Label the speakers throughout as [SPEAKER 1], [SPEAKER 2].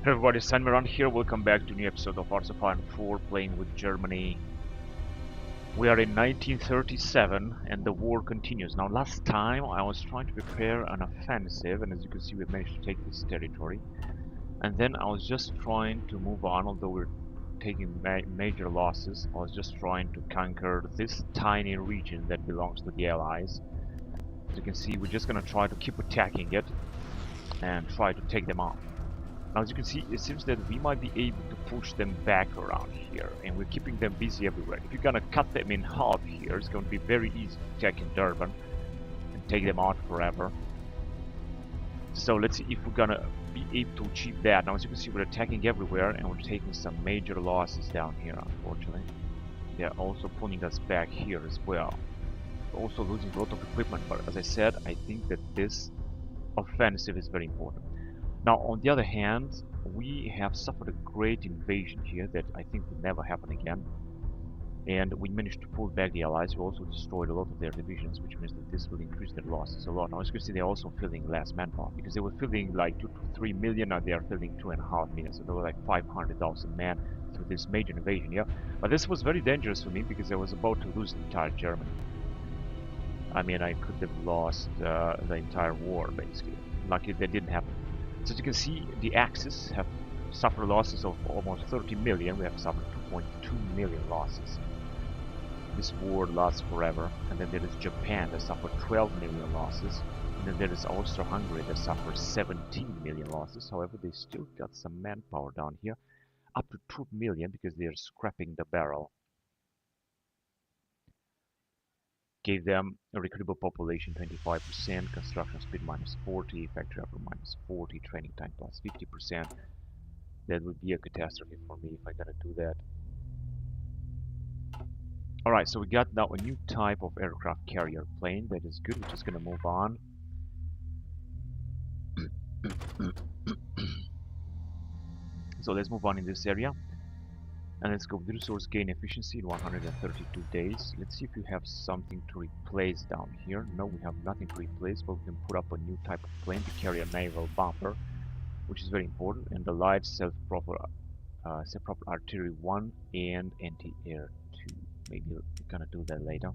[SPEAKER 1] Hey everybody, Sanmeran here. Welcome back to a new episode of Arbeitsspeicher 4 playing with Germany. We are in 1937 and the war continues. Now last time I was trying to prepare an offensive, and as you can see we managed to take this territory. And then I was just trying to move on, although we're taking major losses. I was just trying to conquer this tiny region that belongs to the Allies. As you can see, we're just gonna try to keep attacking it and try to take them off. Now, as you can see, it seems that we might be able to push them back around here, and we're keeping them busy everywhere. If you're gonna cut them in half here, it's going to be very easy to attack in Durban and take them out forever. So let's see if we're gonna be able to achieve that. Now, as you can see, we're attacking everywhere, and we're taking some major losses down here, unfortunately. They're also pulling us back here as well. We're also losing a lot of equipment, but as I said, I think that this offensive is very important. Now, on the other hand, we have suffered a great invasion here that I think will never happen again. And we managed to pull back the Allies. We also destroyed a lot of their divisions, which means that this will increase their losses a lot. Now, as you can see, they're also filling less manpower, because they were filling like 2 to 3 million, now they are filling 2.5 million. So they were like 500,000 men through this major invasion, yeah? But this was very dangerous for me, because I was about to lose the entire Germany. I mean, I could have lost the entire war, basically. Luckily, that didn't happen. So as you can see, the Axis have suffered losses of almost 30 million. We have suffered 2.2 million losses. This war lasts forever. And then there is Japan that suffered 12 million losses. And then there is Austria-Hungary that suffered 17 million losses. However, they still got some manpower down here, up to 2 million, because they are scrapping the barrel. Gave them a recruitable population 25%, construction speed -40, factory output -40, training time plus 50%. That would be a catastrophe for me if I'm gonna do that. Alright, so we got now a new type of aircraft carrier plane. That is good. We're just gonna move on. So let's move on in this area. And let's go with resource gain efficiency in 132 days. Let's see if we have something to replace down here. No, we have nothing to replace, but we can put up a new type of plane to carry a naval bomber, which is very important, and the light self-propelled artillery 1 and anti-air 2. Maybe we're gonna do that later.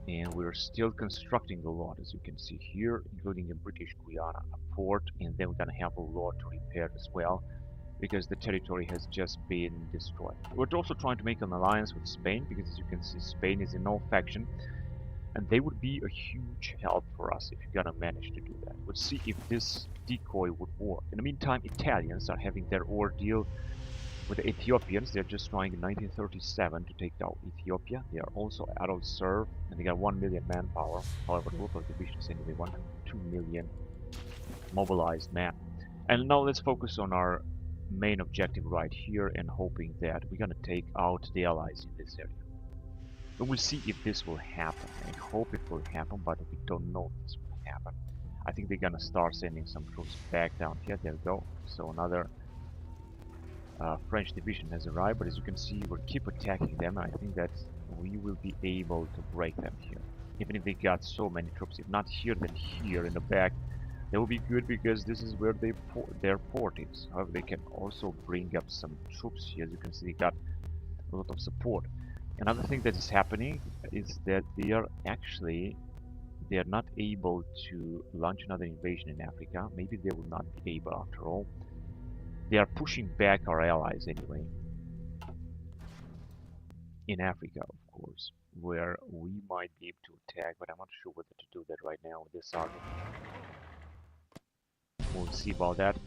[SPEAKER 1] And we're still constructing a lot, as you can see here, including in British Guiana, a port, and then we're gonna have a lot to repair as well, because the territory has just been destroyed. We're also trying to make an alliance with Spain, because as you can see, Spain is in no faction, and they would be a huge help for us if you're gonna manage to do that. Let's see if this decoy would work. In the meantime, Italians are having their ordeal with the Ethiopians. They're just trying in 1937 to take down Ethiopia. They are also adult serve, and they got 1 million manpower. However, the local divisions anyway, 1 to 2 million mobilized men. And now let's focus on our main objective right here, and hoping that we're gonna take out the Allies in this area. But we'll see if this will happen. I hope it will happen, but we don't know if this will happen. I think they're gonna start sending some troops back down here. There we go. So another French division has arrived, but as you can see, we'll keep attacking them. I think that we will be able to break them here, even if they got so many troops. If not here, then here in the back. That will be good, because this is where their port is. However, they can also bring up some troops here. As you can see, they got a lot of support. Another thing that is happening is that they are not able to launch another invasion in Africa. Maybe they will not be able after all. They are pushing back our allies anyway. In Africa, of course, where we might be able to attack, but I'm not sure whether to do that right now with this army. We'll see about that.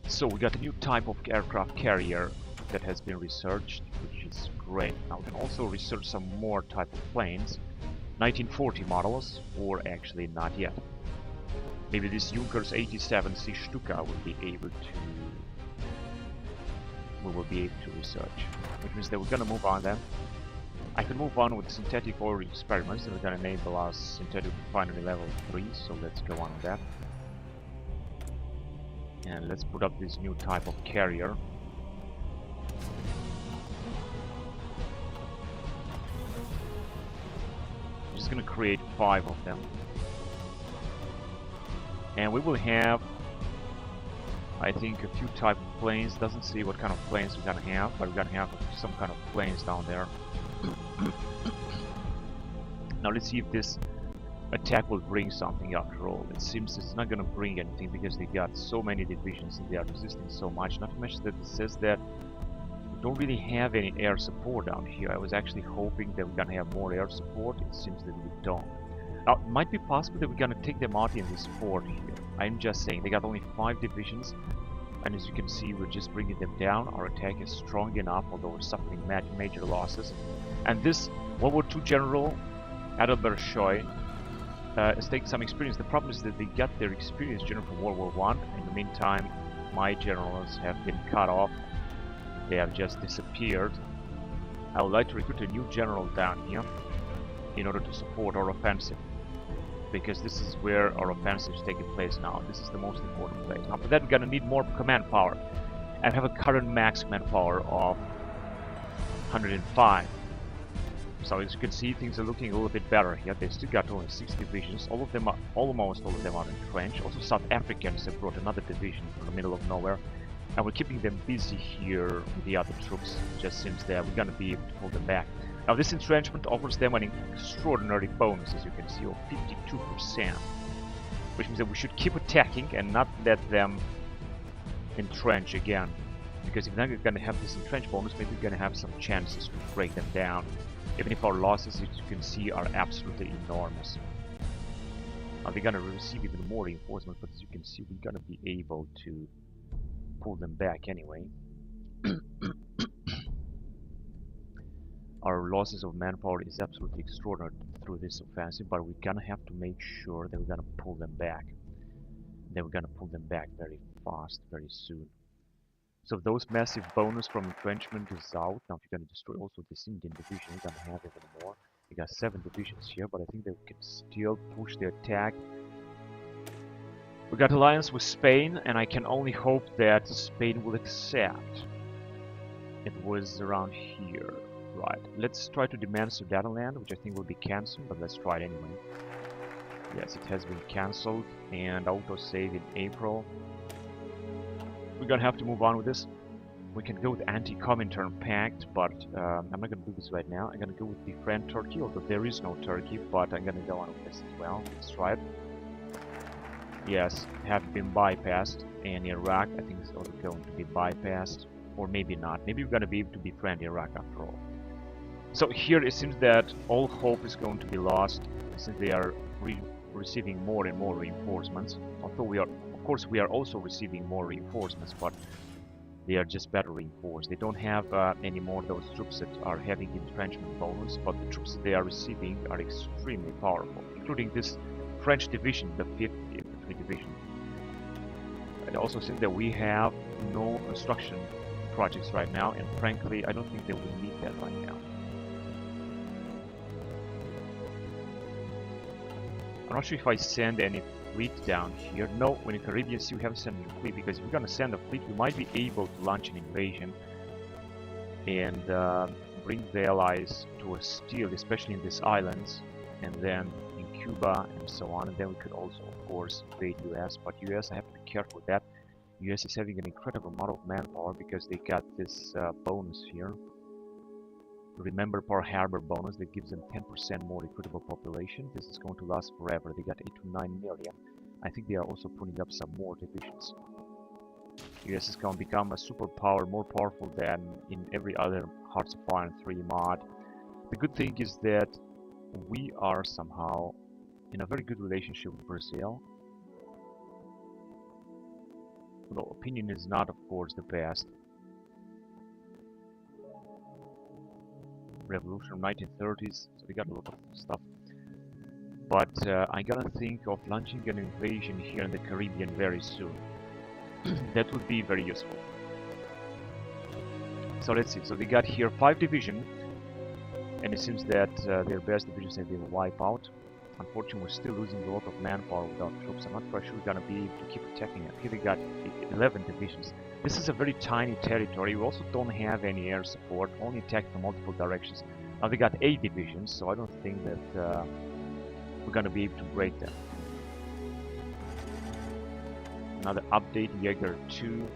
[SPEAKER 1] So we got a new type of aircraft carrier that has been researched, which is great. Now we can also research some more type of planes, 1940 models, or actually not yet. Maybe this Junkers 87C Stuka will be able to research, which means that we're gonna move on then. I can move on with synthetic oil experiments, and we're gonna enable us synthetic refinery level 3, so let's go on with that. And let's put up this new type of carrier. I'm just gonna create 5 of them. And we will have I think a few type of planes. Doesn't see what kind of planes we're gonna have, but we're gonna have some kind of planes down there. Now let's see if this attack will bring something after all. It seems it's not gonna bring anything because they got so many divisions and they are resisting so much. Not to mention that it says that we don't really have any air support down here. I was actually hoping that we're gonna have more air support. It seems that we don't. Now, it might be possible that we're gonna take them out in this fort here. I'm just saying, they got only 5 divisions, and as you can see, we're just bringing them down. Our attack is strong enough, although we're suffering major losses. And this World War II General, Adalbert HoI, has taken some experience. The problem is that they got their experience general from World War I. In the meantime, my generals have been cut off. They have just disappeared. I would like to recruit a new general down here in order to support our offensive, because this is where our offensive is taking place now. This is the most important place. Now for that we're gonna need more command power. I have a current max command power of 105. So as you can see, things are looking a little bit better here. They still got only 6 divisions. Almost all of them are entrenched. Also South Africans have brought another division from the middle of nowhere. And we're keeping them busy here with the other troops. It just seems that we're gonna be able to pull them back. Now this entrenchment offers them an extraordinary bonus, as you can see, of 52%, which means that we should keep attacking and not let them entrench again. Because if they're not going to have this entrench bonus, maybe we're going to have some chances to break them down, even if our losses, as you can see, are absolutely enormous. Now they're going to receive even more reinforcement, but as you can see, we're going to be able to pull them back anyway. Our losses of manpower is absolutely extraordinary through this offensive, but we're gonna have to make sure that we're gonna pull them back. Then we're gonna pull them back very fast, very soon. So those massive bonus from entrenchment is out. Now if you're gonna destroy also this Indian division, we're gonna have even more. We got 7 divisions here, but I think that we can still push the attack. We got alliance with Spain, and I can only hope that Spain will accept. It was around here. Right, let's try to demand Sudetenland, which I think will be cancelled, but let's try it anyway. Yes, it has been cancelled, and autosave in April. We're gonna have to move on with this. We can go with anti-Comintern pact, but I'm not gonna do this right now. I'm gonna go with befriend Turkey, although there is no Turkey, but I'm gonna go on with this as well. Let's try it. Yes, have been bypassed, and Iraq, I think, is also going to be bypassed, or maybe not. Maybe we're gonna be able to befriend Iraq after all. So here it seems that all hope is going to be lost, since they are receiving more and more reinforcements. Although we are, of course, we are also receiving more reinforcements, but they are just better reinforced. They don't have any more of those troops that are having entrenchment bonus, but the troops that they are receiving are extremely powerful, including this French division, the 5th Infantry Division. It also seems that we have no construction projects right now, and frankly, I don't think that we need that right now. I'm not sure if I send any fleet down here. No, when in Caribbean Sea we haven't sent any fleet, because if we're gonna send a fleet, we might be able to launch an invasion and bring the allies to a steal, especially in these islands, and then in Cuba and so on. And then we could also, of course, invade US. But US, I have to be careful with that. US is having an incredible amount of manpower because they got this bonus here. Remember Pearl Harbor bonus that gives them 10% more recruitable population. This is going to last forever. They got 8 to 9 million. I think they are also putting up some more divisions. US is going to become a superpower, more powerful than in every other Hearts of Iron 3 mod. The good thing is that we are somehow in a very good relationship with Brazil. Although opinion is not, of course, the best. Revolution of 1930s, so we got a lot of stuff. But I'm gonna think of launching an invasion here in the Caribbean very soon. That would be very useful. So let's see, so they got here 5 divisions, and it seems that their best divisions have been wiped out. Unfortunately, we're still losing a lot of manpower without troops. I'm not quite sure we're gonna be able to keep attacking it. Here they got 11 divisions. This is a very tiny territory. We also don't have any air support, only attack from multiple directions. Now they got 8 divisions, so I don't think that we're gonna be able to break them. Another update, Jaeger 2.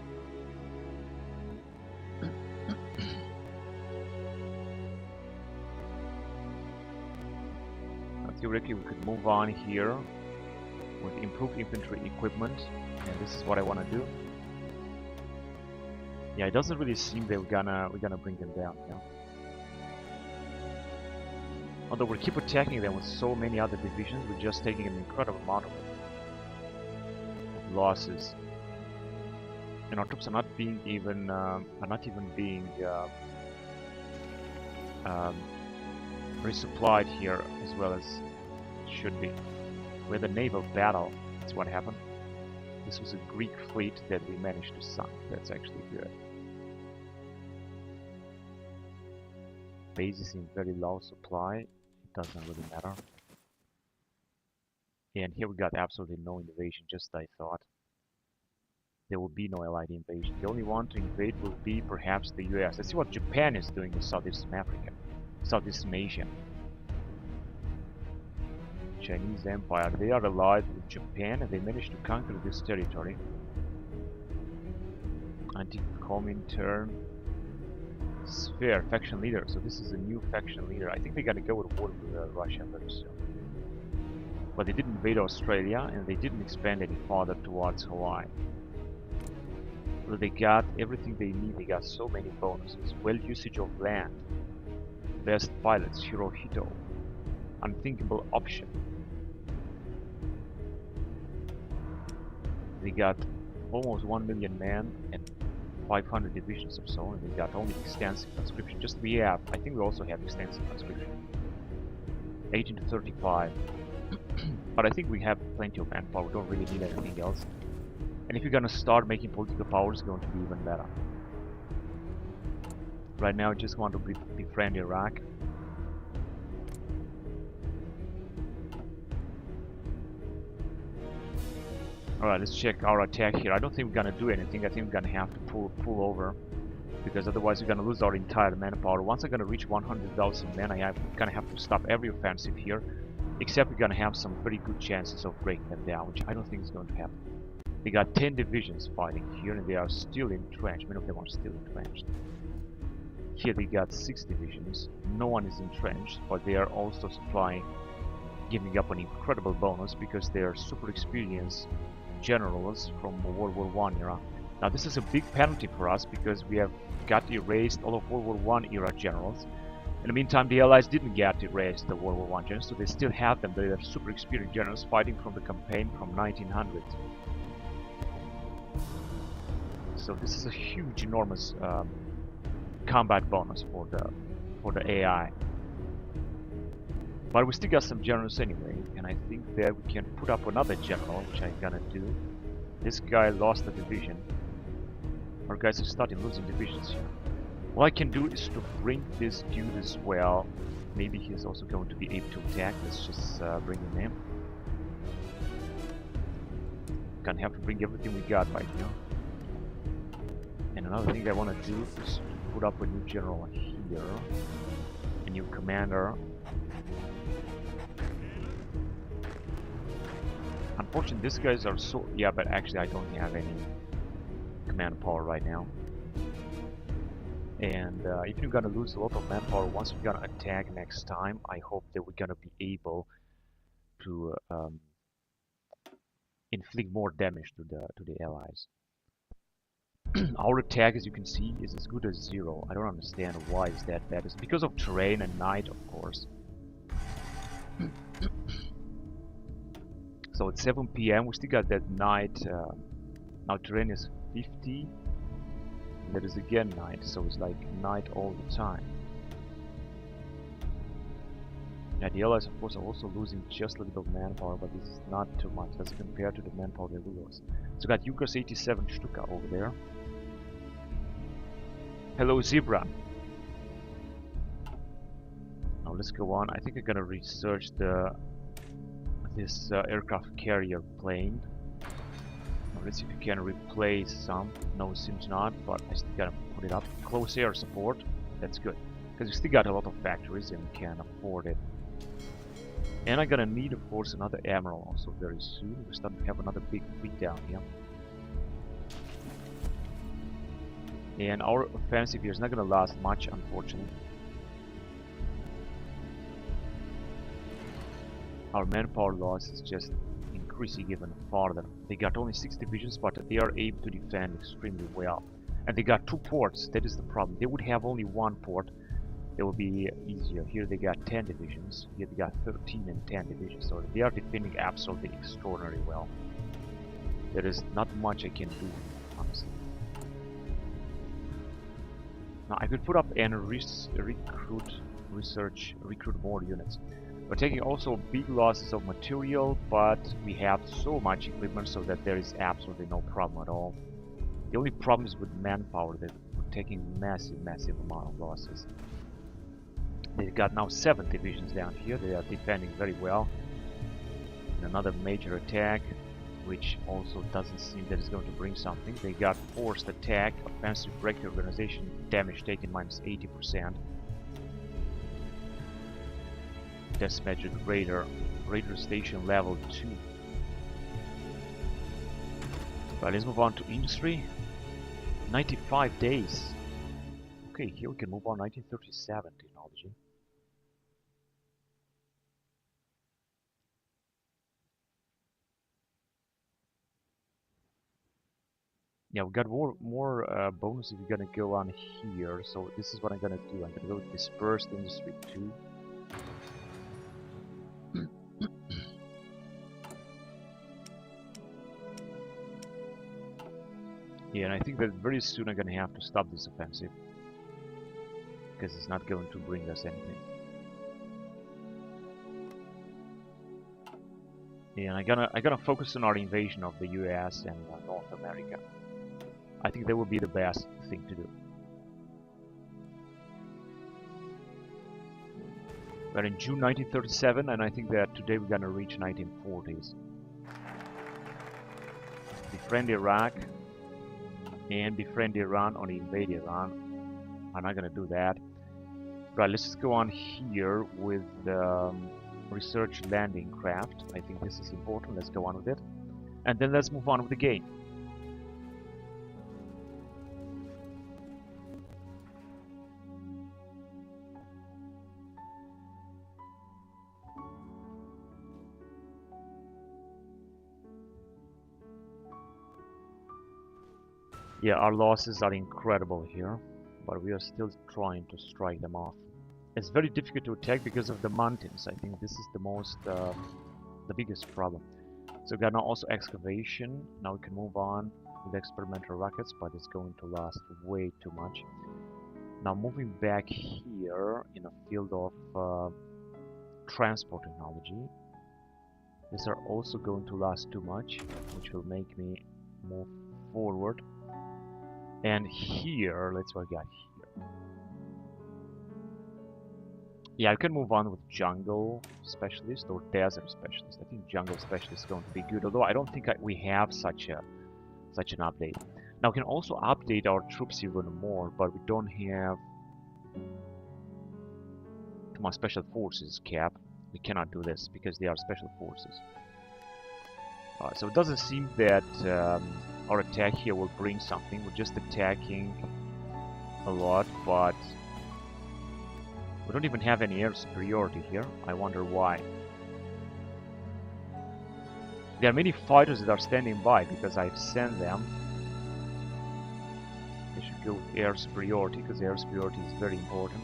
[SPEAKER 1] Theoretically, we could move on here with improved infantry equipment, and this is what I want to do. Yeah, it doesn't really seem that we're gonna bring them down, you know. Although we keep attacking them with so many other divisions, we're just taking an incredible amount of losses, and our troops are not being even resupplied here as well as it should be. We had a naval battle. That's what happened. This was a Greek fleet that we managed to sink. That's actually good. Bases in very low supply. It doesn't really matter. And here we got absolutely no invasion, just as I thought. There will be no allied invasion. The only one to invade will be perhaps the US. Let's see what Japan is doing in Southeastern Africa, Southeastern Asia. Chinese Empire, they are allied with Japan and they managed to conquer this territory. Anti-Comintern Sphere, faction leader. So this is a new faction leader. I think they're gonna go with war with Russia very soon. But they didn't invade Australia and they didn't expand any farther towards Hawaii. So they got everything they need. They got so many bonuses. Well usage of land. Best pilots, Hirohito. Unthinkable option. They got almost 1 million men and 500 divisions or so, and they got only extensive conscription. Just we have, I think we also have extensive conscription. 18 to 35. But I think we have plenty of manpower. We don't really need anything else. And if you're gonna start making political power, it's going to be even better. Right now, I just want to befriend Iraq. Alright, let's check our attack here. I don't think we're gonna do anything. I think we're gonna have to pull over, because otherwise we're gonna lose our entire manpower. Once I'm gonna reach 100,000 men, I'm gonna have to stop every offensive here, except we're gonna have some pretty good chances of breaking them down, which I don't think is going to happen. They got 10 divisions fighting here, and they are still entrenched. Many of them are still entrenched. Here they got 6 divisions. No one is entrenched, but they are also supplying, giving up an incredible bonus because they are super experienced generals from World War I era. Now this is a big penalty for us because we have got erased all of World War I era generals. In the meantime, the Allies didn't get erased the World War I generals, so they still have them. They are super experienced generals fighting from the campaign from 1900. So this is a huge, enormous combat bonus for the AI. But we still got some generals anyway, and I think that we can put up another general, which I'm gonna do. This guy lost a division. Our guys are starting losing divisions here. What I can do is to bring this dude as well. Maybe he's also going to be able to attack. Let's just bring him in. Gonna have to bring everything we got right now. And another thing I want to do is to put up a new general here, a new commander. Unfortunately, these guys are so... Yeah, but actually I don't have any command power right now. And if you're gonna lose a lot of manpower once we're gonna attack next time, I hope that we're gonna be able to inflict more damage to the allies. Our attack, as you can see, is as good as 0. I don't understand why is that bad. It's because of terrain and night, of course. So it's 7 PM. We still got that night. Now terrain is 50. That is again night, so it's like night all the time. Yeah, the allies, of course, are also losing just a little bit of manpower, but this is not too much. That's compared to the manpower they lose. So got Junkers 87 Stuka over there. Hello, Zebra. Now let's go on. I think I'm gonna research this aircraft carrier plane. Now let's see if we can replace some. No, it seems not, but I still gotta put it up. Close air support. That's good, because we still got a lot of factories and we can afford it. And I'm gonna need, of course, another admiral also very soon. We're starting to have another big fleet down here. And our offensive here is not going to last much, unfortunately. Our manpower loss is just increasing even further. They got only 6 divisions, but they are able to defend extremely well. And they got 2 ports, that is the problem. They would have only 1 port, it would be easier. Here they got 10 divisions, here they got 13 and 10 divisions, so they are defending absolutely extraordinarily well. There is not much I can do, honestly. Now I could put up and recruit more units. We're taking also big losses of material, but we have so much equipment so that there is absolutely no problem at all. The only problem is with manpower, that we're taking massive amount of losses. They've got now 7 divisions down here, they are defending very well. And another major attack, which also doesn't seem that it's going to bring something. They got forced attack, offensive break the organization, damage taken minus 80%. Dispatched radar station level 2. Right, let's move on to industry. 95 days. Okay, here we can move on. 1937 technology. Yeah, we got more bonuses. We're gonna go on here. So this is what I'm gonna do. I'm gonna go with dispersed industry 2. Yeah, and I think that very soon I'm gonna have to stop this offensive because it's not going to bring us anything. Yeah, and I'm gonna focus on our invasion of the U.S. and North America. I think that would be the best thing to do. We're in June 1937, and I think that today we're gonna reach 1940s. Befriend Iraq and befriend Iran or invade Iran. I'm not gonna do that. Right, let's just go on here with research landing craft. I think this is important. Let's go on with it. And then let's move on with the game. Yeah, our losses are incredible here, but we are still trying to strike them off. It's very difficult to attack because of the mountains. I think this is the biggest problem. So we got now also excavation. Now we can move on with experimental rockets, but it's going to last way too much. Now moving back here in a field of transport technology. These are also going to last too much, which will make me move forward. And here, let's see what I got here. Yeah, I can move on with jungle specialist or desert specialist. I think jungle specialist is going to be good, although I don't think we have such an update. Now we can also update our troops even more, but we don't have come on, special forces cap. We cannot do this because they are special forces. So it doesn't seem that our attack here will bring something. We're just attacking a lot, but we don't even have any air superiority here. I wonder why. There are many fighters that are standing by because I've sent them. They should go with air superiority because air superiority is very important.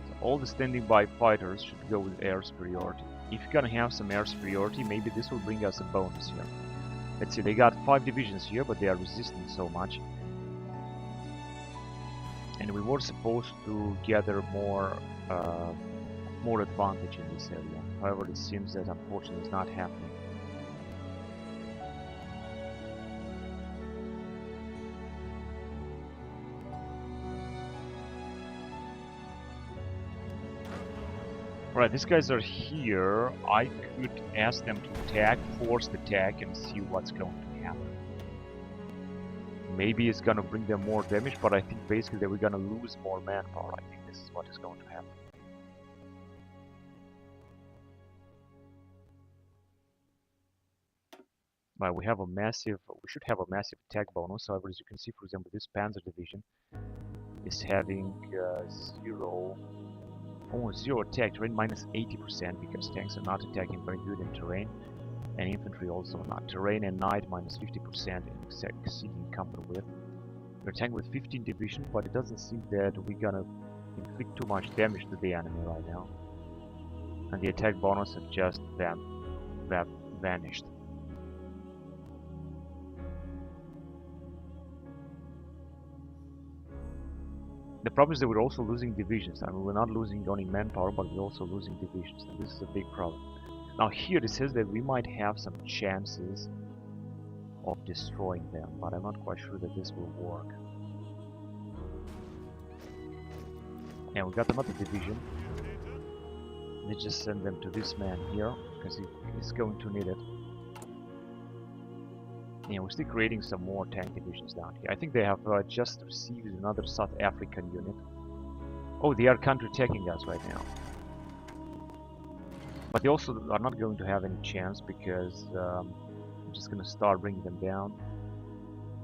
[SPEAKER 1] So all the standing by fighters should go with air superiority. If you're gonna have some air superiority, maybe this will bring us a bonus here. Let's see, they got 5 divisions here, but they are resisting so much. And we were supposed to gather more advantage in this area. However, it seems that unfortunately it's not happening. Right, these guys are here. I could ask them to attack, force the attack, and see what's going to happen. Maybe it's gonna bring them more damage, but I think basically that we're gonna lose more manpower. I think this is what is going to happen. Right, we should have a massive attack bonus. However, as you can see, for example, this Panzer division is having almost zero attack, terrain minus 80% because tanks are not attacking very good in terrain, and infantry also not. Terrain and night minus 50% in exceeding combat width. We're attacking with 15 divisions, but it doesn't seem that we're gonna inflict too much damage to the enemy right now. And the attack bonus have just vanished. The problem is that we're also losing divisions. I mean, we're not losing only manpower, but we're also losing divisions, and this is a big problem. Now here it says that we might have some chances of destroying them, but I'm not quite sure that this will work. And we got another division. Let's just send them to this man here, because he's going to need it. Yeah, we're still creating some more tank divisions down here. I think they have just received another South African unit. Oh, they are counter-attacking us right now. But they also are not going to have any chance because I'm just going to start bringing them down.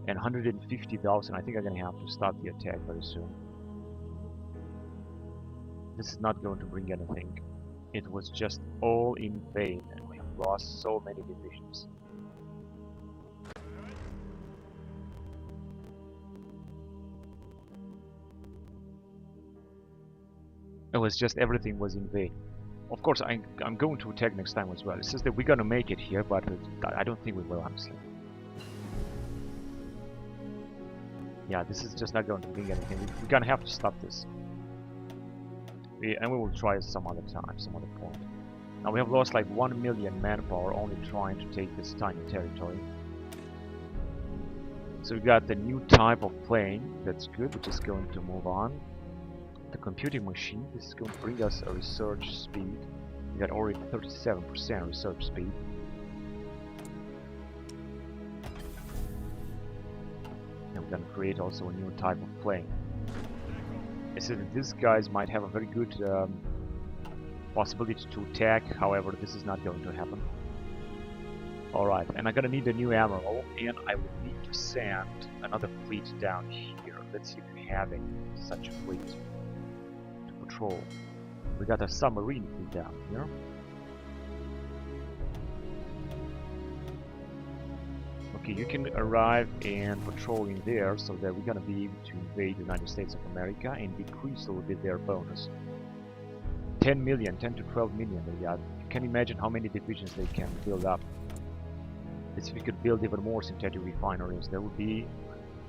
[SPEAKER 1] And 150,000, I think I'm going to have to stop the attack very soon. This is not going to bring anything. It was just all in vain, and we have lost so many divisions. It was just everything was in vain. Of course, I'm going to attack next time as well. It says that we're gonna make it here, but I don't think we will, honestly. Yeah, this is just not going to bring anything. We're gonna have to stop this. And we will try it some other time, some other point. Now we have lost like 1 million manpower only trying to take this tiny territory. So we got the new type of plane. That's good. We're just going to move on. The computing machine, this is going to bring us a research speed. We got already 37% research speed. And we're going to create also a new type of plane. It says that these guys might have a very good possibility to attack, however this is not going to happen. Alright, and I'm gonna need a new admiral, and I will need to send another fleet down here. Let's see if we have any such a fleet to patrol. We got a submarine fleet down here. Okay, you can arrive and patrol in there, so that we're gonna be able to invade the United States of America and decrease a little bit their bonus. 10 million, 10 to 12 million they got. You can imagine how many divisions they can build up. If we could build even more synthetic refineries, that would be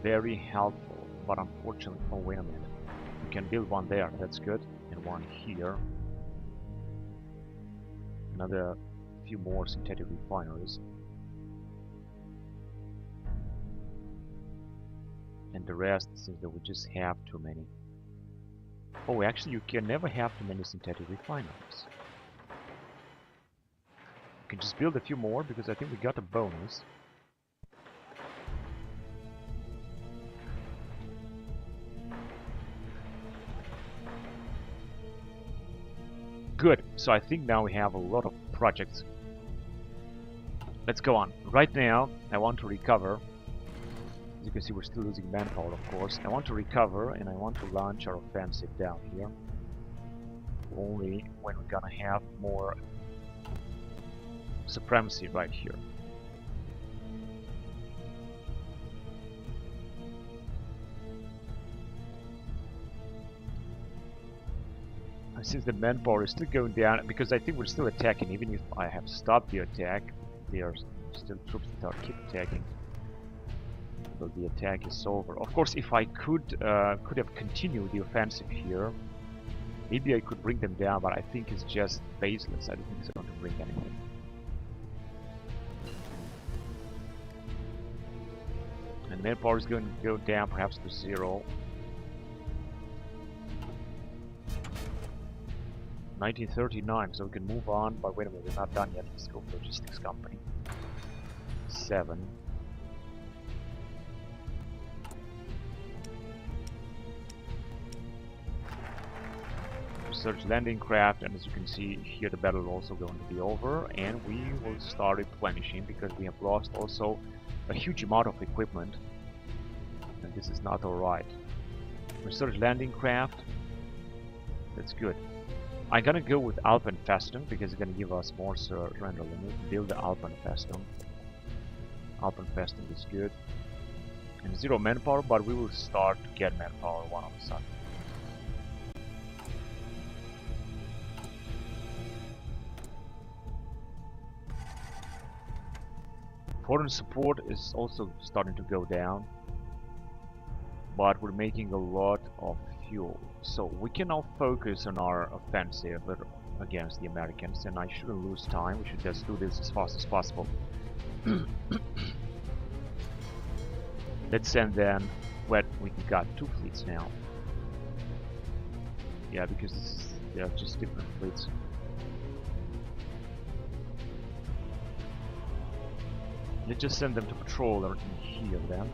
[SPEAKER 1] very helpful. But unfortunately, oh wait a minute, we can build one there, that's good, and one here. Another few more synthetic refineries. And the rest seems that we just have too many. Oh, actually you can never have too many synthetic refineries. You can just build a few more because I think we got a bonus. Good, so I think now we have a lot of projects. Let's go on. Right now I want to recover. As you can see, we're still losing manpower, of course. I want to recover and I want to launch our offensive down here. Only when we're gonna have more supremacy right here. And since the manpower is still going down, because I think we're still attacking, even if I have stopped the attack, there are still troops that are keep attacking. So the attack is over. Of course, if I could have continued the offensive here, maybe I could bring them down, but I think it's just baseless. I don't think it's going to bring anything. And manpower is going to go down perhaps to 0. 1939, so we can move on, but wait a minute, we're not done yet. Let's go logistics company. 7. research landing craft, and as you can see here, the battle is also going to be over, and we will start replenishing because we have lost also a huge amount of equipment, and this is not alright. Research landing craft, that's good. I'm gonna go with Alpenfestung because it's gonna give us more surrender limit. Build the Alpenfestung. Alpenfestung is good. And 0 manpower, but we will start to get manpower one of a sudden. Foreign support is also starting to go down, but we're making a lot of fuel. So we can now focus on our offensive against the Americans, and I shouldn't lose time. We should just do this as fast as possible. Let's send them. Well, we got 2 fleets now. Yeah, because they are just different fleets. Let's just send them to patrol everything here then.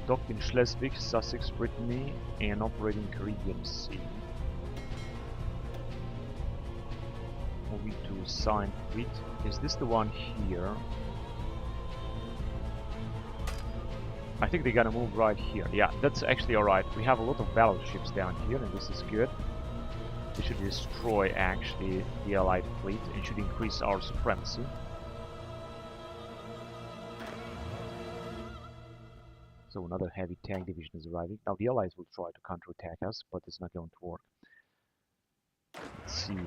[SPEAKER 1] Docked in Schleswig, Sussex, Brittany, and operating Caribbean Sea. Moving to assigned fleet. Is this the one here? I think they're gonna move right here. Yeah, that's actually alright. We have a lot of battleships down here, and this is good. They should destroy actually the Allied fleet and should increase our supremacy. So another heavy tank division is arriving. Now the Allies will try to counterattack us, but it's not going to work.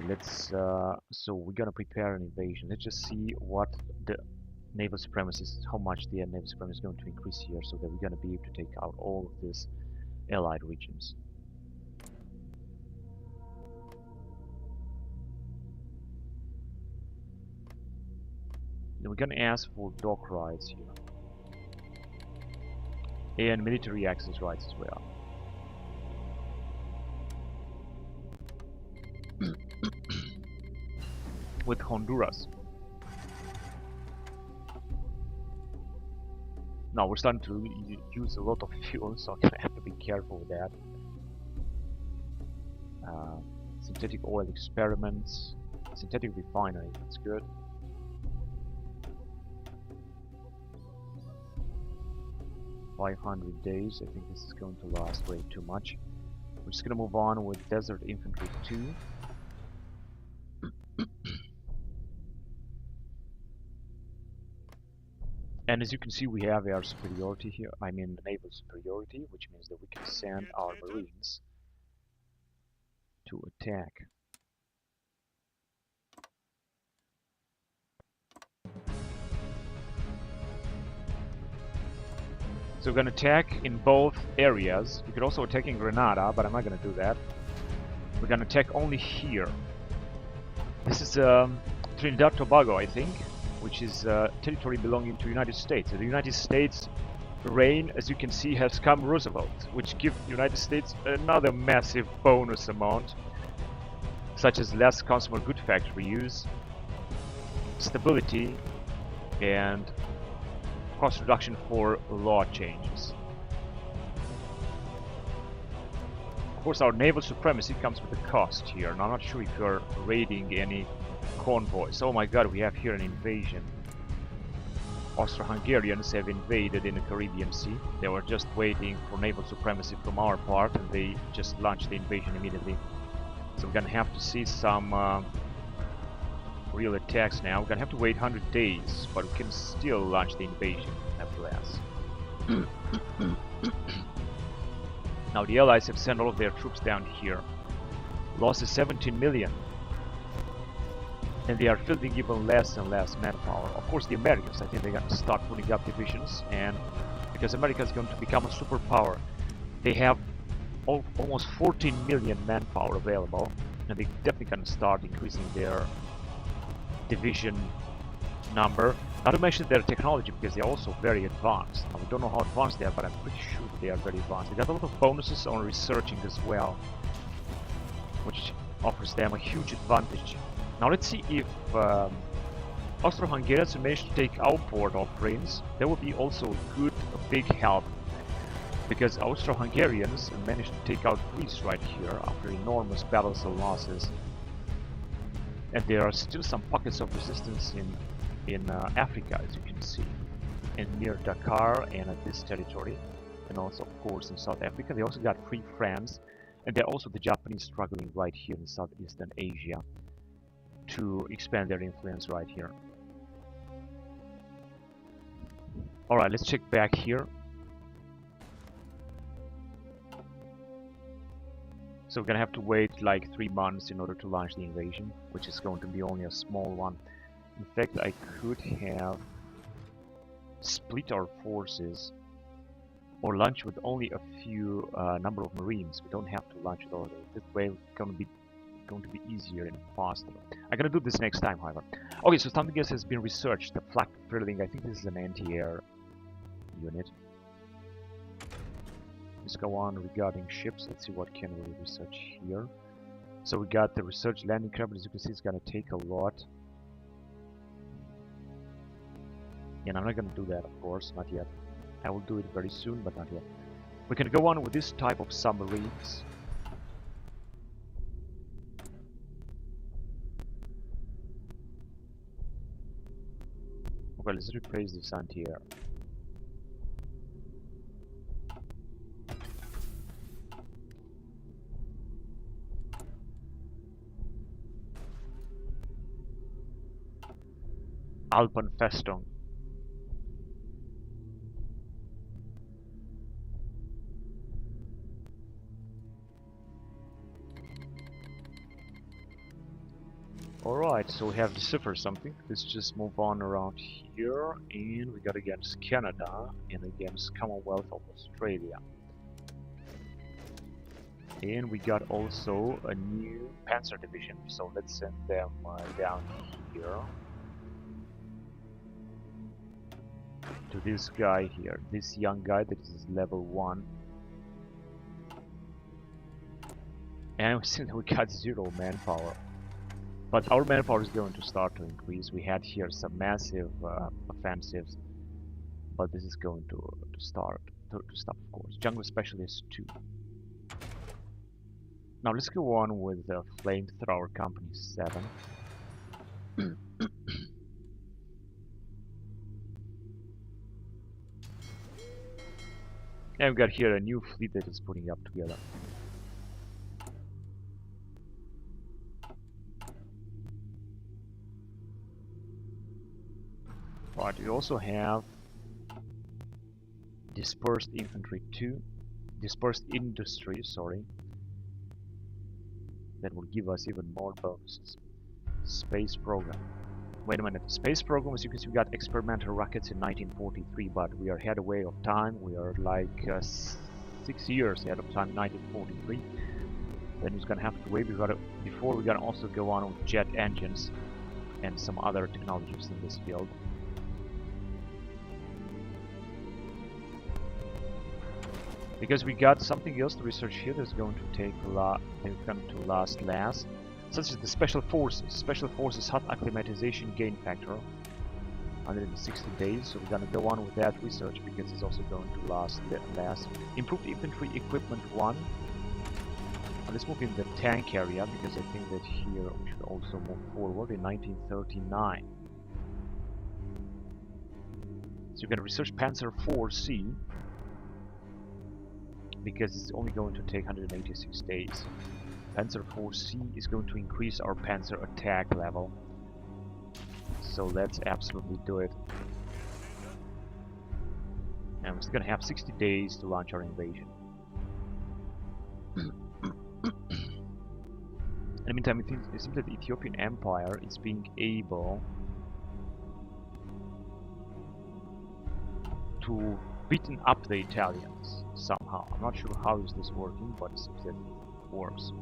[SPEAKER 1] Let's see. So we're gonna prepare an invasion. Let's just see what the naval supremacy is, how much the naval supremacy is going to increase here, so that we're gonna be able to take out all of these Allied regions. Then we're gonna ask for dock rights here. And military access rights as well. With Honduras. Now we're starting to use a lot of fuel, so I'm gonna have to be careful with that. Synthetic oil experiments, synthetic refinery, that's good. $500 days, I think this is going to last way too much. We're just gonna move on with Desert Infantry 2. And as you can see, we have air superiority here, I mean naval superiority, which means that we can send our Marines to attack. So we're going to attack in both areas. We could also attack in Grenada, but I'm not going to do that. We're going to attack only here. This is Trinidad Tobago, I think, which is territory belonging to the United States. The United States reign, as you can see, has come Roosevelt, which gives the United States another massive bonus amount, such as less consumer good factory use, stability, and cost reduction for law changes. Of course, our naval supremacy comes with a cost here, and I'm not sure if you're raiding any convoys. Oh my god, we have here an invasion. Austro-Hungarians have invaded in the Caribbean Sea. They were just waiting for naval supremacy from our part, and they just launched the invasion immediately. So we're gonna have to see some real attacks now. We're gonna have to wait 100 days, but we can still launch the invasion nevertheless. Now the Allies have sent all of their troops down here. Loss is 17 million. And they are fielding even less and less manpower. Of course, the Americans, I think they're going to start putting up divisions, and because America is going to become a superpower, they have almost 14 million manpower available, and they're definitely going to start increasing their division number. Not to mention their technology, because they're also very advanced. Now, we don't know how advanced they are, but I'm pretty sure they are very advanced. They got a lot of bonuses on researching as well, which offers them a huge advantage. Now let's see if Austro-Hungarians manage to take our port of Prince. That would be also a big help because Austro-Hungarians managed to take out Greece right here after enormous battles and losses. And there are still some pockets of resistance in Africa, as you can see, and near Dakar and at this territory, and also of course in South Africa. They also got Free France, and they're also the Japanese struggling right here in Southeastern Asia to expand their influence right here. Alright, let's check back here. So we're gonna have to wait like 3 months in order to launch the invasion, which is going to be only a small one. In fact, I could have split our forces or launch with only a few number of marines. We don't have to launch it all. This way it's going to be easier and faster. I'm gonna do this next time, however. Okay, so something else has been researched. The flak drilling. I think this is an anti-air unit. Let's go on regarding ships. Let's see what can we research here. So we got the research landing craft. As you can see, it's gonna take a lot. And I'm not gonna do that, of course, not yet. I will do it very soon, but not yet. We can go on with this type of submarines. Okay, let's replace this anti-air. Alpenfestung. Alright, so we have deciphered something. Let's just move on around here, and we got against Canada and against Commonwealth of Australia. And we got also a new Panzer division, so let's send them down here to this guy here, this young guy that is level 1. And we see that we got 0 manpower. But our manpower is going to start to increase. We had here some massive offensives, but this is going to stop, of course. Jungle Specialist 2. Now let's go on with the Flamethrower Company 7. And we've got here a new fleet that is putting up together. But we also have Dispersed Infantry 2, Dispersed Industry, sorry, that will give us even more bonuses. Space Program. Wait a minute, Space Program, as you can see, we got experimental rockets in 1943, but we are ahead away of time. We are like 6 years ahead of time, 1943. Then it's gonna have to wait. Before we're gonna also go on with jet engines and some other technologies in this field. Because we got something else to research here that's going to take last, such as the Special Forces. Special Forces hot acclimatization gain factor, 160 days. So we're gonna go on with that research because it's also going to last. Improved infantry equipment 1. Let's move in the tank area because I think that here we should also move forward in 1939. So you're gonna research Panzer 4C. Because it's only going to take 186 days. Panzer 4C is going to increase our Panzer attack level. So let's absolutely do it. And we're still going to have 60 days to launch our invasion. In the meantime, it seems that the Ethiopian Empire is being able to beaten up the Italians somehow. I'm not sure how is this working, but it seems that it works.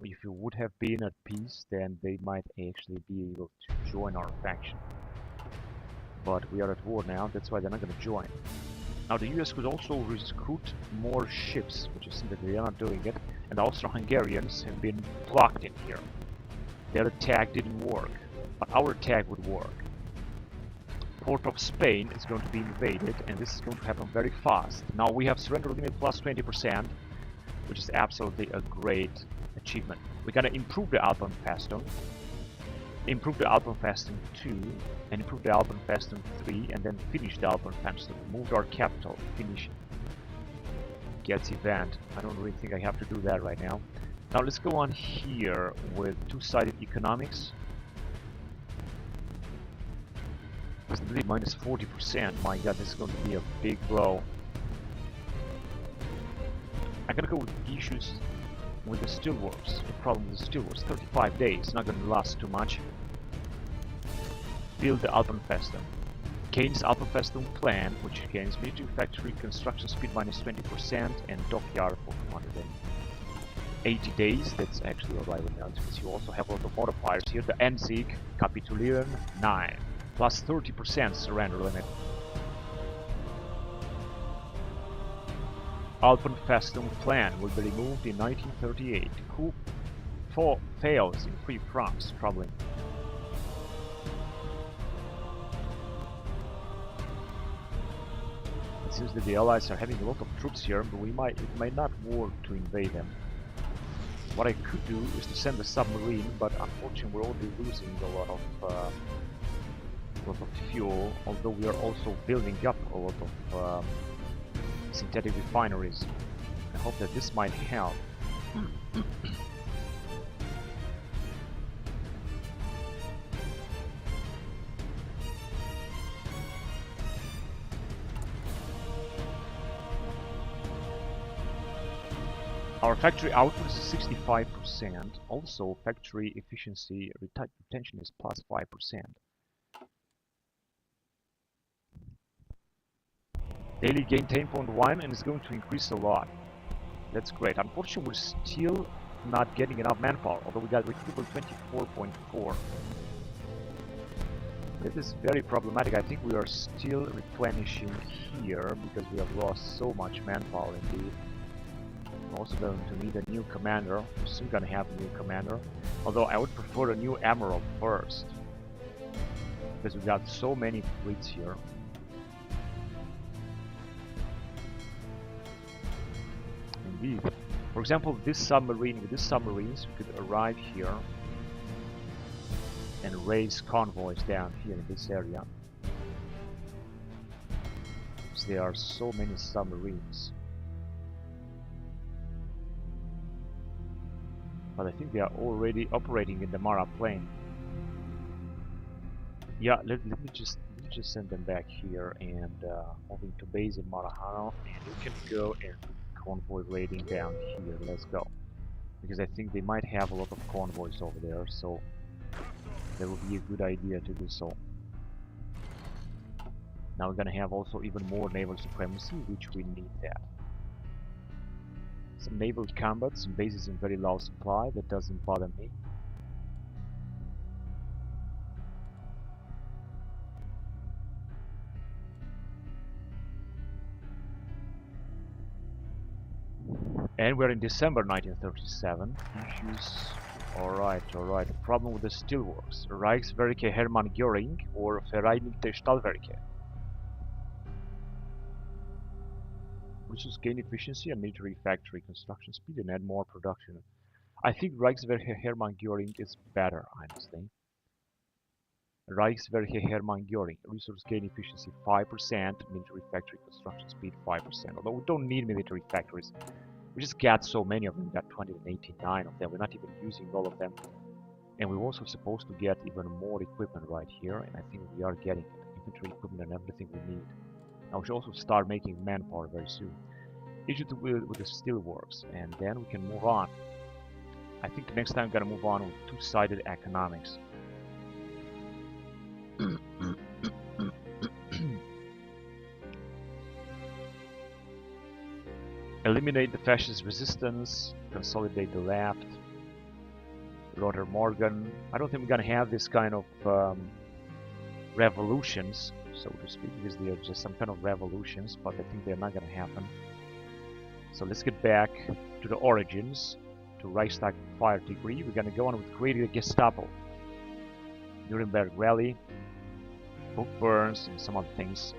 [SPEAKER 1] If you would have been at peace, then they might actually be able to join our faction. But we are at war now, that's why they're not going to join. Now the US could also recruit more ships, which is that they are not doing it, and the Austro-Hungarians have been blocked in here. Their attack didn't work, but our attack would work. Port of Spain is going to be invaded, and this is going to happen very fast. Now we have surrender limit plus 20%, which is absolutely a great achievement. We're gonna improve the Alpenfestung, improve the Alpenfestung 2, and improve the Alpenfestung 3, and then finish the Alpenfestung. Move our capital, finish Gets event. I don't really think I have to do that right now. Now let's go on here with two-sided economics. Stability minus 40%. My god, this is going to be a big blow. I'm gonna go with issues with the steelworks. The problem with the steelworks, 35 days, not gonna last too much. Build the Alpenfestung. Keynes Alpenfestung plan, which gains military factory construction speed minus 20% and dockyard for 280 days. That's actually alright with now, because you also have a lot of modifiers here. The Enzig Kapitulieren 9 plus 30% surrender limit. Alpenfestung plan will be removed in 1938. Coup fails in Free France, troubling. It seems that the Allies are having a lot of troops here, but it might not work to invade them. What I could do is to send a submarine, but unfortunately we're already losing a lot of fuel, although we are also building up a lot of synthetic refineries. I hope that this might help. Our factory output is 65%. Also, factory efficiency retention is plus 5%. Daily gain 10.1 and it's going to increase a lot. That's great. Unfortunately, we're still not getting enough manpower, although we got recruitable 24.4. This is very problematic. I think we are still replenishing here because we have lost so much manpower indeed. We're also going to need a new commander. We're soon going to have a new commander. Although I would prefer a new admiral first, because we got so many fleets here. Indeed. For example, this submarine, with these submarines, we could arrive here and raise convoys down here in this area. Because there are so many submarines. But I think they are already operating in the Mara Plain. Yeah, let me just send them back here and moving to base in Marahano, and we can go and convoy raiding down here. Let's go, because I think they might have a lot of convoys over there, so that would be a good idea to do so. Now we're gonna have also even more naval supremacy, which we need that. Some naval combat, some bases in very low supply, that doesn't bother me. And we're in December 1937. Issues. Alright. The problem with the steelworks. Reichswerke Hermann Göring or Vereinigte Stahlwerke. Reduce gain efficiency and military factory construction speed and add more production. I think Reichswerke Hermann Göring is better, honestly. Reichswerke Hermann Göring. Resource gain efficiency 5%, military factory construction speed 5%. Although we don't need military factories. We just got so many of them. We got 289 of them. We're not even using all of them. And we're also supposed to get even more equipment right here. And I think we are getting it. Infantry equipment and everything we need. Now we should also start making manpower very soon. Issue with the steelworks, and then we can move on. I think next time I'm gonna move on with two-sided economics. Eliminate the fascist resistance, consolidate the left. Rotter Morgan. I don't think we're gonna have this kind of revolutions so to speak, because they are just some kind of revolutions, but I think they're not going to happen. So let's get back to the origins, to Reichstag fire degree. We're going to go on with creating a Gestapo, Nuremberg Rally, book burns, and some other things.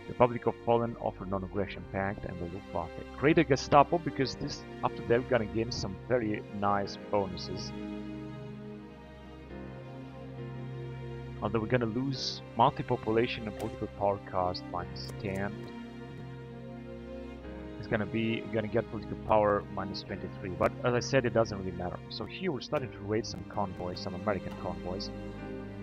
[SPEAKER 1] The Republic of Poland offered non-aggression pact, and the Luftwaffe. Create a Gestapo because this, after that, we're going to gain some very nice bonuses. Although we're going to lose multi-population and political power cost -10. It's going to get political power -23. But as I said, it doesn't really matter. So here we're starting to raid some convoys, some American convoys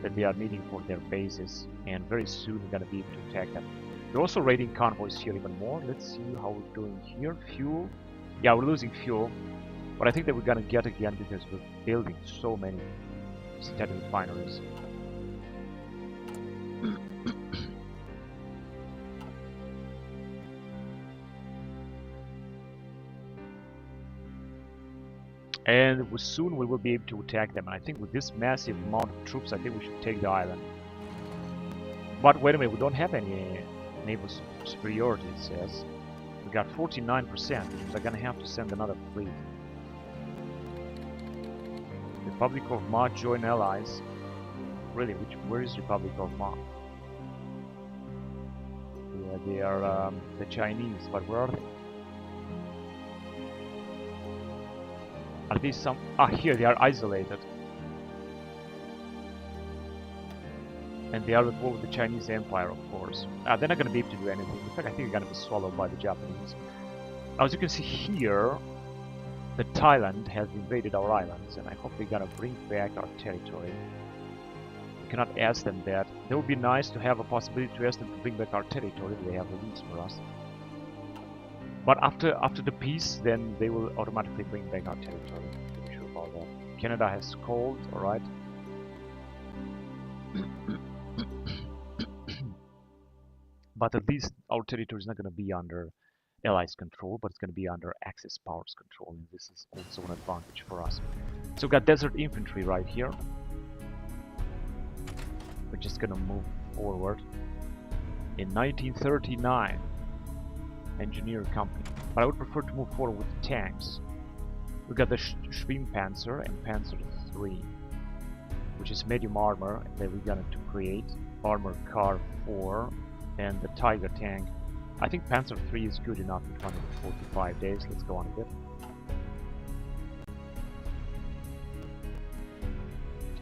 [SPEAKER 1] that they are needing for their bases, and very soon we're going to be able to attack them. We're also raiding convoys here even more. Let's see how we're doing here. Fuel. Yeah, we're losing fuel, but I think that we're going to get again because we're building so many synthetic refineries. And soon we will be able to attack them. And I think with this massive amount of troops, I think we should take the island. But wait a minute, we don't have any naval superiority, it says. We got 49%, which means I'm gonna have to send another fleet. Republic of Ma join allies. Really, where is Republic of Ma? Yeah, they are the Chinese, but where are they? Are these some... Ah, here, they are isolated. And they are at war with the Chinese Empire, of course. They're not going to be able to do anything. In fact, I think they're going to be swallowed by the Japanese. Now, as you can see here, the Thailand has invaded our islands, and I hope they're going to bring back our territory. We cannot ask them that. It would be nice to have a possibility to ask them to bring back our territory. They have the needs for us. But after the peace, then they will automatically bring back our territory. I'm pretty sure about that. Canada has called, alright. But at least our territory is not going to be under Allies' control, but it's going to be under Axis powers control, and this is also an advantage for us. So we've got desert infantry right here. We're just going to move forward. In 1939, engineer company, but I would prefer to move forward with tanks. We got the Schwimmpanzer and Panzer III, which is medium armor that we're going to create. Armor car 4 and the Tiger tank. I think Panzer III is good enough in 245 days. Let's go on a bit.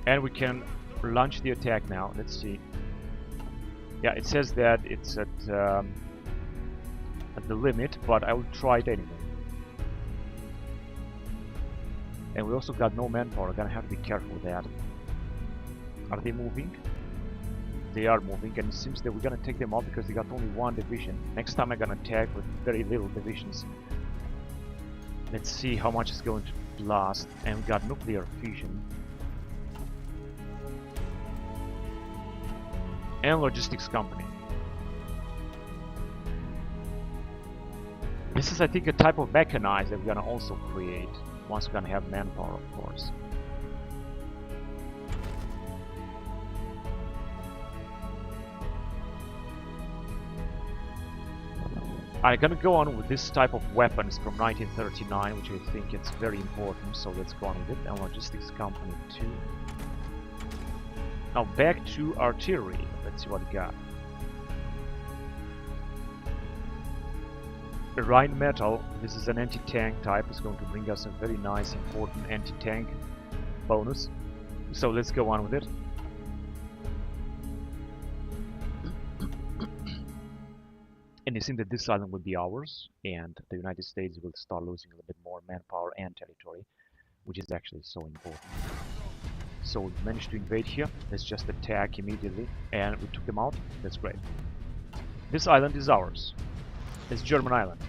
[SPEAKER 1] And we can launch the attack now. Let's see. Yeah, it says that it's at the limit, but I will try it anyway. And we also got no manpower. I'm gonna have to be careful with that. Are they moving? They are moving, and it seems that we're gonna take them out because they got only one division. Next time I'm gonna attack with very little divisions. Let's see how much it's going to last. And we got nuclear fusion. And logistics company. This is, I think, a type of mechanized that we're gonna also create once we're gonna have manpower, of course. I'm gonna go on with this type of weapons from 1939, which I think it's very important. So let's go on with it. And logistics company 2. Now back to artillery. Let's see what we got. The Rheinmetall, this is an anti-tank type, is going to bring us a very nice, important anti-tank bonus. So let's go on with it. And it seems that this island will be ours, and the United States will start losing a little bit more manpower and territory, which is actually so important. So we managed to invade here. Let's just attack immediately, and we took them out. That's great. This island is ours. It's German island.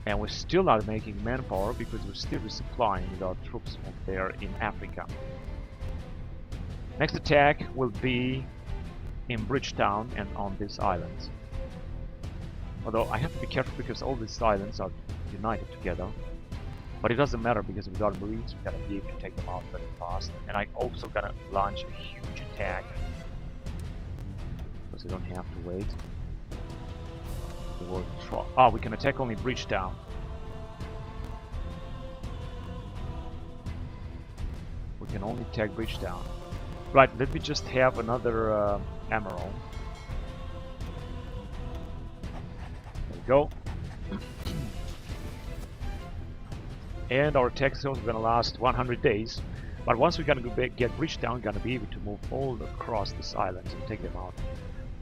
[SPEAKER 1] And we're still not making manpower because we're still resupplying with our troops over there in Africa. Next attack will be in Bridgetown and on these islands. Although I have to be careful because all these islands are united together. But it doesn't matter because we got Marines, we're gonna be able to take them out very fast. And I also gonna launch a huge attack. Because we don't have to wait. Oh, we can attack only Bridgetown. We can only attack Bridgetown. Right, let me just have another emerald. There we go. And our attack zone is gonna last 100 days. But once we're gonna get Bridgetown, we're gonna be able to move all across this island and take them out.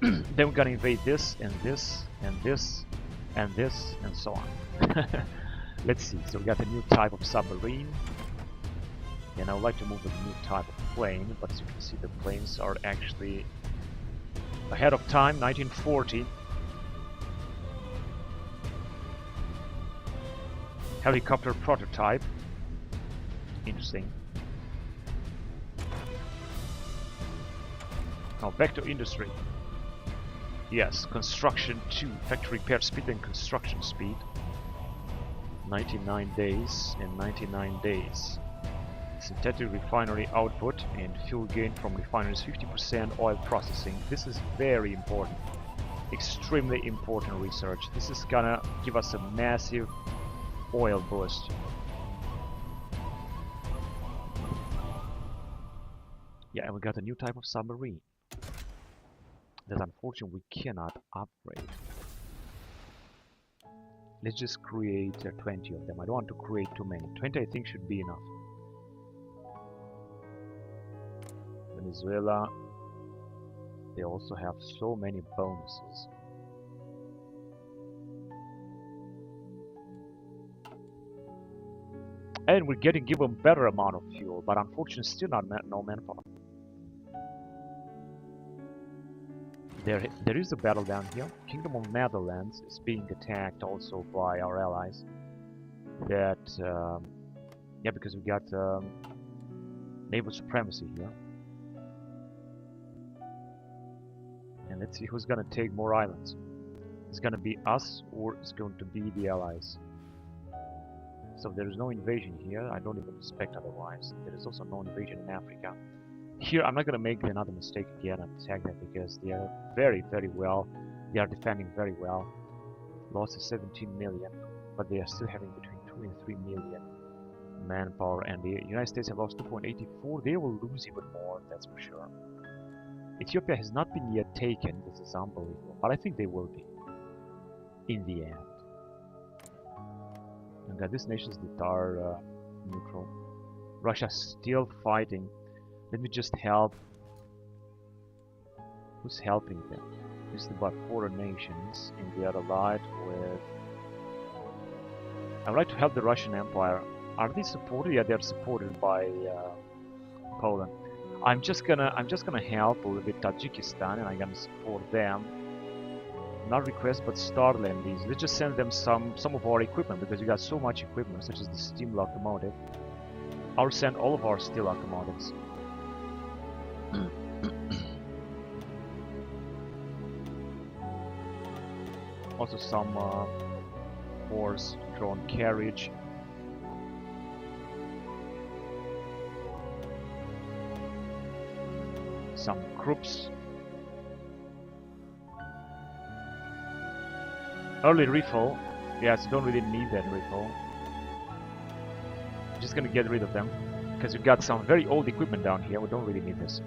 [SPEAKER 1] Then we're gonna invade this, and this, and this, and this, and so on. Let's see. So we got a new type of submarine. And I would like to move with a new type of plane, but as you can see, the planes are actually ahead of time, 1940. Helicopter prototype. Interesting. Now back to industry. Yes, construction 2, factory repair speed and construction speed. 99 days and 99 days. Synthetic refinery output and fuel gain from refineries 50%, oil processing. This is very important, extremely important research. This is gonna give us a massive oil boost. Yeah, and we got a new type of submarine that unfortunately we cannot upgrade. Let's just create 20 of them. I don't want to create too many. 20 I think should be enough. Venezuela, they also have so many bonuses. And we're getting given better amount of fuel, but unfortunately still not no manpower. There is a battle down here. Kingdom of Netherlands is being attacked also by our allies. That, yeah, because we got naval supremacy here. And let's see who's gonna take more islands. It's gonna be us or it's going to be the allies. So there is no invasion here. I don't even expect otherwise. There is also no invasion in Africa. Here I'm not gonna make another mistake again and attack them because they are very, very well. They are defending very well. Loss is 17 million, but they are still having between 2 and 3 million manpower, and the United States have lost 2.84. They will lose even more, that's for sure. Ethiopia has not been yet taken. This is unbelievable, but I think they will be in the end. And got these nations that are neutral. Russia still fighting. Let me just help. Who's helping them? This is about foreign nations, and they are allied with. I would like to help the Russian Empire. Are they supported? Yeah, they are supported by Poland. I'm just gonna help a little bit Tajikistan, and I'm gonna support them. Not request, but start lending. Let's just send them some of our equipment because we got so much equipment, such as the steam locomotive. I'll send all of our steel locomotives. Also some horse-drawn carriage. Some troops. Early refill. Yes, don't really need that refill. I'm just gonna get rid of them because we've got some very old equipment down here. We don't really need this.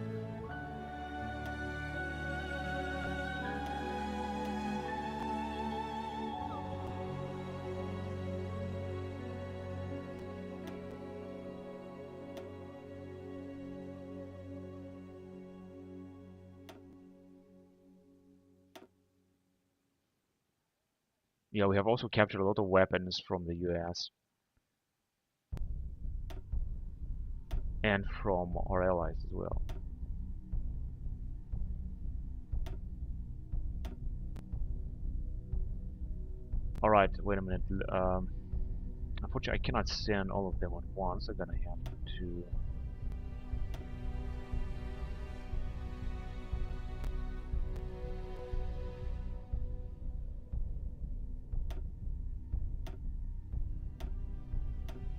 [SPEAKER 1] Yeah, we have also captured a lot of weapons from the US and from our allies as well. Alright, wait a minute. Unfortunately, I cannot send all of them at once. I'm gonna have to.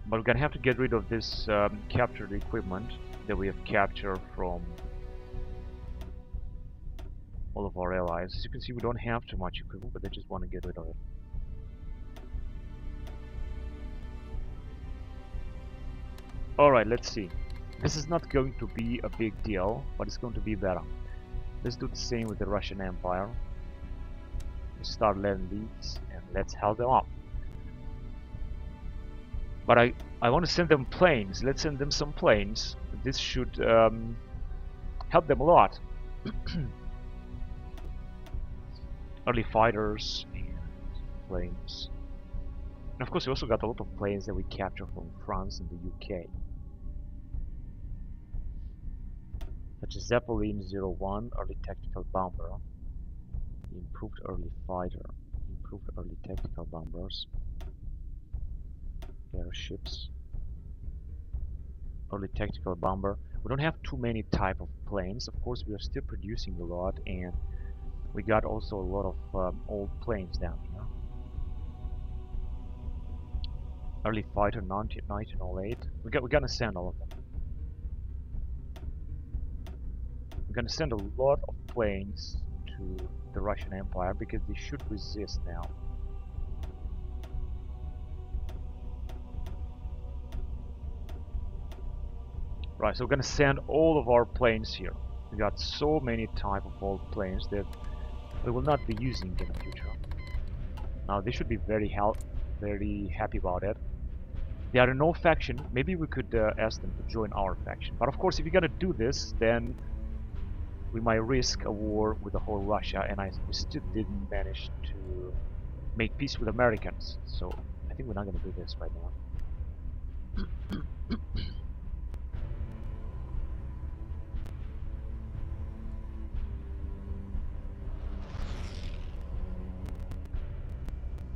[SPEAKER 1] But we're gonna have to get rid of this captured equipment that we have captured from all of our allies. As you can see, we don't have too much equipment, but they just want to get rid of it. Alright, let's see. This is not going to be a big deal, but it's going to be better. Let's do the same with the Russian Empire. Let's start land leads and let's help them up. But I want to send them planes. Let's send them some planes. This should help them a lot. Early fighters and planes. And of course, we also got a lot of planes that we captured from France and the UK. Such as Zeppelin 01, early tactical bomber, improved early fighter, improved early tactical bombers, airships, early tactical bomber. We don't have too many type of planes. Of course, we are still producing a lot, and we got also a lot of old planes down here. Early fighter 1908. We're gonna send all of them. We're gonna send a lot of planes to the Russian Empire because they should resist now. Right, so we're gonna send all of our planes here. We got so many type of old planes that we will not be using in the future. Now they should be very happy about it. They are in no faction. Maybe we could ask them to join our faction. But of course, if you're gonna do this, then we might risk a war with the whole Russia, and we still didn't manage to make peace with Americans. So I think we're not gonna do this right now.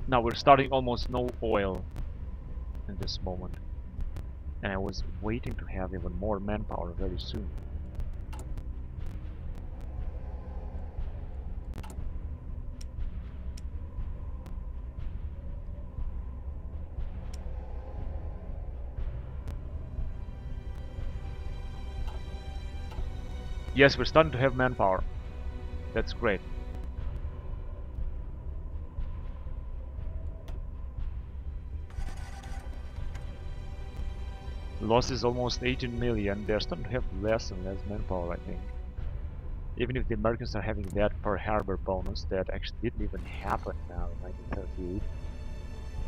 [SPEAKER 1] Now we're starting almost no oil in this moment, and I was waiting to have even more manpower very soon. Yes, we're starting to have manpower. That's great. Loss is almost 18 million. They're starting to have less and less manpower, I think. Even if the Americans are having that per harbor bonus that actually didn't even happen now in 1938.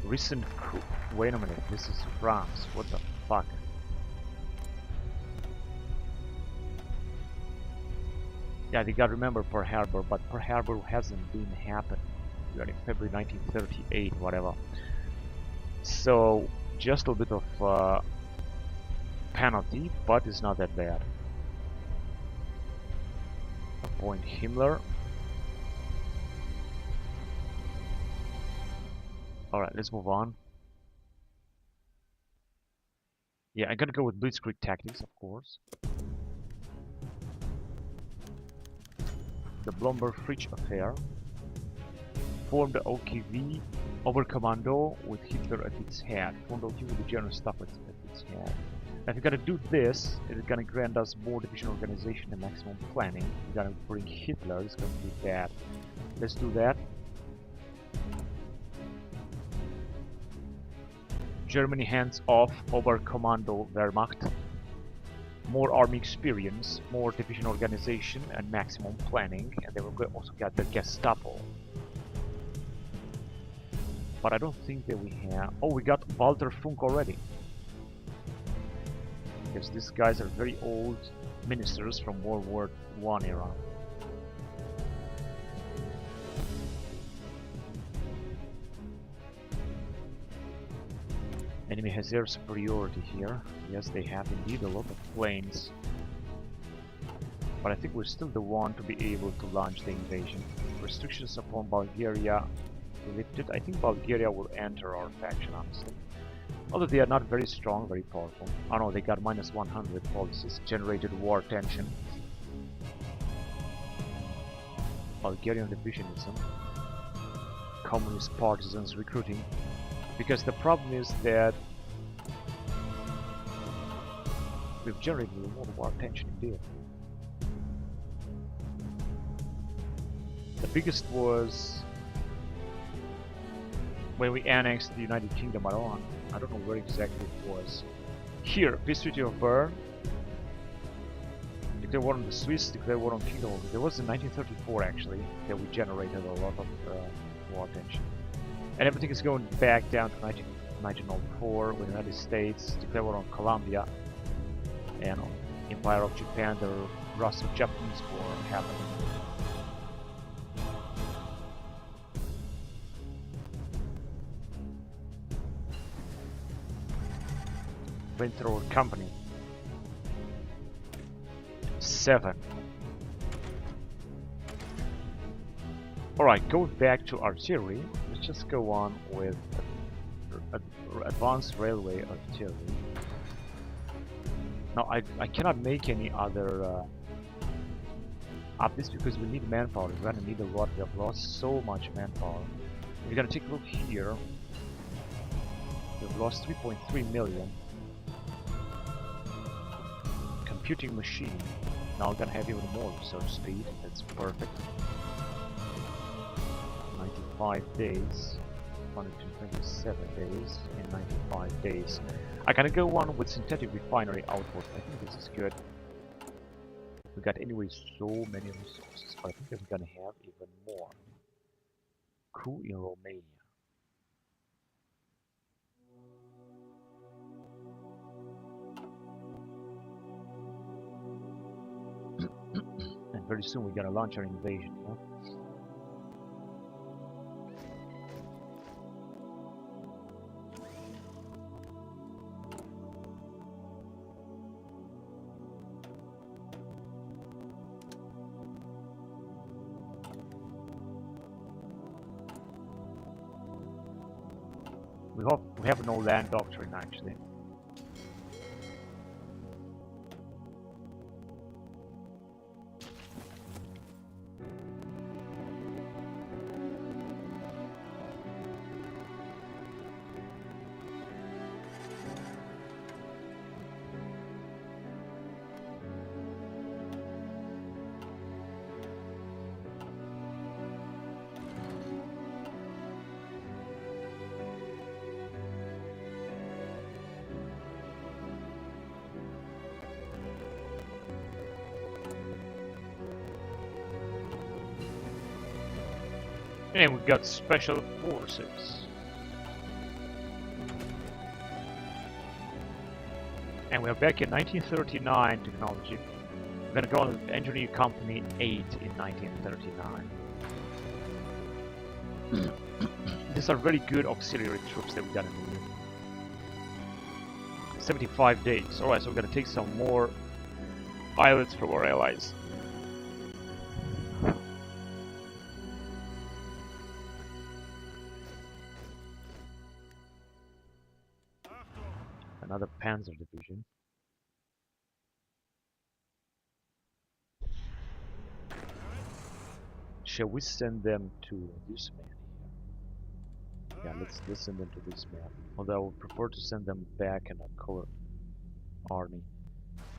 [SPEAKER 1] Recent coup. Wait a minute, this is France. What the fuck? Yeah, they got to remember Pearl Harbor, but Pearl Harbor hasn't been happened. We are in February 1938, whatever. So just a bit of penalty, but it's not that bad. Appoint Himmler. Alright, let's move on. Yeah, I'm gonna go with Blitzkrieg tactics, of course. The Blomberg-Fritsch affair. Form the OKV Oberkommando with Hitler at its head. Form the OKV with the General Staff at its head. Now if you're gonna do this, it's gonna grant us more division organization and maximum planning. We're gonna bring Hitler, it's gonna do that. Let's do that. Germany hands off Oberkommando Wehrmacht. More army experience, more division organization, and maximum planning. And then we'll also get the Gestapo. But I don't think that we have... Oh, we got Walter Funk already. Because these guys are very old ministers from World War I era. Enemy has air superiority here. Yes, they have indeed a lot of planes. But I think we're still the one to be able to launch the invasion. Restrictions upon Bulgaria lifted. I think Bulgaria will enter our faction, honestly. Although they are not very strong, very powerful. Oh no, they got -100 policies, generated war tension. Bulgarian divisionism. Communist partisans recruiting. Because the problem is that We've generated a lot of our attention indeed. The biggest was when we annexed the United Kingdom. I don't know where exactly it was. Here, Peace Treaty of Bern. Declare war on the Swiss, declare war on Kingdom. There was in 1934 actually that we generated a lot of war attention. And everything is going back down to 1904 with the United States, declare war on Colombia, and Empire of Japan, the Russo-Japanese War happened. Flamethrower Company. 7. Alright, going back to artillery, let's just go on with advanced railway artillery. Now I cannot make any other updates because we need manpower. We're gonna need a lot. We have lost so much manpower. We're gonna take a look here. We've lost 3.3 million. Computing machine. Now we're gonna have even more research speed. That's perfect. 95 days. 127 days in 95 days. I can go on with synthetic refinery output. I think this is good. We got anyway so many resources, but I think we're gonna have even more. Coup in Romania. And very soon we're gonna launch our invasion, yeah? We have no land doctrine actually. And we got special forces. And we're back in 1939 technology. We're gonna go on Engineer Company 8 in 1939. These are very good auxiliary troops that we got in the 75 days. Alright, so we're gonna take some more pilots from our allies. Another Panzer division. Shall we send them to this man here? Yeah, let's send them to this man. Although I would prefer to send them back in a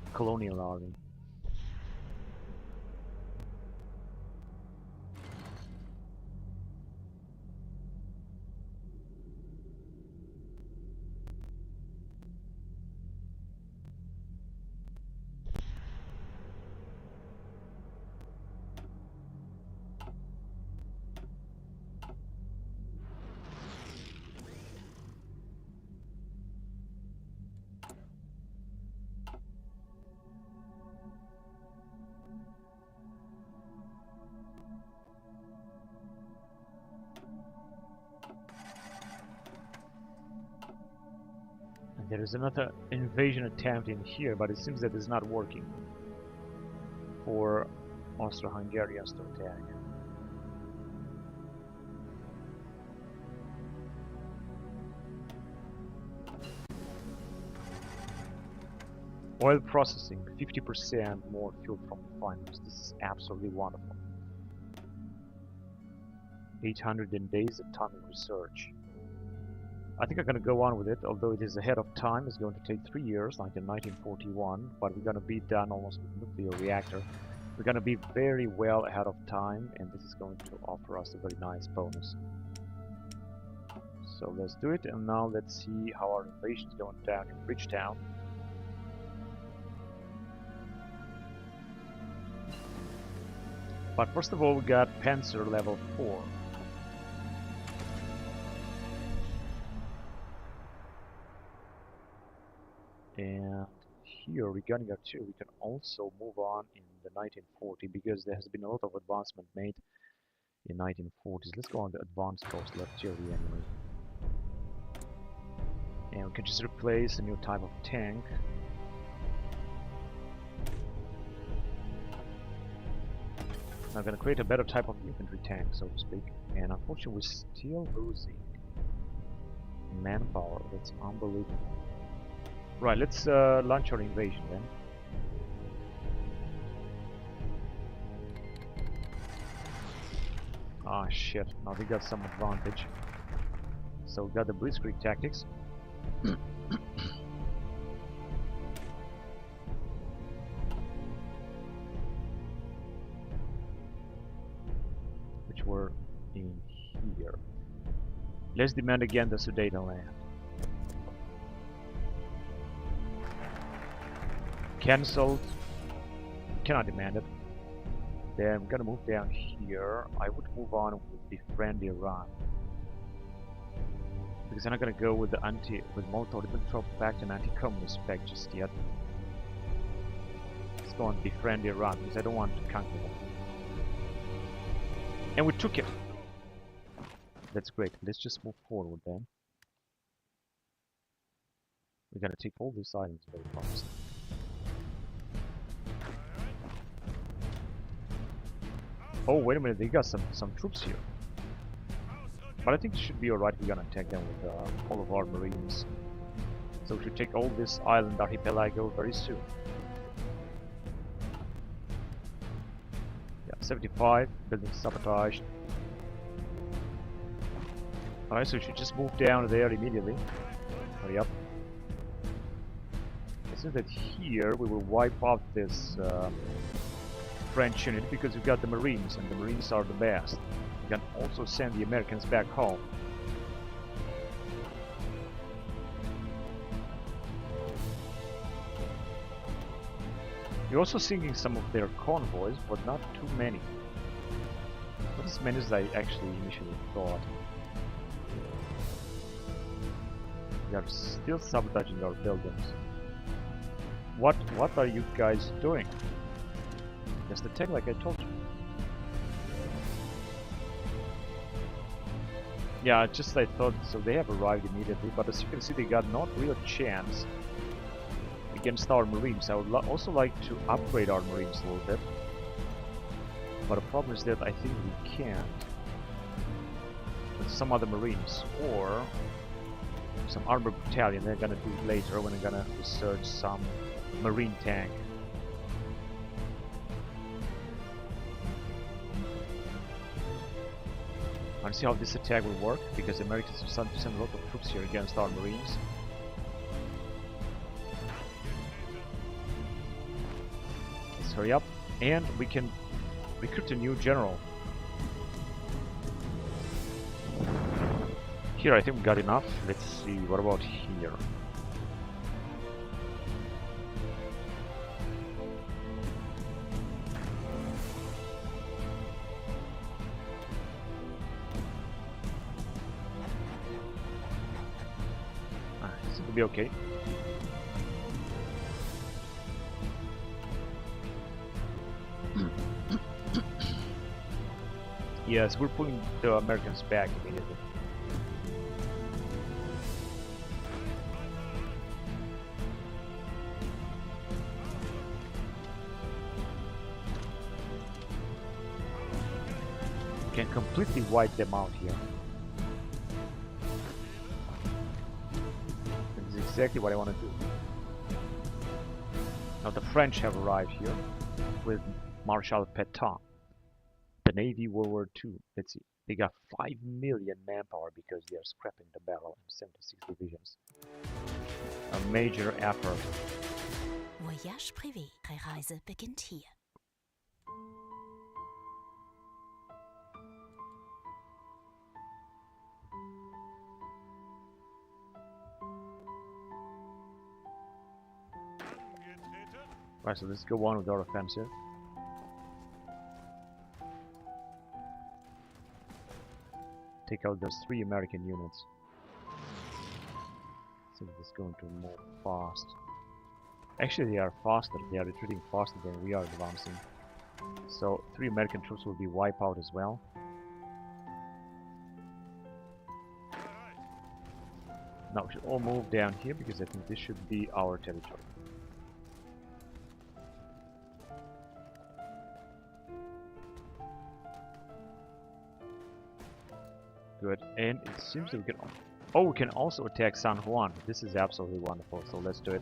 [SPEAKER 1] colonial army. There is another invasion attempt in here, but it seems that it's not working for Austro-Hungarians to attack. Oil processing, 50% more fuel from refineries. This is absolutely wonderful. 800 days of ton of research. I think I'm gonna go on with it, although it is ahead of time. It's going to take 3 years, like in 1941, but we're gonna be done almost with nuclear reactor. We're gonna be very well ahead of time, and this is going to offer us a very nice bonus. So let's do it, and now let's see how our invasion is going down in Bridgetown. But first of all, we got Panzer level 4. And here, regarding artillery, we can also move on in the 1940 because there has been a lot of advancement made in 1940s. Let's go on the advanced coastal artillery anyway. And we can just replace a new type of tank. I'm gonna create a better type of infantry tank, so to speak. And unfortunately, we're still losing manpower. That's unbelievable. Right, let's launch our invasion then. Ah, shit. Now we got some advantage. So we got the blitzkrieg tactics. Which were in here. Let's demand again the Sudetenland. Cancelled. Cannot demand it. Then I'm gonna move down here. I would move on with befriend Iran. Because I'm not gonna go with the Molotov-Ribbentrop Pact and anti-communist pact just yet. Let's go and befriend Iran because I don't want to conquer them. And we took it. That's great. Let's just move forward then. We're gonna take all these islands very fast. Oh, wait a minute, they got some troops here. But I think it should be alright. We're gonna attack them with all of our marines. So we should take all this island archipelago very soon. Yeah, 75, building sabotage. Alright, so we should just move down there immediately. Hurry up. It seems that here we will wipe out this French unit because we've got the Marines, and the Marines are the best. We can also send the Americans back home. You're also sinking some of their convoys, but not too many. Not as many as I actually initially thought. We are still sabotaging our buildings. What are you guys doing? Just attack like I told you. Yeah, just I thought, so they have arrived immediately, but as you can see they got not real chance against our Marines. I would also like to upgrade our Marines a little bit. But the problem is that I think we can't with some other Marines or some armored battalion. They're gonna do it later when they're gonna research some Marine tank. I want to see how this attack will work, because the Americans have started to send a lot of troops here against our Marines. Let's hurry up, and we can recruit a new general. Here I think we got enough. Let's see, what about here? Be okay. Yes, we're pulling the Americans back immediately. We can completely wipe them out here. Exactly what I want to do. Now the French have arrived here with Marshal Pétain, the Navy World War II. Let's see. They got 5 million manpower because they are scrapping the battle in 76 divisions. A major effort.
[SPEAKER 2] Voyage privé. Reise beginnt hier.
[SPEAKER 1] Right, so let's go on with our offensive. Take out those 3 American units. So this is going to move fast. Actually, they are faster. They are retreating faster than we are advancing. So 3 American troops will be wiped out as well. Now we should all move down here because I think this should be our territory. Good, and it seems that we can. Oh, we can also attack San Juan. This is absolutely wonderful. So let's do it.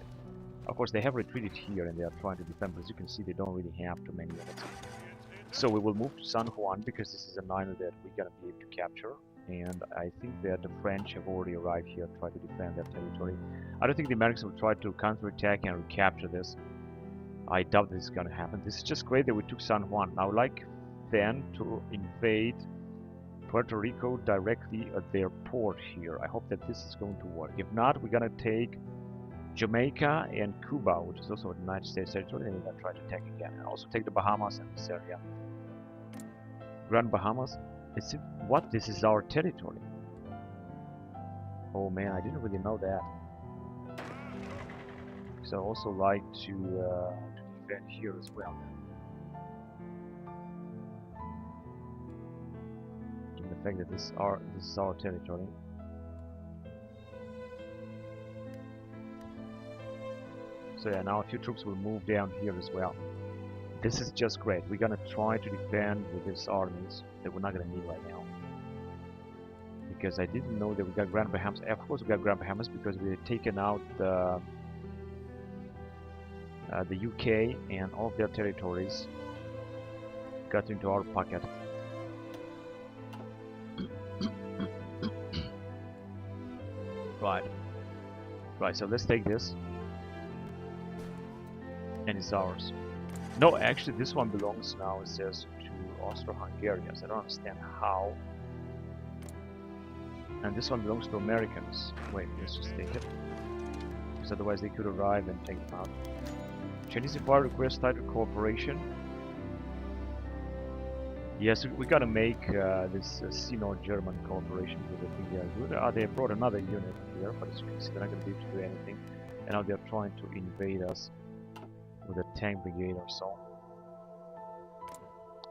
[SPEAKER 1] Of course, they have retreated here and they are trying to defend, but as you can see, they don't really have too many units. So we will move to San Juan because this is an island that we're gonna be able to capture. And I think that the French have already arrived here to try to defend their territory. I don't think the Americans will try to counterattack and recapture this. I doubt this is gonna happen. This is just great that we took San Juan. I would like then to invade Puerto Rico directly at their port here. I hope that this is going to work. If not, we're gonna take Jamaica and Cuba, which is also a United States territory, and we're gonna try to attack again. And also take the Bahamas and this area. Grand Bahamas. It's what? This is our territory. Oh man, I didn't really know that. So I also like to defend here as well. Given the fact that this is our territory. So yeah, now a few troops will move down here as well. This is just great. We're gonna try to defend with these armies that we're not gonna need right now. Because I didn't know that we got Grand Bahamas. Of course we got Grand Bahamas because we had taken out the UK and all of their territories got into our pocket. Right, so let's take this. And it's ours. No, actually this one belongs now, it says, to Austro-Hungarians. I don't understand how. And this one belongs to Americans. Wait, let's just take it. Because otherwise they could arrive and take them out. Chinese Empire requests tighter cooperation. Yes, we gotta make this Sino-German cooperation because I think they are good. They brought another unit here, but as you can see, they're not gonna be able to do anything. And now they're trying to invade us with a tank brigade or so.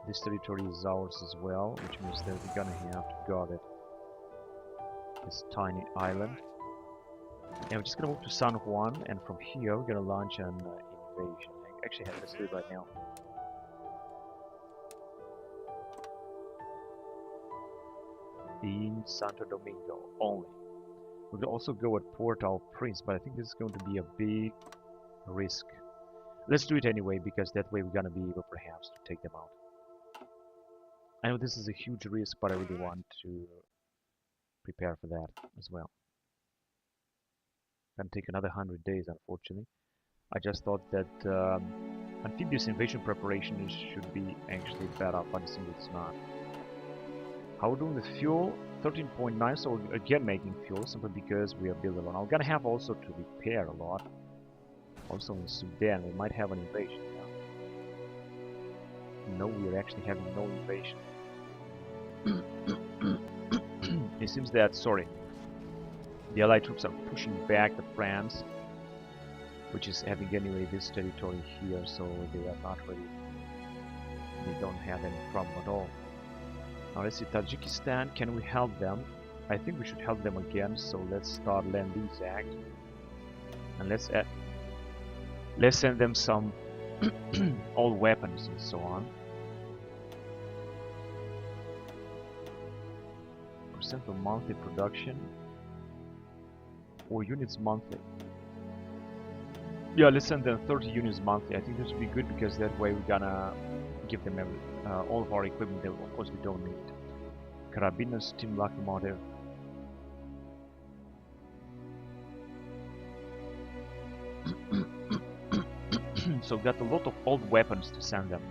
[SPEAKER 1] This territory is ours as well, which means that we're gonna have to guard it. This tiny island. And we're just gonna move to San Juan, and from here we're gonna launch an invasion. Actually, let's do it right now. In Santo Domingo only. We could also go at Port-au-Prince, but I think this is going to be a big risk. Let's do it anyway, because that way we're gonna be able perhaps to take them out. I know this is a huge risk, but I really want to prepare for that as well. Gonna take another 100 days, unfortunately. I just thought that amphibious invasion preparation should be actually better, but it seems it's not. How we're doing with fuel? 13.9, so we're again making fuel simply because we are building one. I'm gonna have also to repair a lot. Also in Sudan, we might have an invasion now. No, we're actually having no invasion. It seems that, sorry, the Allied troops are pushing back the France, which is having anyway this territory here, so they are not really, they don't have any problem at all. Now let's see, Tajikistan, can we help them? I think we should help them again, so let's start Land-Lease Act. And let's send them some old weapons and so on. Percent of monthly production or units monthly. Yeah, let's send them 30 units monthly. I think this would be good because that way we're gonna give them all of our equipment that of course we don't need. Carabiner steam locomotive. So got a lot of old weapons to send them.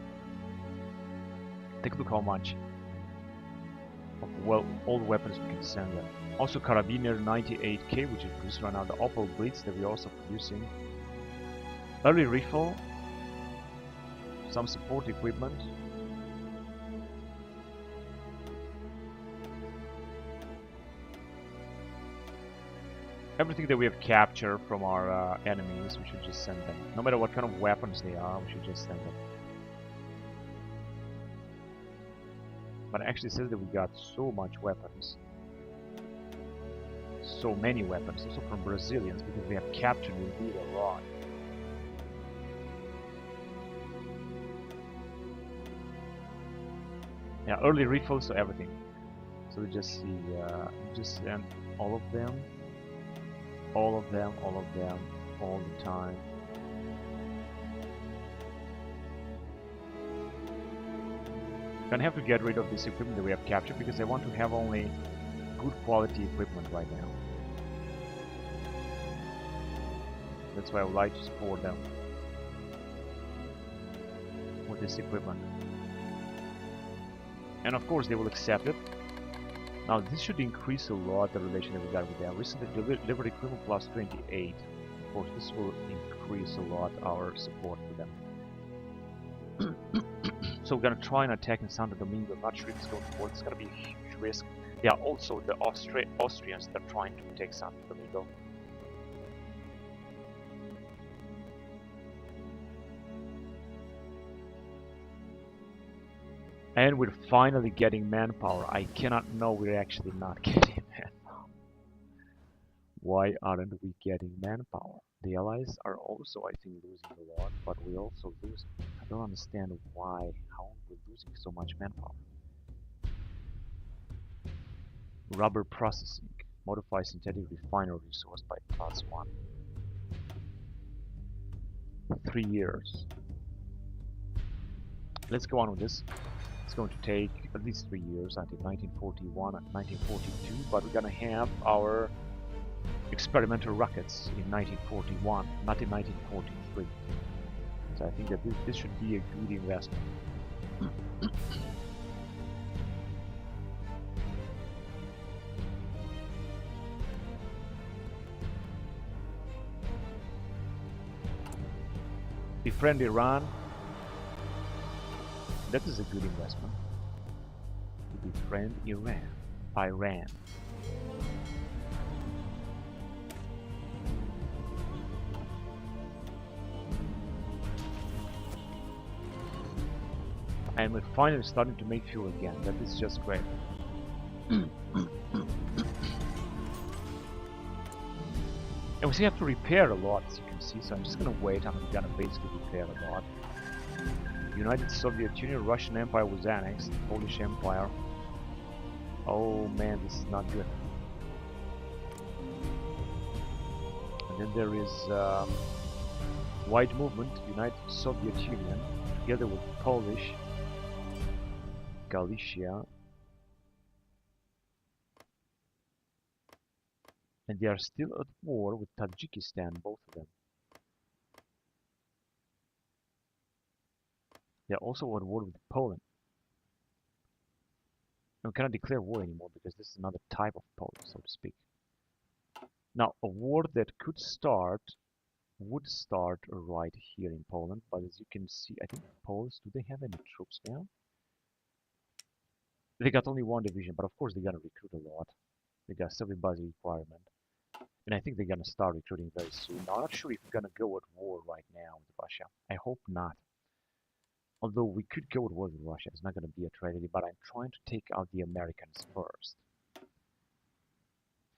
[SPEAKER 1] Take a look how much of old weapons we can send them. Also Carabiner 98K, which is produced right now. The Opel Blitz that we're also producing. Early refill. Some support equipment. Everything that we have captured from our enemies, we should just send them. No matter what kind of weapons they are, we should just send them. But it actually says that we got so much weapons. So many weapons, also from Brazilians, because we have captured indeed a lot. Yeah, early refills to everything. So we just see, just send all of them. All of them, all of them, all the time. Gonna have to get rid of this equipment that we have captured because I want to have only good quality equipment right now. That's why I would like to support them with this equipment. And of course they will accept it. Now this should increase a lot the relation that we got with them. Recently delivered equipment plus 28. Of course this will increase a lot our support with them. So we're gonna try and attack in Santo Domingo. Not sure if it's going to work. It's gonna be a huge risk. Yeah, also the Austrians that are trying to take Santo Domingo. And we're finally getting manpower. I cannot know we're actually not getting manpower. Why aren't we getting manpower? The allies are also, I think, losing a lot, but we also lose. I don't understand why, how we're losing so much manpower. Rubber processing. Modify synthetic refinery resource by +1. 3 years. Let's go on with this. It's going to take at least 3 years until 1941 and 1942, but we're gonna have our experimental rockets in 1941, not in 1943. So I think that this should be a good investment. Befriend Iran. That is a good investment. To befriend Iran. And we're finally starting to make fuel again. That is just great. And we still have to repair a lot, as you can see, so I'm just gonna wait and I'm gonna basically repair a lot. United Soviet Union, Russian Empire was annexed, Polish Empire. Oh man, this is not good. And then there is White Movement, United Soviet Union, together with Polish, Galicia. And they are still at war with Tajikistan, both of them. They are also at war with Poland. And we cannot declare war anymore because this is another type of Poland, so to speak. Now, a war that would start right here in Poland, but as you can see, I think Poles, do they have any troops now? They got only 1 division, but of course they're gonna recruit a lot. They got everybody's requirement. And I think they're gonna start recruiting very soon. Now, I'm not sure if we're gonna go at war right now with Russia. I hope not. Although we could go at war with Russia, it's not gonna be a tragedy, but I'm trying to take out the Americans first.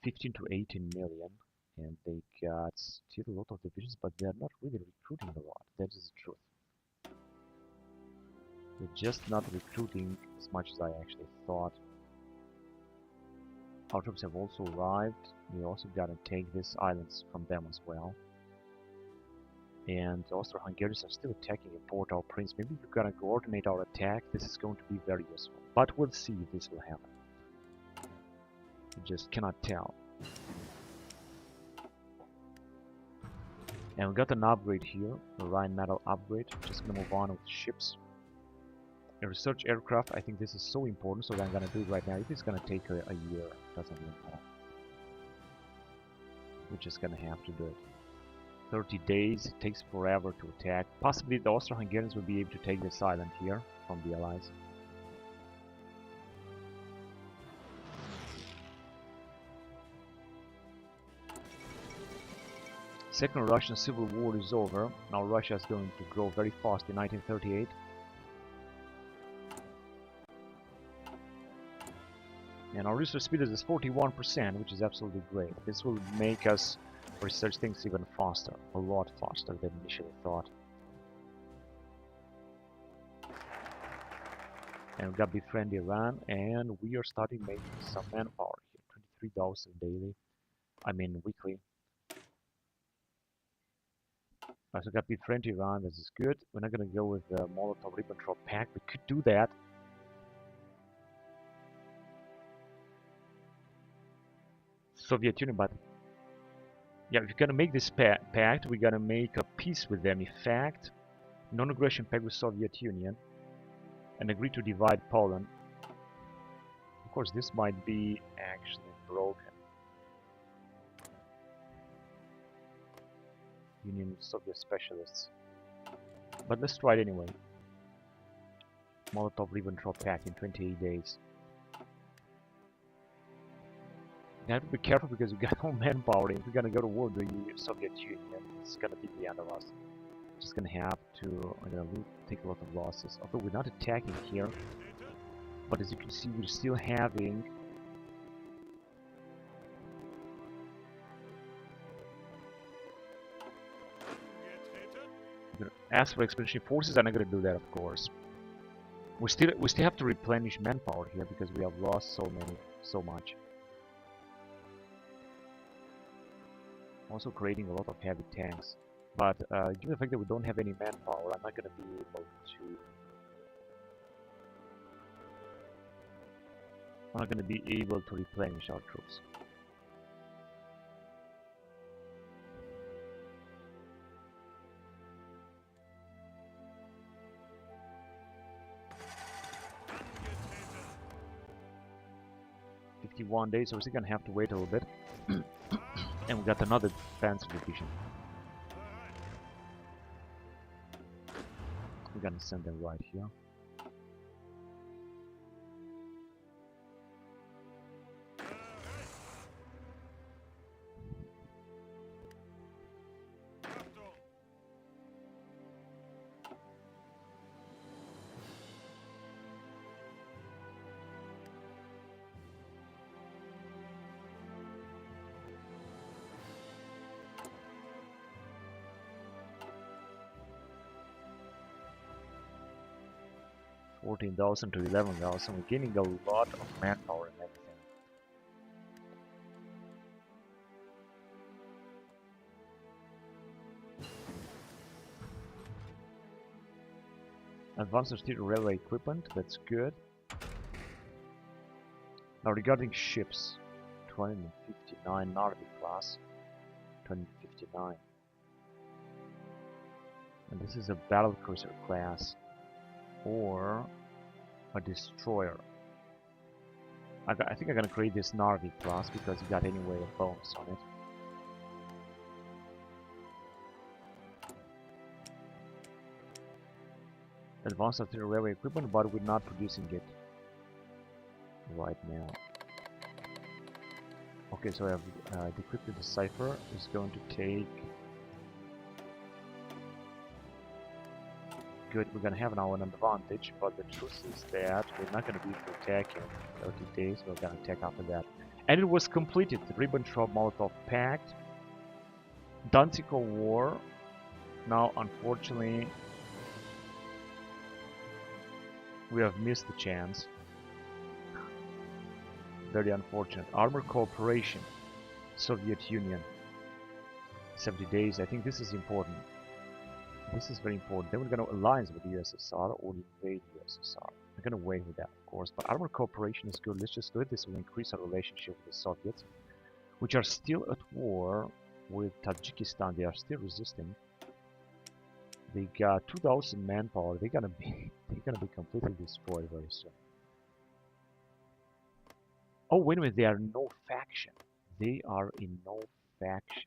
[SPEAKER 1] 15 to 18 million, and they got still a lot of divisions, but they're not really recruiting a lot. That is the truth. They're just not recruiting as much as I actually thought. Our troops have also arrived. We also gotta take these islands from them as well. And the Austro-Hungarians are still attacking in Port-au-Prince. Maybe we're gonna coordinate our attack. This is going to be very useful. But we'll see if this will happen. You just cannot tell. And we got an upgrade here, a Rheinmetall upgrade. Just gonna move on with ships. A research aircraft, I think this is so important, so I'm gonna do it right now. If it's gonna take a year, doesn't really matter. We're just gonna have to do it. 30 days, it takes forever to attack. Possibly the Austro-Hungarians will be able to take this island here from the Allies. Second Russian Civil War is over. Now Russia is going to grow very fast in 1938. And our research speed is 41%, which is absolutely great. This will make us research things even faster, a lot faster than initially thought. And we got befriend Iran, and we are starting making some manpower here. 23,000 daily, I mean weekly. So we got befriend Iran, this is good. We're not gonna go with the Molotov-Ribbentrop Pact. We could do that. Soviet Union, but yeah, if you're gonna make this pact, we're gonna make a peace with them. In fact, non-aggression pact with Soviet Union, and agree to divide Poland. Of course, this might be actually broken. Union with Soviet specialists, but let's try it anyway. Molotov-Ribbentrop Pact in 28 days. You have to be careful because we got no manpower. If we're gonna go to war with the Soviet Union, it's gonna be the end of us. Just gonna have to take a lot of losses. Although we're not attacking here, but as you can see, we're still having ask for expeditionary forces. I'm not gonna do that, of course. We still have to replenish manpower here because we have lost so much. Also creating a lot of heavy tanks, but given the fact that we don't have any manpower, I'm not going to be able to. I'm not going to be able to replenish our troops. "51 days, so we're still going to have to wait a little bit." And we got another defensive division. We're gonna send them right here. $14,000 to $11,000. We're gaining a lot of manpower and everything. Advanced artillery railway equipment, that's good. Now regarding ships, 259 Narvi class, 259. And this is a battlecruiser class, or a destroyer. I think I'm gonna create this Narvi class because it got anyway a bonus on it. Advanced artillery railway equipment, but we're not producing it right now. Okay, so I have decrypted the cipher. It's going to take. Good, we're gonna have now an advantage, but the truth is that we're not gonna be able to attack in 30 days. We're gonna attack after that. And it was completed. The Ribbentrop-Molotov Pact, Danziger War. Now, unfortunately, we have missed the chance. Very unfortunate. Armor cooperation, Soviet Union. 70 days. I think this is important. This is very important. Then we're going to alliance with the USSR or invade the USSR. gonna wait with that, of course. But armor cooperation is good. Let's just do it. This will increase our relationship with the Soviets, which are still at war with Tajikistan. They are still resisting. They got 2,000 manpower. They're gonna be completely destroyed very soon. Oh, wait a minute. They are no faction. They are in no faction.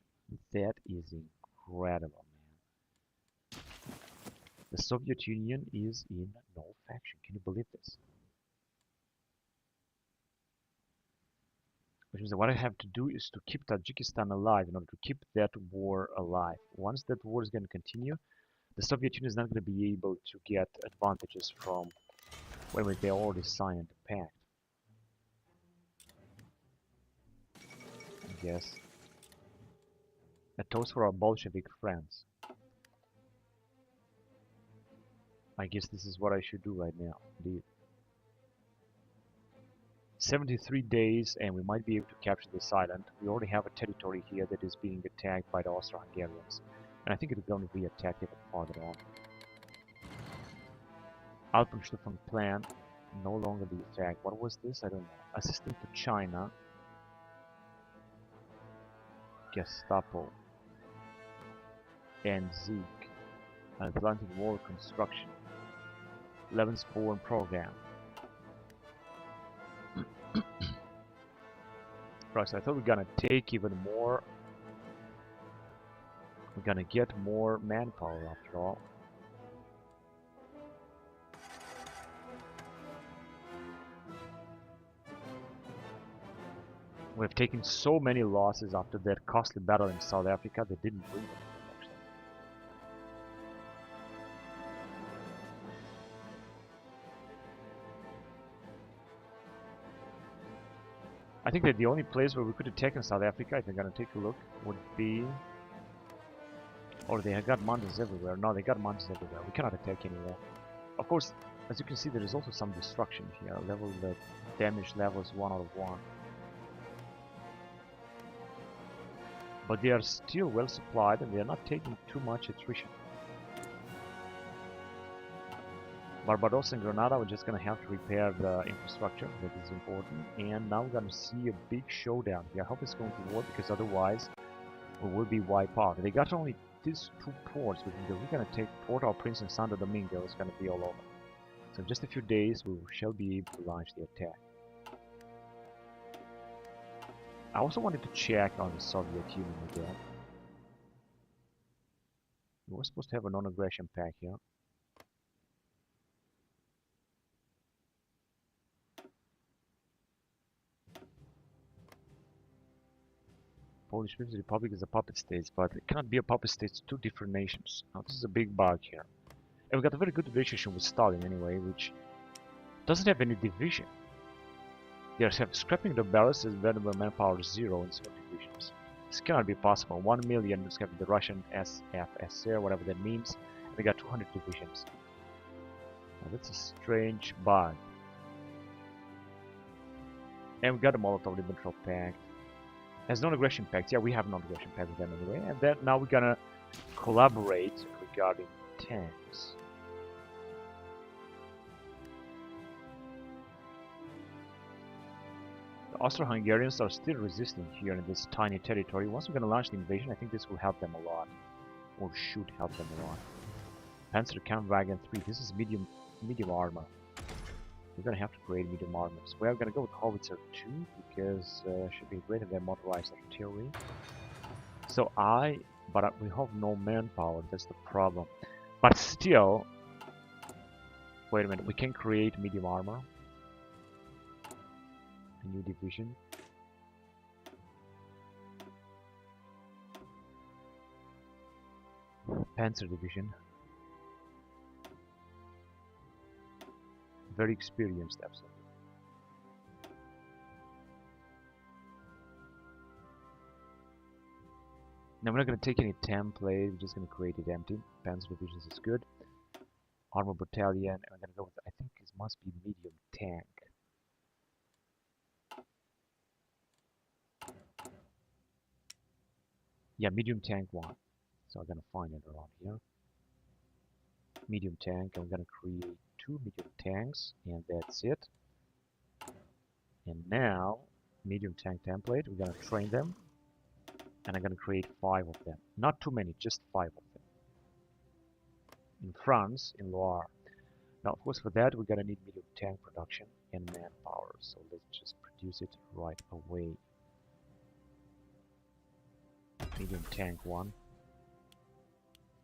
[SPEAKER 1] That is incredible, man. The Soviet Union is in no faction. Can you believe this? Which means that what I have to do is to keep Tajikistan alive in order to keep that war alive. Once that war is going to continue, the Soviet Union is not going to be able to get advantages from when they already signed the pact. I guess. A toast for our Bolshevik friends. I guess this is what I should do right now. Indeed. 73 days and we might be able to capture this island. We already have a territory here that is being attacked by the Austro-Hungarians. And I think it's going to be attacked even farther on. Alpenstufen plan no longer be attacked. What was this? I don't know. Assistant to China. Gestapo. And Zeke. Atlantic War construction. 11th Spawn program. Right, so I thought we're gonna take even more. We're gonna get more manpower after all. We've taken so many losses after that costly battle in South Africa that didn't bring them. I think that the only place where we could attack in South Africa, if you're gonna take a look, would be... Or they have got mountains everywhere. No, they got mountains everywhere. We cannot attack anywhere. Of course, as you can see, there is also some destruction here. Level the damage level is 1 out of 1. But they are still well supplied and they are not taking too much attrition. Barbados and Grenada, we're just gonna have to repair the infrastructure, that is important. And now we're gonna see a big showdown here. I hope it's going to work because otherwise we will be wiped out. They got only these 2 ports, but we're gonna take Port-au-Prince and Santo Domingo. It's gonna be all over. So in just a few days we shall be able to launch the attack. I also wanted to check on the Soviet Union again. We were supposed to have a non-aggression pact here. Polish People's Republic is a puppet state, but it cannot be a puppet state to 2 different nations. Now this is a big bug here. And we got a very good relationship with Stalin anyway, which doesn't have any division. They are scrapping the barrels as available manpower 0 in 7 divisions. This cannot be possible. 1 million is having the Russian SFSR, whatever that means. And we got 200 divisions. Now that's a strange bug. And we got a Molotov-Ribbentrop Pact. As non-aggression pact, yeah, we have non-aggression pact with them anyway. And then now we're gonna collaborate regarding tanks. The Austro-Hungarians are still resisting here in this tiny territory. Once we're gonna launch the invasion, I think this will help them a lot, or should help them a lot. Panzer Kampfwagen 3. This is medium armor. We're gonna have to create medium armors. We're gonna go with Howitzer 2 because should be greater than motorized artillery. So but we have no manpower. That's the problem. But still, wait a minute. We can create medium armor. A new division. Panzer division. Very experienced, absolutely. Now we're not going to take any template, we're just going to create it empty. Panzer divisions is good. Armor battalion, and we're going to go with, I think it must be medium tank. Yeah, medium tank 1. So I'm going to find it around here. medium tank. I'm gonna create 2 medium tanks, and that's it. And now, medium tank template, we're gonna train them, and I'm gonna create 5 of them. Not too many, just 5 of them. In France, in Loire. Now, of course, for that, we're gonna need medium tank production and manpower. So let's just produce it right away. Medium tank 1.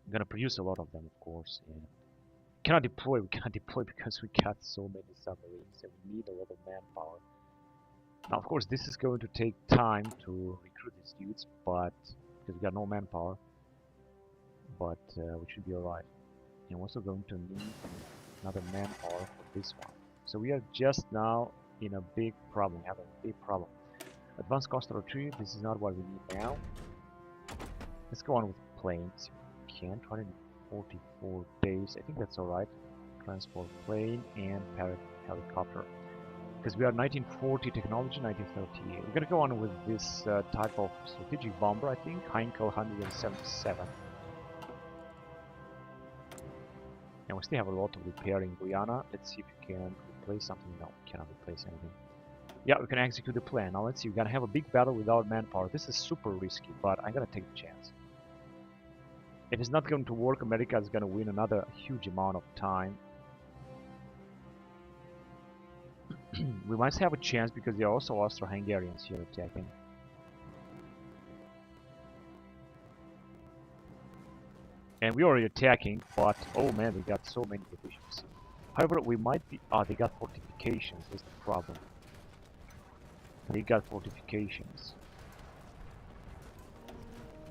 [SPEAKER 1] I'm gonna produce a lot of them, of course, and we cannot deploy because we got so many submarines and we need a lot of manpower. Now, of course, this is going to take time to recruit these dudes, but because we got no manpower, but we should be alright. And we're also going to need another manpower for this one. So we are just now in a big problem, having a big problem. Advanced coastal retreat, this is not what we need now. Let's go on with planes. We can 244 days. I think that's alright. Transport plane and helicopter. Because we are 1940 technology, 1938. We're gonna go on with this type of strategic bomber, I think, Heinkel 177. And we still have a lot of repair in Guyana. Let's see if we can replace something. No, we cannot replace anything. Yeah, we can execute the plan. Now let's see, we're gonna have a big battle without manpower. This is super risky, but I'm gonna take the chance. If it's not going to work, America is gonna win another huge amount of time. We might have a chance because there are also Austro-Hungarians here attacking. And we're already attacking, but oh man, they got so many divisions. However, we might be... Oh, they got fortifications, that's the problem. They got fortifications.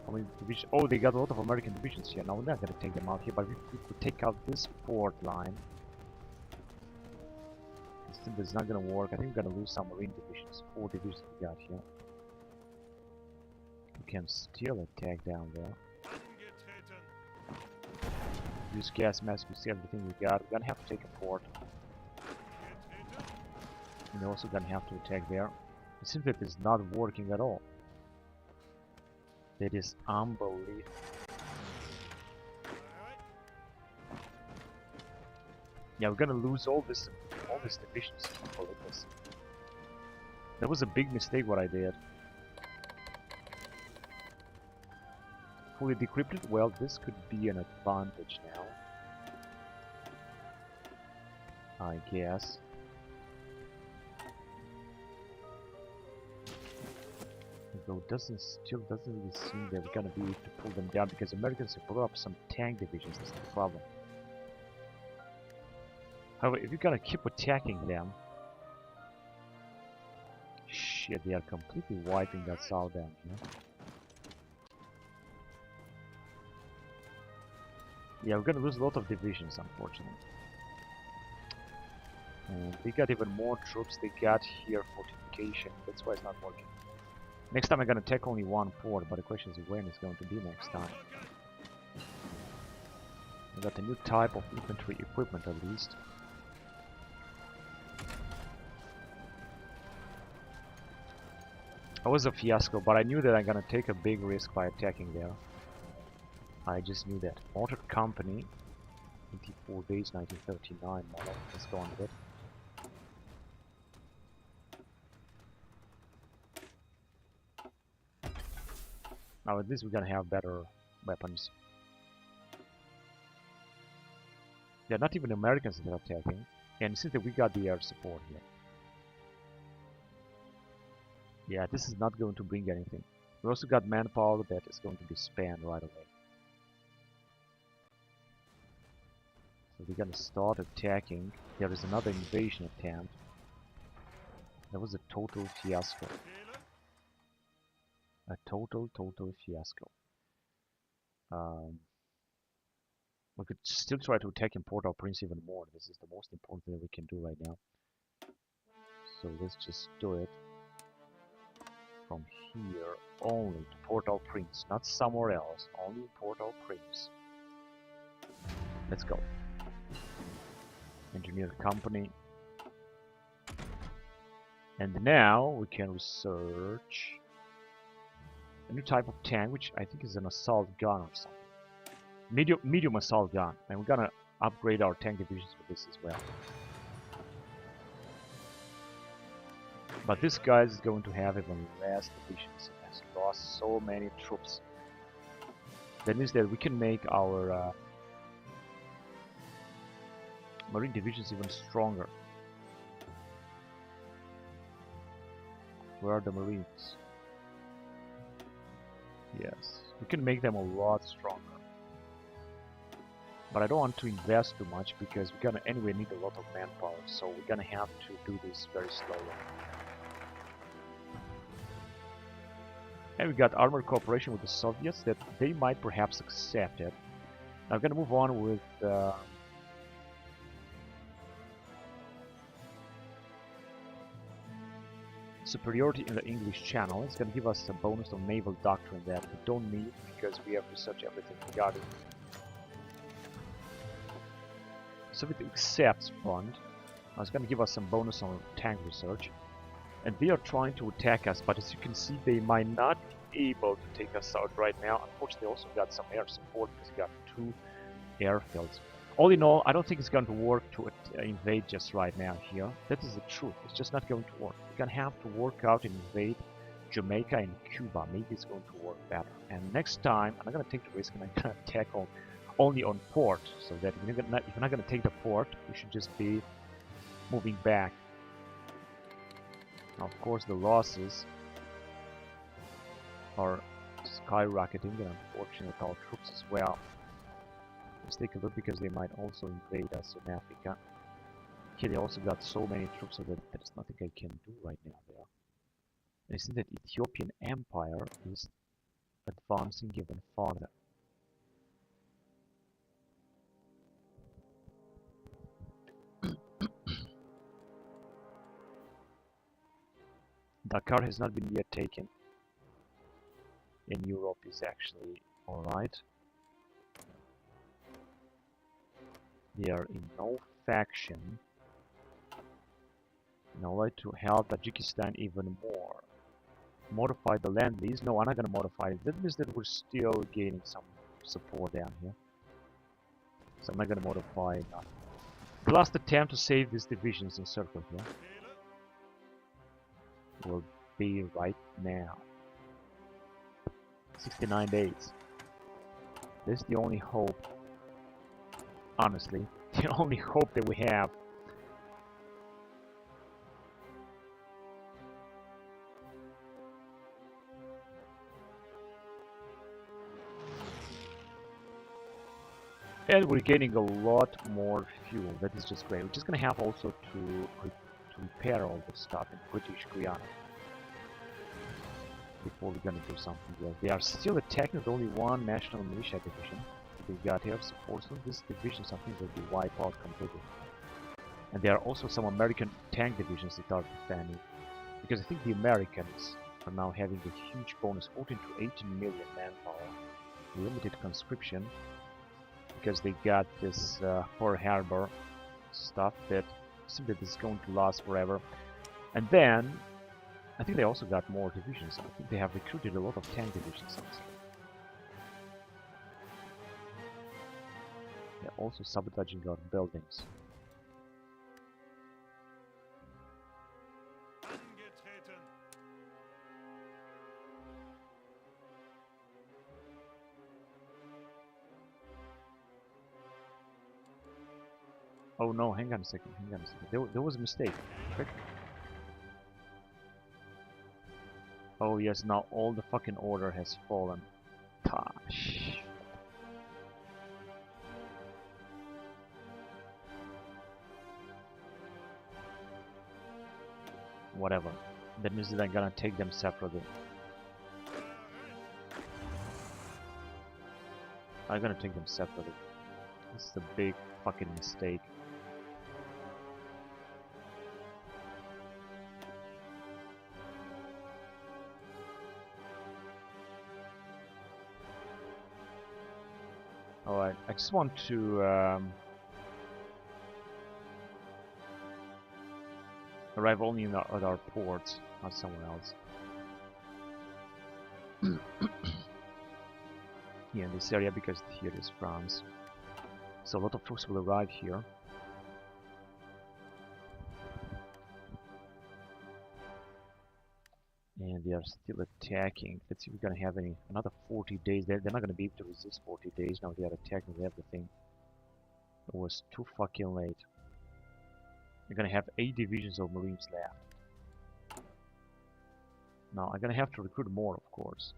[SPEAKER 1] How many divisions? Oh, they got a lot of American divisions here. Now we're not gonna take them out here, but if we could take out this port line. It's not gonna work. I think we're gonna lose some marine divisions. 4 divisions we got here. We can still attack down there. Use gas mask, we see everything we got. We're gonna have to take a port. And we're also gonna have to attack there. It seems that it's not working at all. That is unbelievable. Yeah, we're gonna lose all these divisions. That was a big mistake what I did. Fully decrypted? Well, this could be an advantage now. I guess. Though it still doesn't really seem that we're gonna be able to pull them down because Americans have brought up some tank divisions. That's the problem. However, if you're gonna keep attacking them, shit, they are completely wiping that south down here. Yeah, we're gonna lose a lot of divisions, unfortunately. And they got even more troops. They got here fortification. That's why it's not working. Next time I'm gonna take only 1 port, but the question is when it's going to be next time. I got a new type of infantry equipment at least. It was a fiasco, but I knew that I'm gonna take a big risk by attacking there. I just knew that. Motor Company, 24 days, 1939 model. Let's go on with it. Now at least we're gonna have better weapons. Yeah, not even Americans that are attacking. And since that we got the air support here. Yeah, this is not going to bring anything. We also got manpower that is going to be spent right away. So we're gonna start attacking. There is another invasion attempt. That was a total fiasco. A total fiasco. We could still try to attack in Port-au-Prince even more. This is the most important thing we can do right now. So let's just do it from here only to Port-au-Prince, not somewhere else, only in Port-au-Prince. Let's go. Engineer company. And now we can research a new type of tank, which I think is an assault gun or something. Medium assault gun, and we're gonna upgrade our tank divisions with this as well. But this guy is going to have even less divisions. It has lost so many troops. That means that we can make our marine divisions even stronger. Where are the marines? Yes, we can make them a lot stronger. But I don't want to invest too much because we're gonna anyway need a lot of manpower, so we're gonna have to do this very slowly. And we got armor cooperation with the Soviets that they might perhaps accept it. Now I'm gonna move on with superiority in the English Channel. It's gonna give us a bonus of naval doctrine that we don't need because we have researched everything regarding Soviet accepts fund. It's going to give us some bonus on tank research, and they are trying to attack us, but as you can see they might not be able to take us out right now. Unfortunately, they also got some air support because we got 2 airfields. All in all, I don't think it's going to work to invade just right now here. That is the truth. It's just not going to work. We're going to have to work out and invade Jamaica and Cuba. Maybe it's going to work better. And next time, I'm not going to take the risk and I'm going to tackle only on port, so that if you're not going to take the port, we should just be moving back. Now, of course, the losses are skyrocketing, and unfortunately our troops as well. Let's take a look because they might also invade us in Africa. Here they also got so many troops so that there's nothing I can do right now there. And I see that Ethiopian Empire is advancing even farther. Dakar has not been yet taken. In Europe is actually alright. They are in no faction. Now I'd like to help Tajikistan even more. Modify the land lease. No, I'm not gonna modify it. That means that we're still gaining some support down here. So I'm not gonna modify nothing. The last attempt to save these divisions in circle here will be right now. 69 days. This is the only hope, honestly, the only hope that we have. And we're gaining a lot more fuel. That is just great. We're just gonna have also to repair all this stuff in British Guiana before we're gonna do something else. They are still attacking with only 1 national militia division. We got air support, so this division something will be wiped out completely. And there are also some American tank divisions that are defending, because I think the Americans are now having a huge bonus, 14 to 18 million manpower, limited conscription, because they got this Pearl Harbor stuff that seems that is going to last forever. And then I think they also got more divisions. I think they have recruited a lot of tank divisions also. They're also sabotaging our buildings. Oh no, hang on a second, hang on a second. There was a mistake. Quick. Oh yes, now all the fucking order has fallen. Gosh. Whatever. That means that I'm gonna take them separately. I'm gonna take them separately. This is a big fucking mistake. Alright, I just want to arrive only in at our ports, not somewhere else. Yeah, in this area, because here is France. So a lot of troops will arrive here. And they are still attacking. Let's see if we're gonna have another 40 days. They're not gonna be able to resist 40 days. Now they are attacking with everything. It was too fucking late. You're gonna have 8 divisions of Marines left. Now I'm gonna have to recruit more, of course.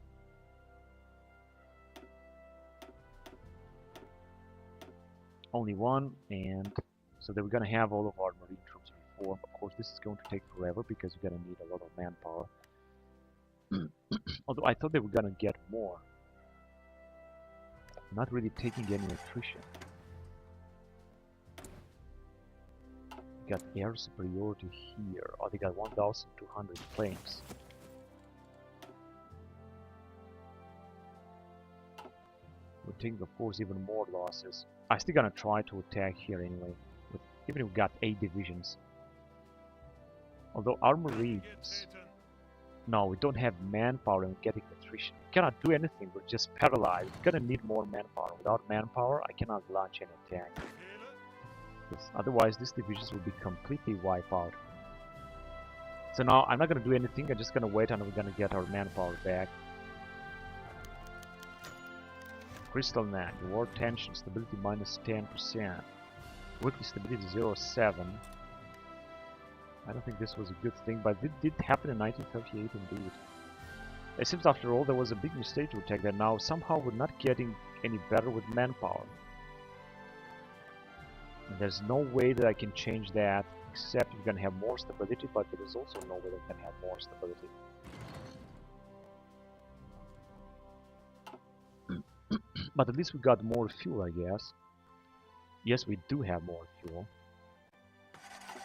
[SPEAKER 1] Only one, and so that we're gonna have all of our Marine troops reformed. Of course, this is going to take forever because you're gonna need a lot of manpower. Although I thought they were gonna get more. Not really taking any attrition. Got air superiority here. Oh, they got 1,200 planes. We're taking, of course, even more losses. I'm still gonna try to attack here anyway, even if we got 8 divisions. Although our Marines... No, we don't have manpower and we're getting attrition. We cannot do anything, we're just paralyzed. We're gonna need more manpower. Without manpower, I cannot launch an attack. Otherwise, these divisions will be completely wiped out. So now, I'm not gonna do anything, I'm just gonna wait until we're gonna get our manpower back. Crystal Neck, war tension, stability minus 10%. Weekly stability 0.7. I don't think this was a good thing, but it did happen in 1938 indeed. It seems after all there was a big mistake to attack that. Now somehow we're not getting any better with manpower. And there's no way that I can change that except we're gonna have more stability, but there is also no way that I can have more stability. But at least we got more fuel, I guess. Yes, we do have more fuel.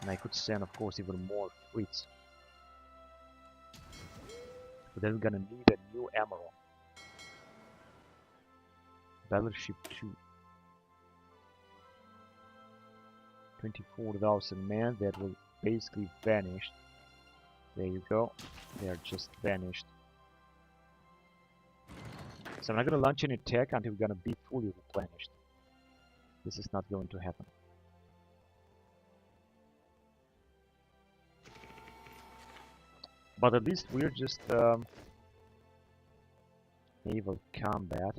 [SPEAKER 1] And I could send, of course, even more fleets. But then we're gonna need a new Emerald. Battleship 2. 24,000 men that will basically vanish. There you go. They are just vanished. So I'm not gonna launch any attack until we're gonna be fully replenished. This is not going to happen. But at least we're just naval combat.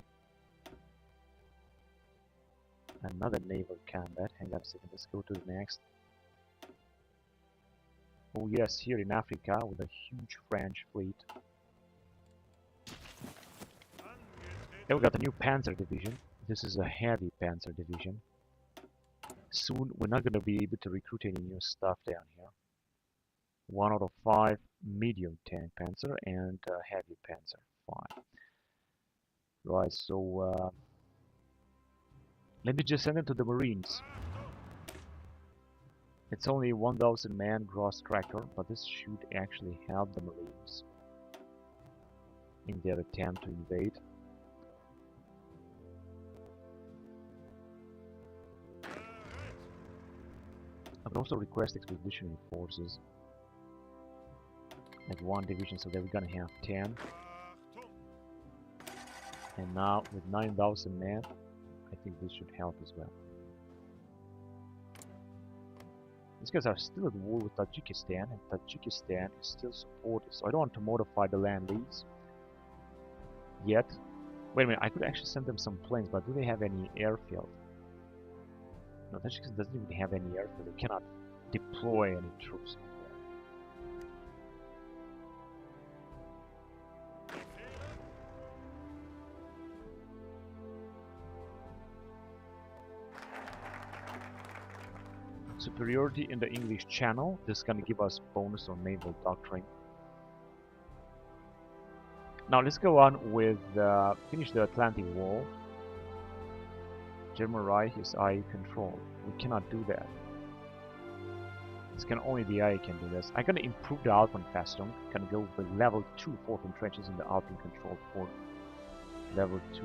[SPEAKER 1] Another naval combat. Hang on a second, let's go to the next. Oh yes, here in Africa with a huge French fleet. Then we got a new Panzer division. This is a heavy Panzer division. Soon we're not going to be able to recruit any new stuff down here. 1 out of 5 medium tank Panzer and heavy Panzer. Fine. Right, so let me just send it to the Marines. It's only 1,000 man gross tractor, but this should actually help the Marines in their attempt to invade. I can also request expeditionary forces. Like 1 division, so that we're gonna have 10. And now with 9,000 men, I think this should help as well. These guys are still at war with Tajikistan, and Tajikistan is still supportive, so I don't want to modify the land lease yet. Wait a minute, I could actually send them some planes, but do they have any airfield? No, Tajikistan doesn't even have any airfield. They cannot deploy any troops. Superiority in the English Channel. This is going to give us bonus on naval doctrine. Now let's go on with finish the Atlantic Wall. German Reich is IE control. We cannot do that. This can only the IE can do this. I'm going to improve the Alpenfestung. Going to go with level 2 forts trenches in the Alpen controlled fort. Level 2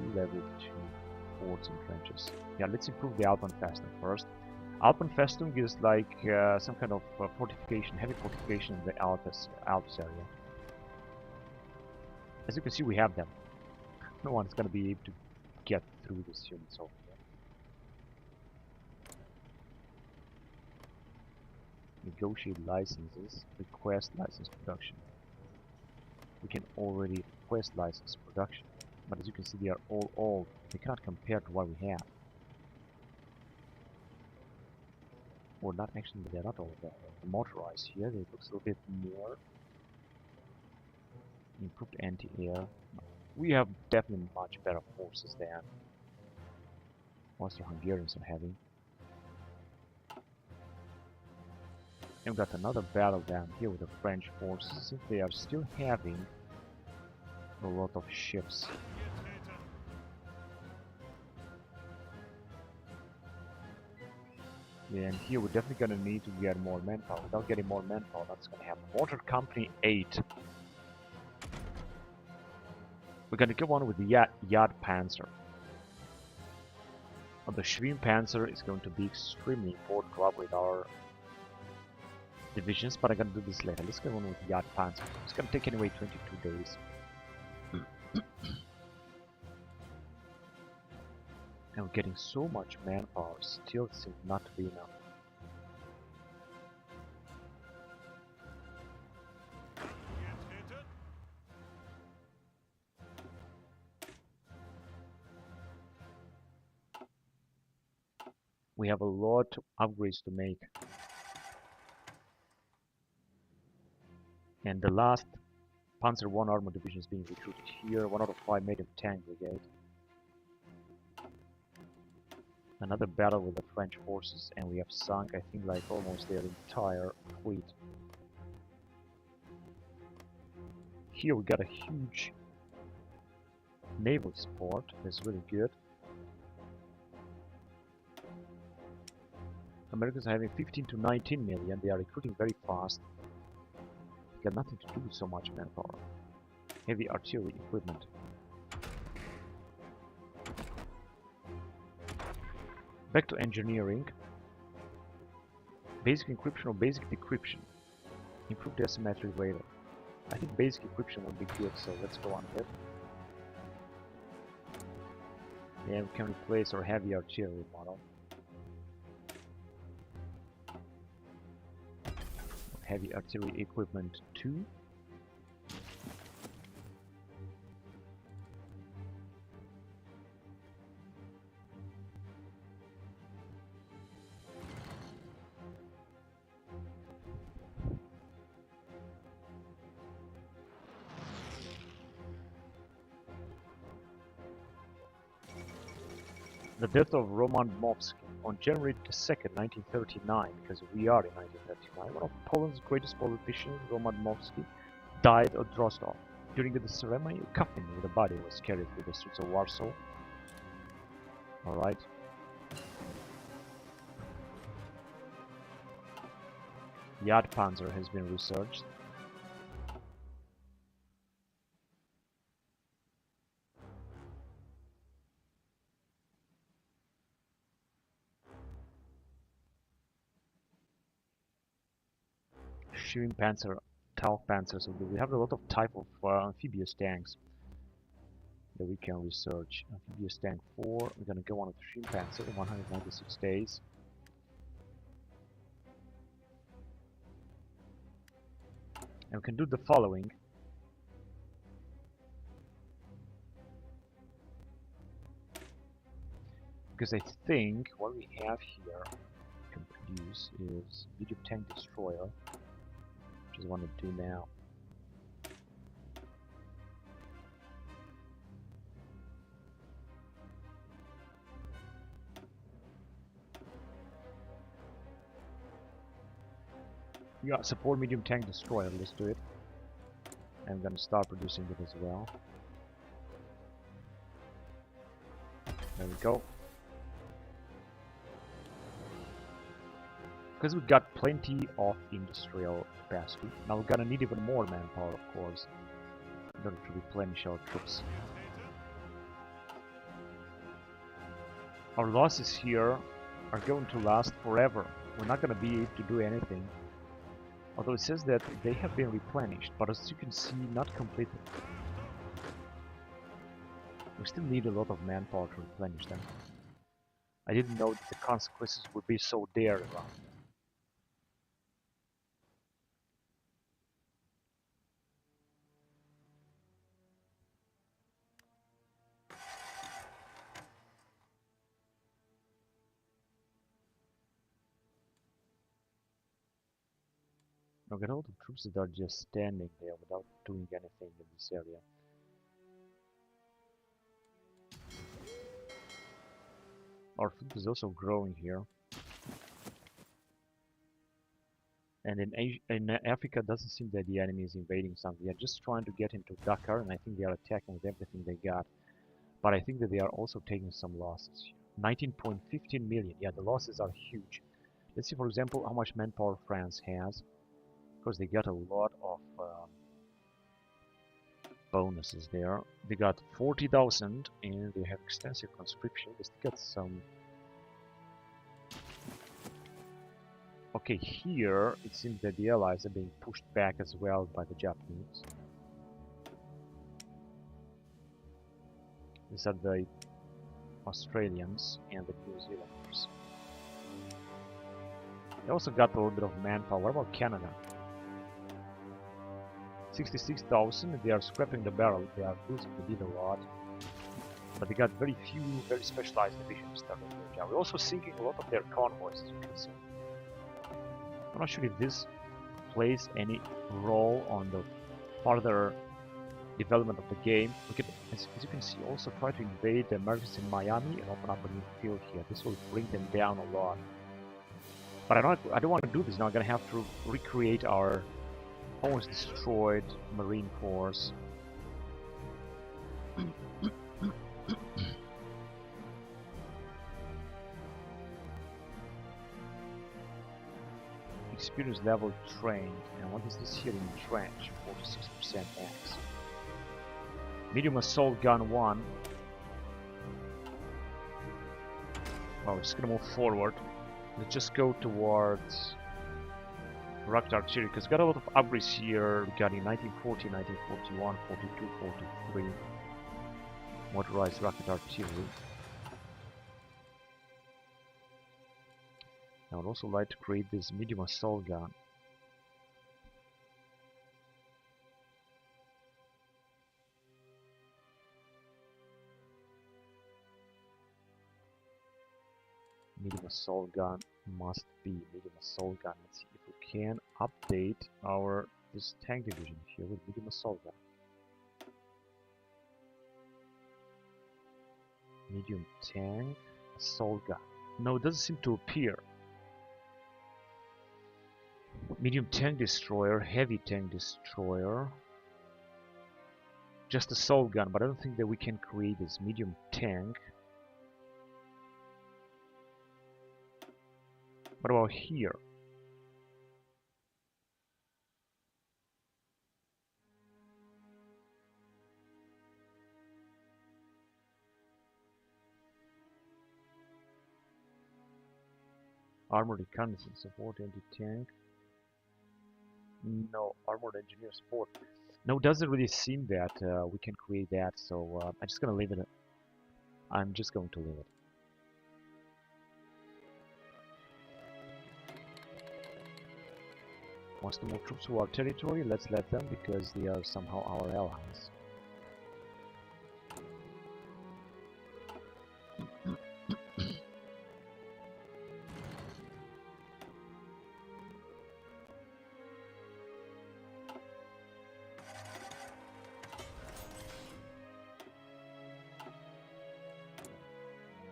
[SPEAKER 1] forts and trenches. Yeah, let's improve the Alpenfestung first. Alpenfestung is like some kind of fortification, heavy fortification in the Alps area. As you can see, we have them. No one's going to be able to get through this units over here. negotiate licenses, request license production. We can already request license production, but as you can see, they are all old. They cannot compare to what we have. Or not actually, they're not all that motorized here. They look a little bit more improved anti-air. We have definitely much better forces than Austro-Hungarians are having. And we got another battle down here with the French forces. They are still having a lot of ships. Yeah, and here we're definitely gonna need to get more manpower. Without getting more manpower, that's gonna happen. Motor Company 8. We're gonna go on with the Yard Panzer. The Schwinn Panzer is going to be extremely important to upgrade our divisions, but I'm gonna do this later. Let's go on with Yard Panzer. It's gonna take anyway 22 days. And we're getting so much manpower, still seems not to be enough. We have a lot of upgrades to make. And the last Panzer I armor division is being recruited here, 1 out of 5 medium tank brigade. Another battle with the French forces, and we have sunk, I think, like almost their entire fleet. Here we got a huge naval support, that's really good. Americans are having 15 to 19 million, they are recruiting very fast. Got nothing to do with so much manpower. Heavy artillery equipment. Back to engineering. Basic encryption or basic decryption. Improved asymmetric radar. I think basic encryption would be good, so let's go on with. Yeah, we can replace our heavy artillery model. Heavy artillery equipment 2. The death of Roman Movsky on January 2nd, 1939, because we are in 1939, one of Poland's greatest politicians, Roman Movsky, died at Rostov. During the ceremony, a coffin with the body was carried through the streets of Warsaw. Alright. Yard Panzer has been researched. Schwinn Panzer, Tau Panzer, so we have a lot of type of amphibious tanks that we can research. Amphibious tank 4, we're gonna go on with Schwinn Panzer in 196 days. And we can do the following. Because I think what we have here we can produce is medium tank destroyer, which is what I want to do now. Yeah, support medium tank destroyer, let's do it. I'm gonna start producing it as well. There we go. Because we've got plenty of industrial capacity. Now we're gonna need even more manpower, of course, in order to replenish our troops. Our losses here are going to last forever. We're not gonna be able to do anything. Although it says that they have been replenished, but as you can see, not completely. We still need a lot of manpower to replenish them. I didn't know that the consequences would be so dire. Now get all the troops that are just standing there without doing anything in this area. Our food is also growing here. And in Africa, it doesn't seem that the enemy is invading something. They are just trying to get into Dakar, and I think they are attacking with everything they got. But I think that they are also taking some losses. 19.15 million. Yeah, the losses are huge. Let's see, for example, how much manpower France has. Because they got a lot of bonuses there. They got 40,000, and they have extensive conscription. They still got some. Okay, here it seems that the allies are being pushed back as well by the Japanese. These are the Australians and the New Zealanders. They also got a little bit of manpower. What about Canada? 66,000. They are scrapping the barrel. They are losing the lead a lot. But they got very few, very specialized divisions starting their job. We're also sinking a lot of their convoys, as you can see. I'm not sure if this plays any role on the further development of the game. We can, as you can see, also try to invade the Americans in Miami and open up a new field here. This will bring them down a lot. But I don't want to do this now. I'm gonna have to recreate our almost destroyed Marine Force. Experience level trained. And what is this here in trench? 46% max. Medium assault gun 1. Well, we're just gonna move forward. Let's just go towards rocket artillery, because we got a lot of upgrades here regarding 1940, 1941, 42, 43. Motorized rocket artillery. I would also like to create this medium assault gun. Medium assault gun must be medium assault gun. Let's see if we can update this tank division here with medium assault gun. Medium tank assault gun. No, it doesn't seem to appear. Medium tank destroyer, heavy tank destroyer. Just assault gun, but I don't think that we can create this medium tank. What about here? Armored reconnaissance support, anti-tank. No, armored engineer support. No, it doesn't really seem that we can create that, so I'm just gonna leave it. I'm just going to leave it. Wants to move troops to our territory? Let's let them, because they are somehow our allies.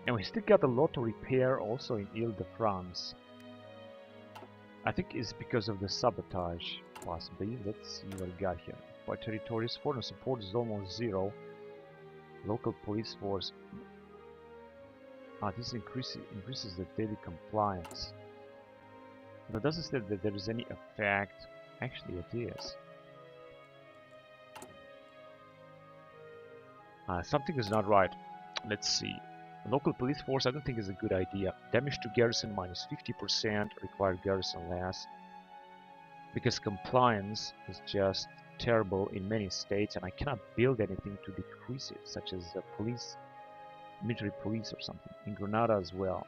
[SPEAKER 1] And we still got a lot to repair also in Ile-de-France. I think it's because of the sabotage, possibly. Let's see what we got here. Our territories, foreign support is almost 0. Local police force. This increases the daily compliance. But it doesn't say that there is any effect. Actually, it is. Something is not right. Let's see. Local police force, I don't think is a good idea. Damage to garrison minus 50%, required garrison less. Because compliance is just terrible in many states, and I cannot build anything to decrease it, such as police, military police or something. In Grenada as well.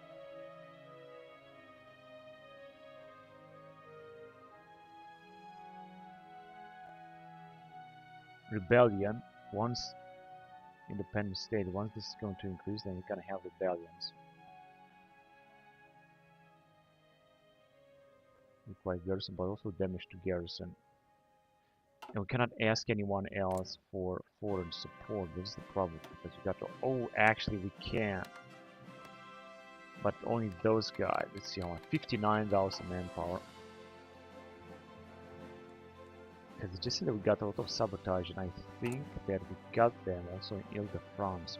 [SPEAKER 1] Rebellion, once independent state, once this is going to increase, then we're going to have rebellions. require garrison, but also damage to garrison. And we cannot ask anyone else for foreign support. This is the problem, because we got to... Oh, actually we can. But only those guys. Let's see how much. 59,000 manpower. Because it just said that we got a lot of sabotage, and I think that we got them also in Ile-de-France.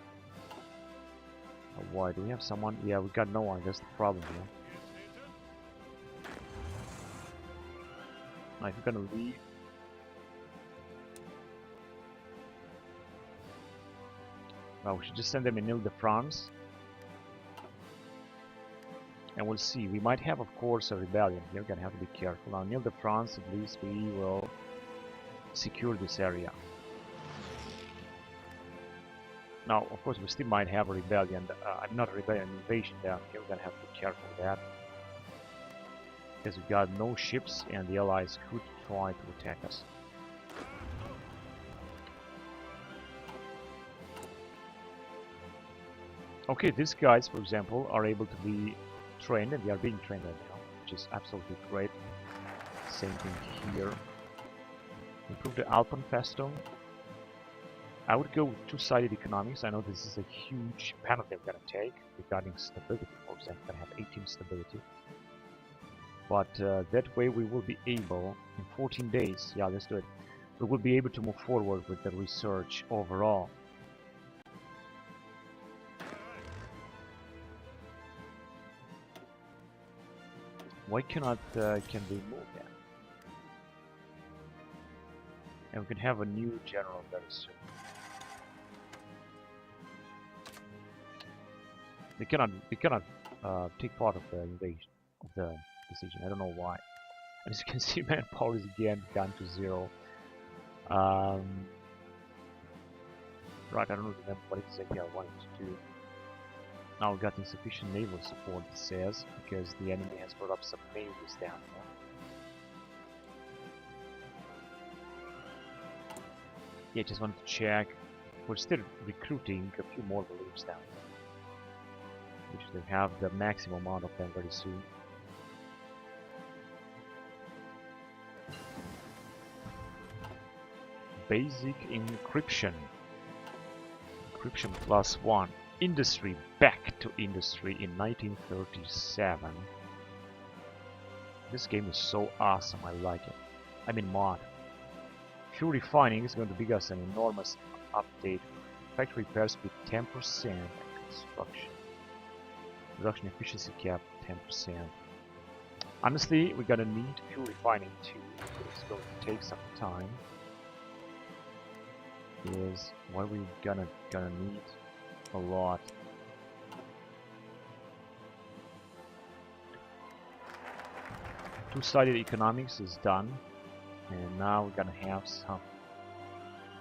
[SPEAKER 1] Why? Do we have someone? Yeah, we got no one. That's the problem here. Now, if you're gonna leave... Well, we should just send them in Ile-de-France. And we'll see. We might have, of course, a rebellion. We're gonna have to be careful. Now, in Ile-de-France, at least, we will secure this area. Now, of course, we still might have a rebellion. Not a rebellion, an invasion down here. We're gonna have to be careful with that. Because we got no ships, and the allies could try to attack us. Okay, these guys, for example, are able to be trained, and they are being trained right now, which is absolutely great. Same thing here. Improve the Alpenfestung. I would go with two-sided economics. I know this is a huge penalty I'm going to take regarding stability. For example, I'm going to have 18 stability. But that way we will be able, in 14 days, yeah, let's do it. We will be able to move forward with the research overall. Why cannot can we move that? And we can have a new general very soon. We cannot take part of the invasion of the decision. I don't know why. As you can see, manpower is again down to 0. Right, I don't remember what exactly I wanted to do. Now we got insufficient naval support, it says, because the enemy has brought up some navies down there. Yeah, just wanted to check. We're still recruiting a few more balloons down there, which they have the maximum amount of them very soon. Basic encryption. Encryption +1. Industry back to industry in 1937. This game is so awesome, I like it. I mean mod. Fuel refining is going to give us an enormous update. Factory repair speed 10% and construction. Production efficiency cap 10%. Honestly, we're gonna need fuel refining too. It's going to take some time. Is what we're gonna need a lot. Two-sided economics is done, and now we're gonna have some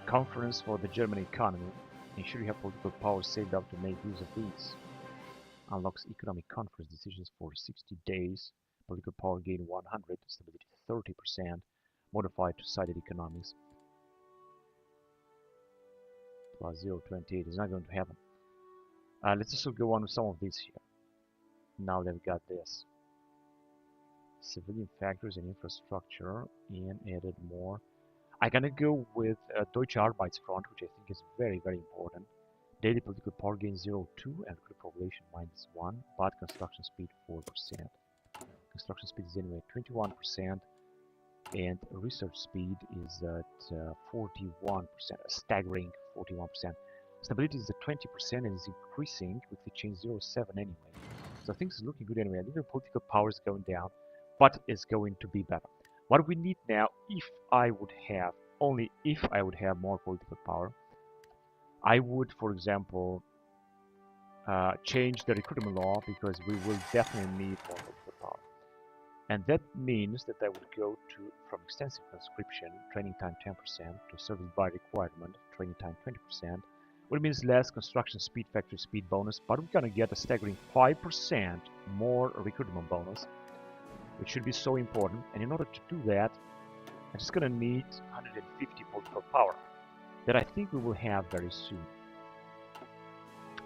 [SPEAKER 1] conference for the German economy. Ensure you have political power saved up to make use of these. Unlocks economic conference decisions for 60 days. Political power gain 100, stability 30%. Modified two-sided economics. Plus 0.28 is not going to happen. Let's also go on with some of these here. Now they've got this. Civilian factories and infrastructure, and added more. I'm gonna go with Deutsche Arbeitsfront, which I think is very, very important. Daily political power gain 0.2 and group population -1, but construction speed 4%. Construction speed is anyway 21%, and research speed is at 41%, a staggering 41%. Stability is at 20% and is increasing with the change 0.7 anyway. So things are looking good anyway. I think the political power is going down, but it's going to be better. What we need now, only if I would have more political power, I would, for example, change the recruitment law, because we will definitely need more political power. And that means that I would go from extensive conscription, training time 10%, to service by requirement, training time 20%, which means less construction speed, factory speed bonus, but we're gonna get a staggering 5% more recruitment bonus, which should be so important. And in order to do that, I'm just gonna need 150 political power, that I think we will have very soon.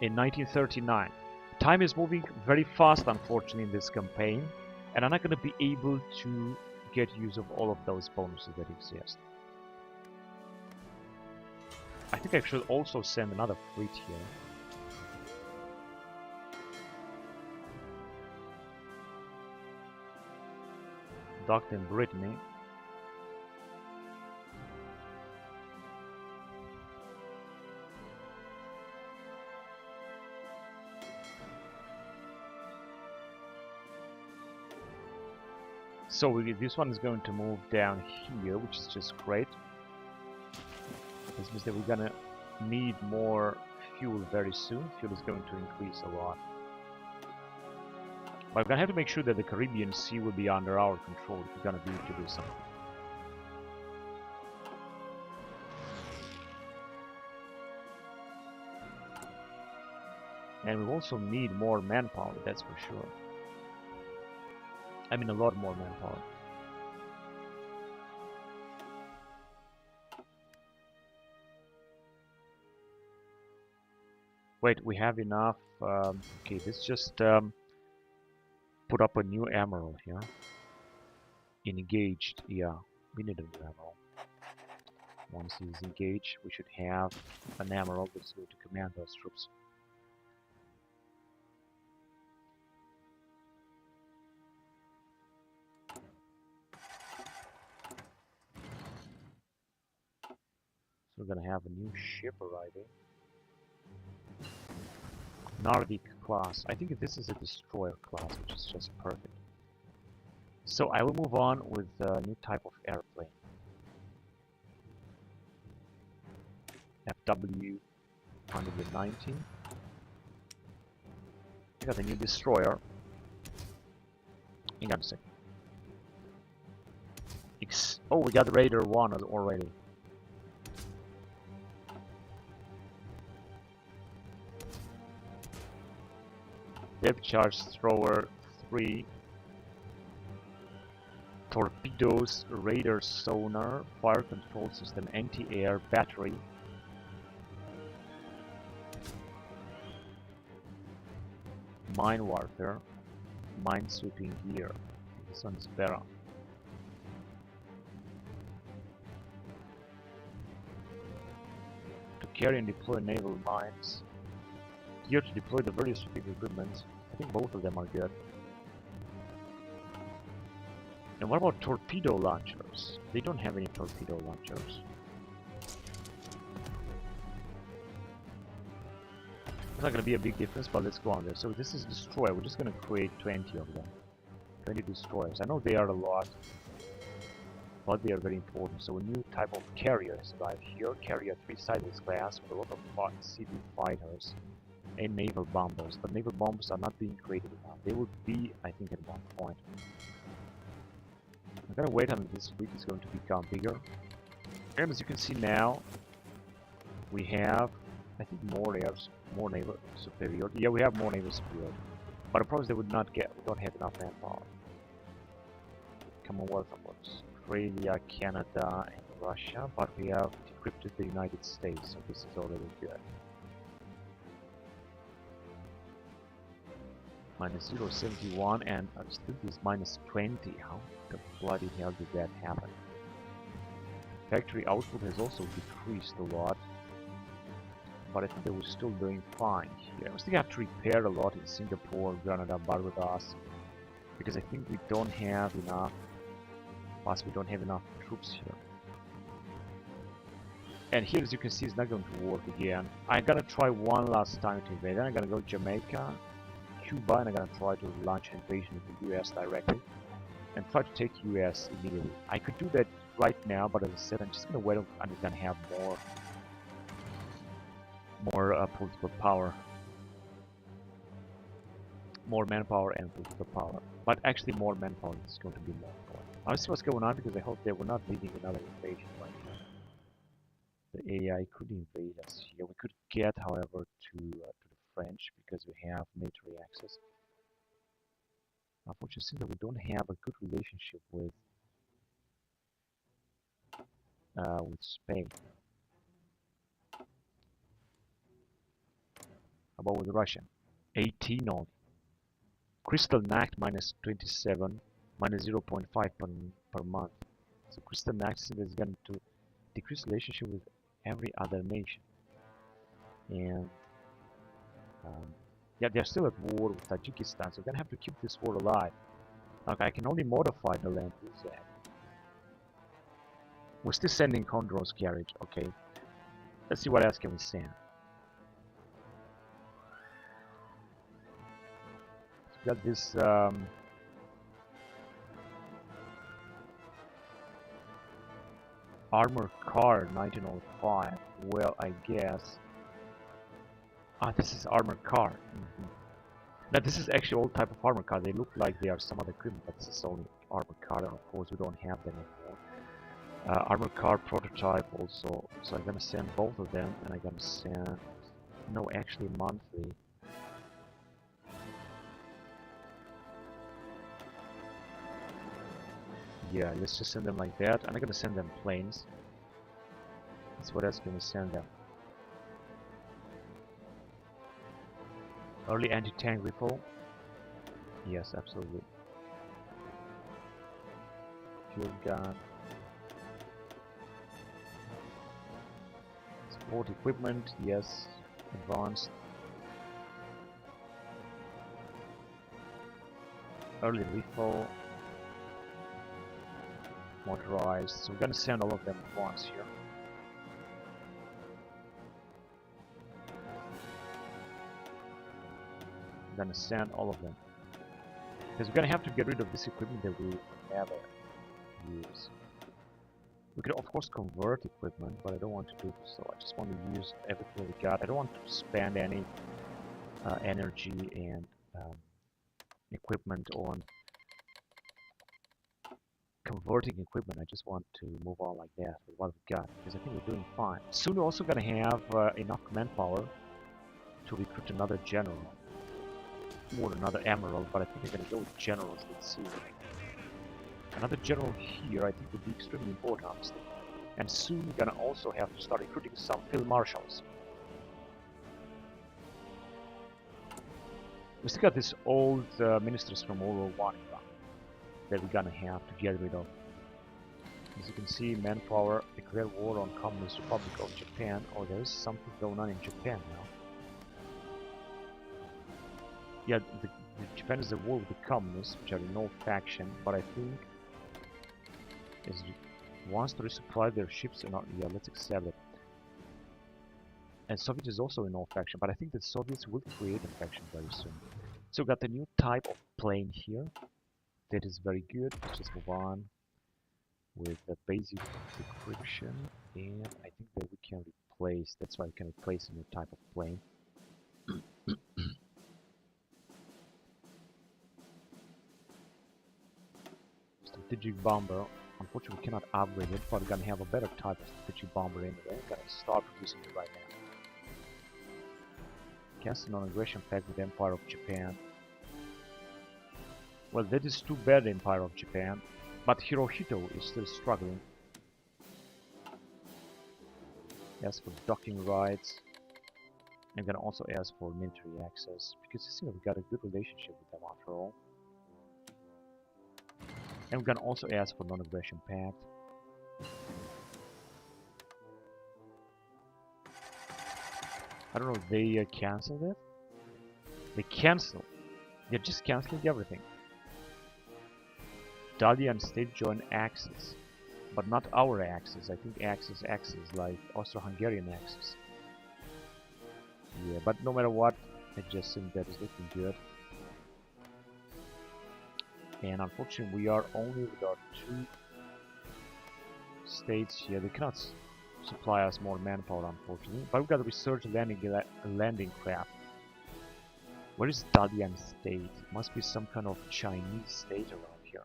[SPEAKER 1] In 1939. Time is moving very fast, unfortunately, in this campaign. And I'm not going to be able to get use of all of those bonuses that exist. I think I should also send another fleet here. Docked in Brittany. So this one is going to move down here, which is just great. This means that we're gonna need more fuel very soon. Fuel is going to increase a lot. But we're gonna have to make sure that the Caribbean Sea will be under our control if we're gonna be able to do something. And we also need more manpower, that's for sure. I mean, a lot more manpower. Wait, we have enough. Okay, let's just put up a new emerald here. Engaged, yeah, we need a new emerald. Once he's engaged, we should have an emerald that's going to command those troops. So we're gonna have a new ship arriving. Narvik class. I think this is a destroyer class, which is just perfect. So I will move on with a new type of airplane. FW-119. We got a new destroyer. Hang on a second. Oh, we got Raider 1 already. Depth charge thrower 3. Torpedoes, radar sonar, fire control system, anti-air, battery. Mine warfare, mine sweeping gear. This one's better. To carry and deploy naval mines. Gear to deploy the various sweeping equipment. I think both of them are good. And what about torpedo launchers? They don't have any torpedo launchers. It's not going to be a big difference, but let's go on there. So this is destroyer. We're just going to create 20 of them. 20 destroyers. I know they are a lot, but they are very important. So a new type of carriers arrive here. Carrier 3-sided class with a lot of CV fighters and naval bombers. But naval bombers are not being created now. They will be, I think, at one point. I'm gonna wait until this fleet is going to become bigger. And as you can see now, we have, I think, more naval superiority. Yeah, we have more naval superiority. But of course, they would not get. We don't have enough manpower. Commonwealth of Australia, Canada, and Russia, but we have decrypted the United States, so this is already good. Minus 0.71 and still is minus 20. How the bloody hell did that happen? Factory output has also decreased a lot, but I think they were still doing fine here. I still have to repair a lot in Singapore, Grenada, Barbados, because I think we don't have enough. Plus, we don't have enough troops here. And here, as you can see, it's not going to work again. I'm gonna try one last time to invade. Then I'm gonna go to Jamaica, Cuba, and I'm gonna try to launch an invasion of the US directly and try to take US immediately. I could do that right now, but as I said, I'm just gonna wait until I'm gonna have more political power, more manpower and political power. But actually, more manpower is going to be more important. I'll see what's going on because I hope they were not leading another invasion right now. The AI could invade us here. We could get, however, to the French because we have military access. Unfortunately, we don't have a good relationship with Spain. How about with Russia? 18 only. Crystal Nacht minus 27, minus 0.5 per month. So Crystal Nacht is going to decrease relationship with every other nation. And yeah, they're still at war with Tajikistan, so we're going to have to keep this war alive. Okay, I can only modify the land use that. We're still sending Condor's carriage, okay. Let's see what else can we send. So we got this armored car 1905. Well, I guess. This is armored car. Now this is actually old type of armored car. They look like they are some other equipment, but this is only armored car, and of course we don't have them anymore. Armored car prototype also. So I'm gonna send both of them, and I'm gonna send actually monthly. Yeah, let's just send them like that. And I'm gonna send them planes. That's what else can we send them? Early anti-tank rifle. Yes, absolutely. Field gun. Support equipment. Yes. Advanced. Early rifle. Motorized. So we're gonna send all of them at once here. I'm gonna send all of them because we're gonna have to get rid of this equipment that we never use. We could of course convert equipment, but I don't want to do so. I just want to use everything we got. I don't want to spend any energy and equipment on converting equipment. I just want to move on like that with what we got, because I think we're doing fine. Soon we're also gonna have enough manpower to recruit another general or another emerald, but I think we're gonna go with generals. Let's see. Another general here I think would be extremely important, honestly. And soon we're gonna also have to start recruiting some field marshals. We still got these old ministers from World War I that we're gonna have to get rid of. As you can see, manpower, declare war on Communist Republic of Japan. Oh, there is something going on in Japan now. Yeah, Japan is at war with the communists, which are in no faction, but I think it wants to resupply their ships or not. Yeah, let's accept it. And Soviet is also in no faction, but I think the Soviets will create a faction very soon. So we got the new type of plane here. That is very good. Let's just move on with the basic decryption, and I think that we can replace. That's why we can replace a new type of plane. Strategic bomber. Unfortunately, we cannot upgrade it, but we're gonna have a better type of strategic bomber anyway. We're gonna start producing it right now. Cancel non-aggression pact with Empire of Japan. Well, that is too bad, Empire of Japan. But Hirohito is still struggling. As for docking rights, I'm gonna also ask for military access, because you see we got a good relationship with them after all. And we're gonna also ask for non-aggression pact. I don't know if they canceled it. They canceled. They're just canceling everything. Dalian state join Axis, but not our Axis. I think Axis like Austro-Hungarian Axis. Yeah, but no matter what, I just think that is looking good. And unfortunately, we are only with our 2 states here. They cannot supply us more manpower, unfortunately. But we've got a research landing craft. Where is Dalian state? Must be some kind of Chinese state around here.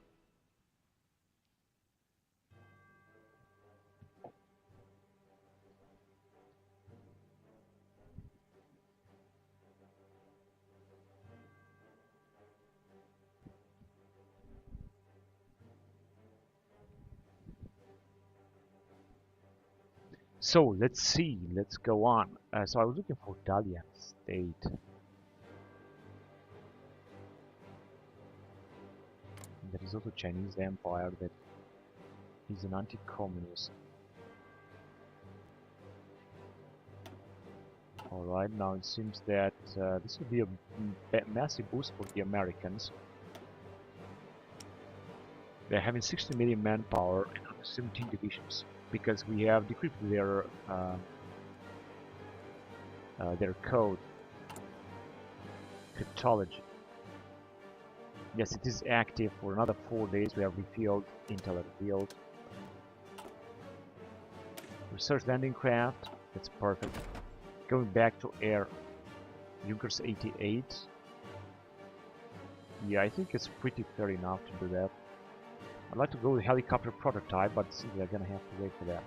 [SPEAKER 1] So let's see, let's go on. So I was looking for Dalian state. There is also Chinese Empire that is an anti-communist. Alright, now it seems that this will be a massive boost for the Americans. They're having 60 million manpower and 17 divisions because we have decrypted their code cryptology. Yes, it is active for another 4 days. We have revealed, Intel revealed. Research landing craft, that's perfect. Going back to air, Junkers 88. Yeah, I think it's pretty fair enough to do that. I'd like to go with helicopter prototype, but simply I'm gonna have to wait for that.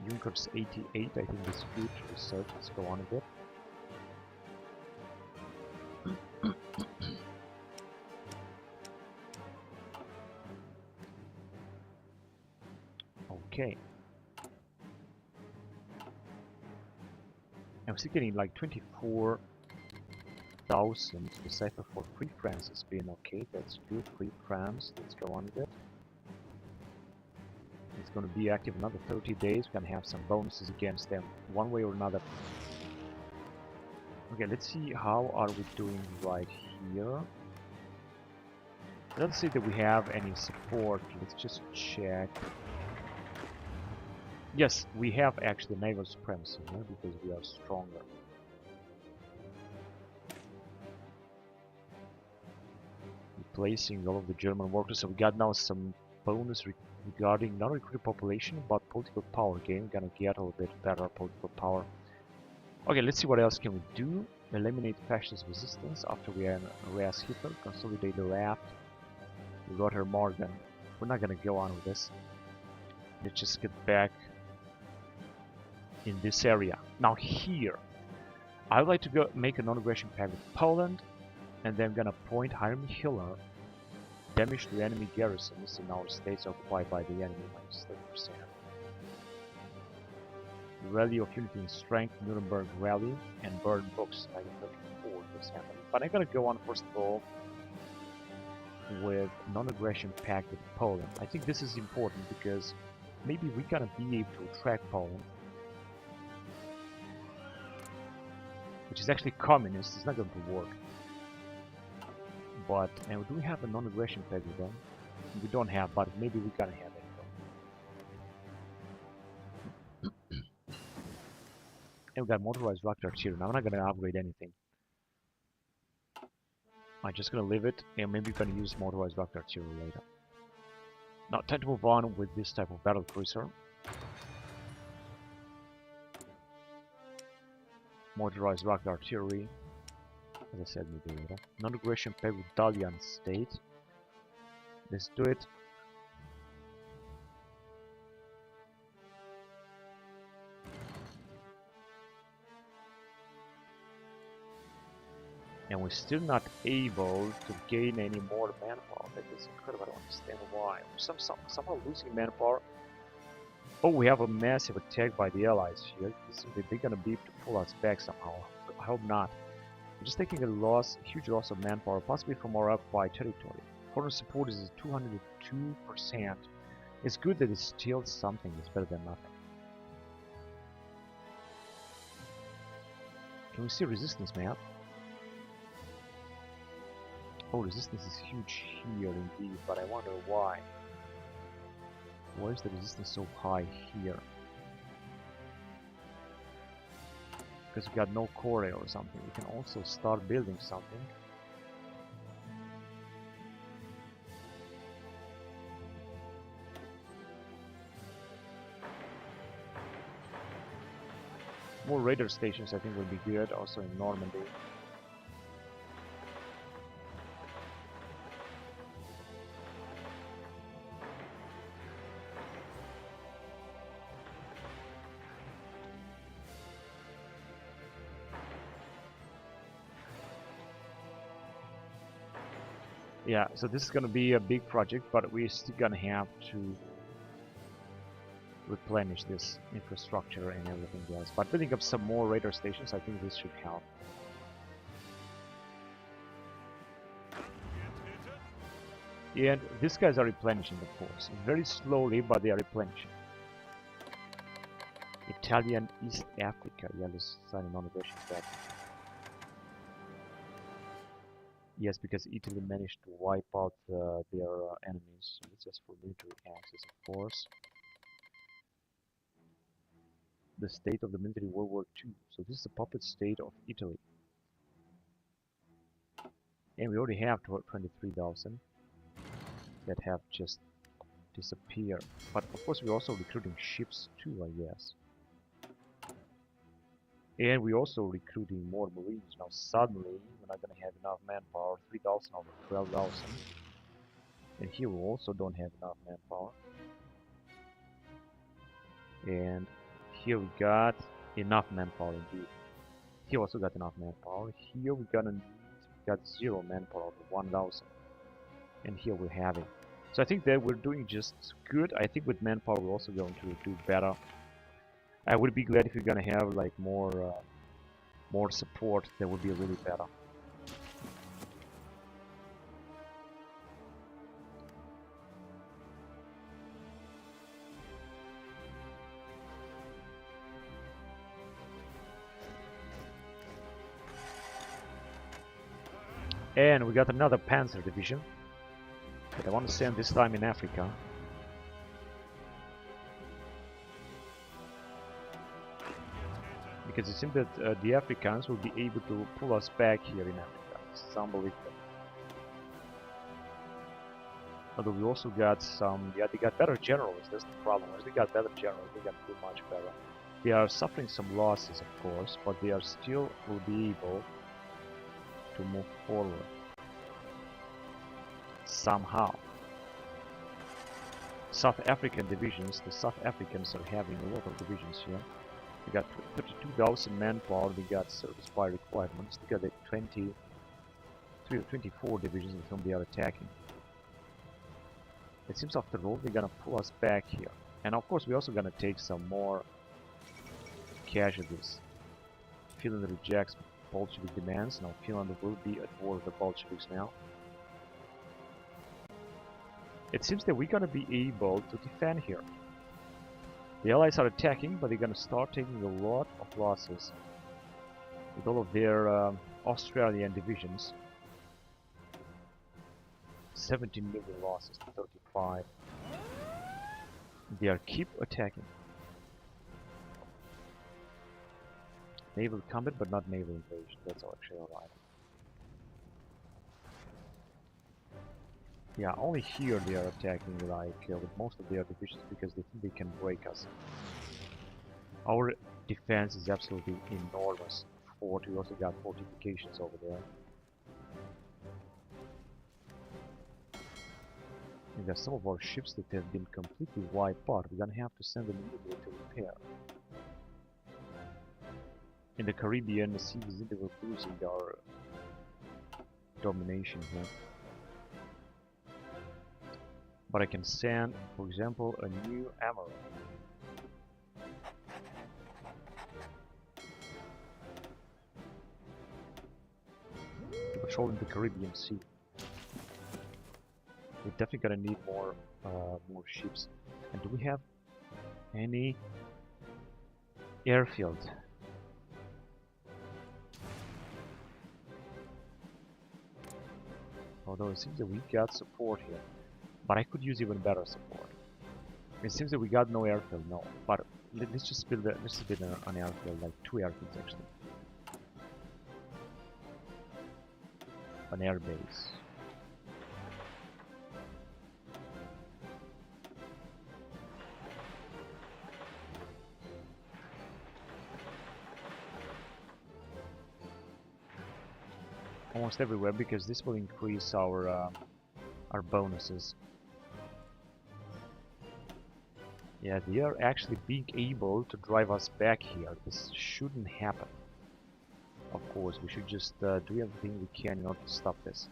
[SPEAKER 1] Junkers 88, I think this is good research. Let's go on a bit. Okay. I'm still getting like 24,000 decipher for free frames has been okay. That's good. Free frames. Let's go on with it. It's going to be active another 30 days. We're going to have some bonuses against them one way or another. Okay, let's see how are we doing right here. Let's see that we have any support. Let's just check. Yes, we have actually naval supremacy here because we are stronger. Replacing all of the German workers, so we got now some bonus regarding not recruited population but political power gain. We're gonna get a little bit better political power. Okay, let's see what else can we do. Eliminate fascist resistance after we arrest Hitler, consolidate the left, Rotter Morgan. We're not gonna go on with this. Let's just get back in this area. Now here, I would like to go make a non-aggression pact with Poland, and then I'm gonna appoint Hiram Hiller. Damage to enemy garrisons in our states occupied by the enemy, -30%. Rally of Unity and Strength, Nuremberg Rally, and burn books, 1934 this happened. But I'm gonna go on first of all with non-aggression pact with Poland. I think this is important because maybe we're gonna be able to attract Poland, which is actually communist. It's not going to work. But, and do we have a non-aggression pact with them? We don't have, but maybe we gotta have it. And we got motorized rocket artillery. Now I'm not gonna upgrade anything. I'm just gonna leave it, and maybe we're gonna use motorized rocket artillery later. Now, time to move on with this type of battle cruiser. Motorized rocket artillery. As I said, maybe later. Non-aggression pact with Dalian state. Let's do it. And we're still not able to gain any more manpower. That is incredible. I don't understand why. Somehow losing manpower. Oh, we have a massive attack by the allies here. They're gonna be able to pull us back somehow. I hope not. We're just taking a huge loss of manpower, possibly from our occupied territory. Foreign support is at 202%. It's good that it's still something. It's better than nothing. Can we see resistance map? Oh, resistance is huge here indeed, but I wonder why. Why is the resistance so high here? Because we got no core or something. We can also start building something. More radar stations I think will be good, also in Normandy. Yeah, so this is going to be a big project, but we're still going to have to replenish this infrastructure and everything else. But building up some more radar stations, I think this should help. And these guys are replenishing, of course, very slowly, but they are replenishing. Italian East Africa. Yeah, let's sign an innovation back. Yes, because Italy managed to wipe out their enemies. So it's just for military access, of course. The state of the military World War II. So this is the puppet state of Italy. And we already have 23,000 that have just disappeared. But of course we're also recruiting ships too, I guess. And we're also recruiting more Marines. Now suddenly we're not going to have enough manpower. 3,000 over 12,000. And here we also don't have enough manpower. And here we got enough manpower indeed. Here also got enough manpower. Here we got 0 manpower of 1,000. And here we're having. So I think that we're doing just good. I think with manpower we're also going to do better. I would be glad if you're gonna have like more support. That would be really better. And we got another Panzer division that I want to send this time in Africa. Because it seems that the Africans will be able to pull us back here in Africa. This is unbelievable. Although we also got some, yeah, they got better generals. That's the problem. As they got better generals, they got too much better. They are suffering some losses, of course, but they are still will be able to move forward somehow. South African divisions, the South Africans are having a lot of divisions here. They got 32,000 manpower, they got service by requirements, they got 24 divisions with whom they are attacking. It seems after all they're gonna pull us back here. And of course we're also gonna take some more casualties. Finland rejects Bolshevik demands. Now Finland will be at war with the Bolsheviks now. It seems that we're gonna be able to defend here. The Allies are attacking, but they're gonna start taking a lot of losses with all of their Australian divisions. 17 million losses to 35. They are keep attacking. Naval combat, but not naval invasion. That's actually alright. Yeah, only here they are attacking like with most of their divisions because they think they can break us. Our defense is absolutely enormous. Fort, we also got fortifications over there. And there's some of our ships that have been completely wiped out. We're gonna have to send them immediately to repair. In the Caribbean, the seas they were losing our domination here. But I can send, for example, a new admiral. To patrol in the Caribbean Sea. We're definitely gonna need more ships. And do we have any airfield? Although it seems that we got support here. But I could use even better support. It seems that we got no airfield, no. But let's just build an airfield, like 2 airfields actually. An air base. Almost everywhere, because this will increase our bonuses. Yeah, they are actually being able to drive us back here. This shouldn't happen. Of course, we should just do everything we can in order to stop this.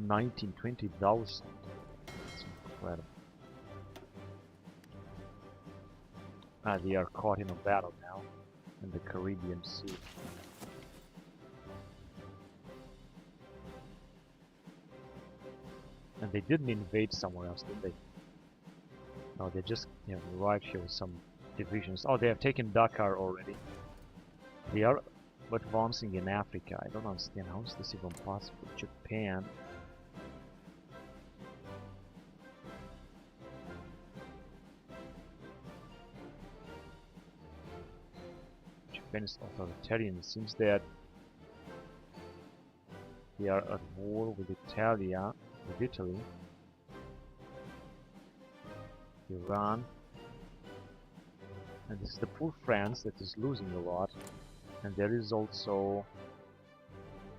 [SPEAKER 1] 20,000. That's incredible. They are caught in a battle now in the Caribbean Sea. And they didn't invade somewhere else, did they? No, they just, you know, arrived here with some divisions. Oh, they have taken Dakar already. They are advancing in Africa. I don't understand. How is this even possible? Japan. Japan is authoritarian. It seems that they are at war with Italy, Iran, and this is the poor France that is losing a lot. And there is also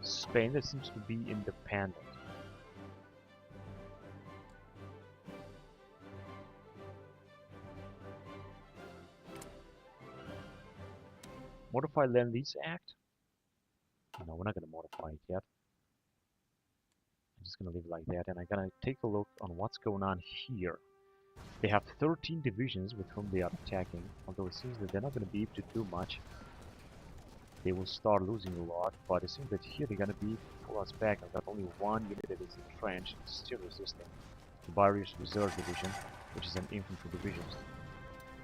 [SPEAKER 1] Spain that seems to be independent. Modify Land Lease Act? No, we're not going to modify it yet. I'm just going to leave it like that, and I'm going to take a look on what's going on here. They have 13 divisions with whom they are attacking, although it seems that they're not going to be able to do much. They will start losing a lot, but it seems that here they're going to be able to pull us back. I've got only one unit that is entrenched, still resisting. The Barriers Reserve Division, which is an infantry division.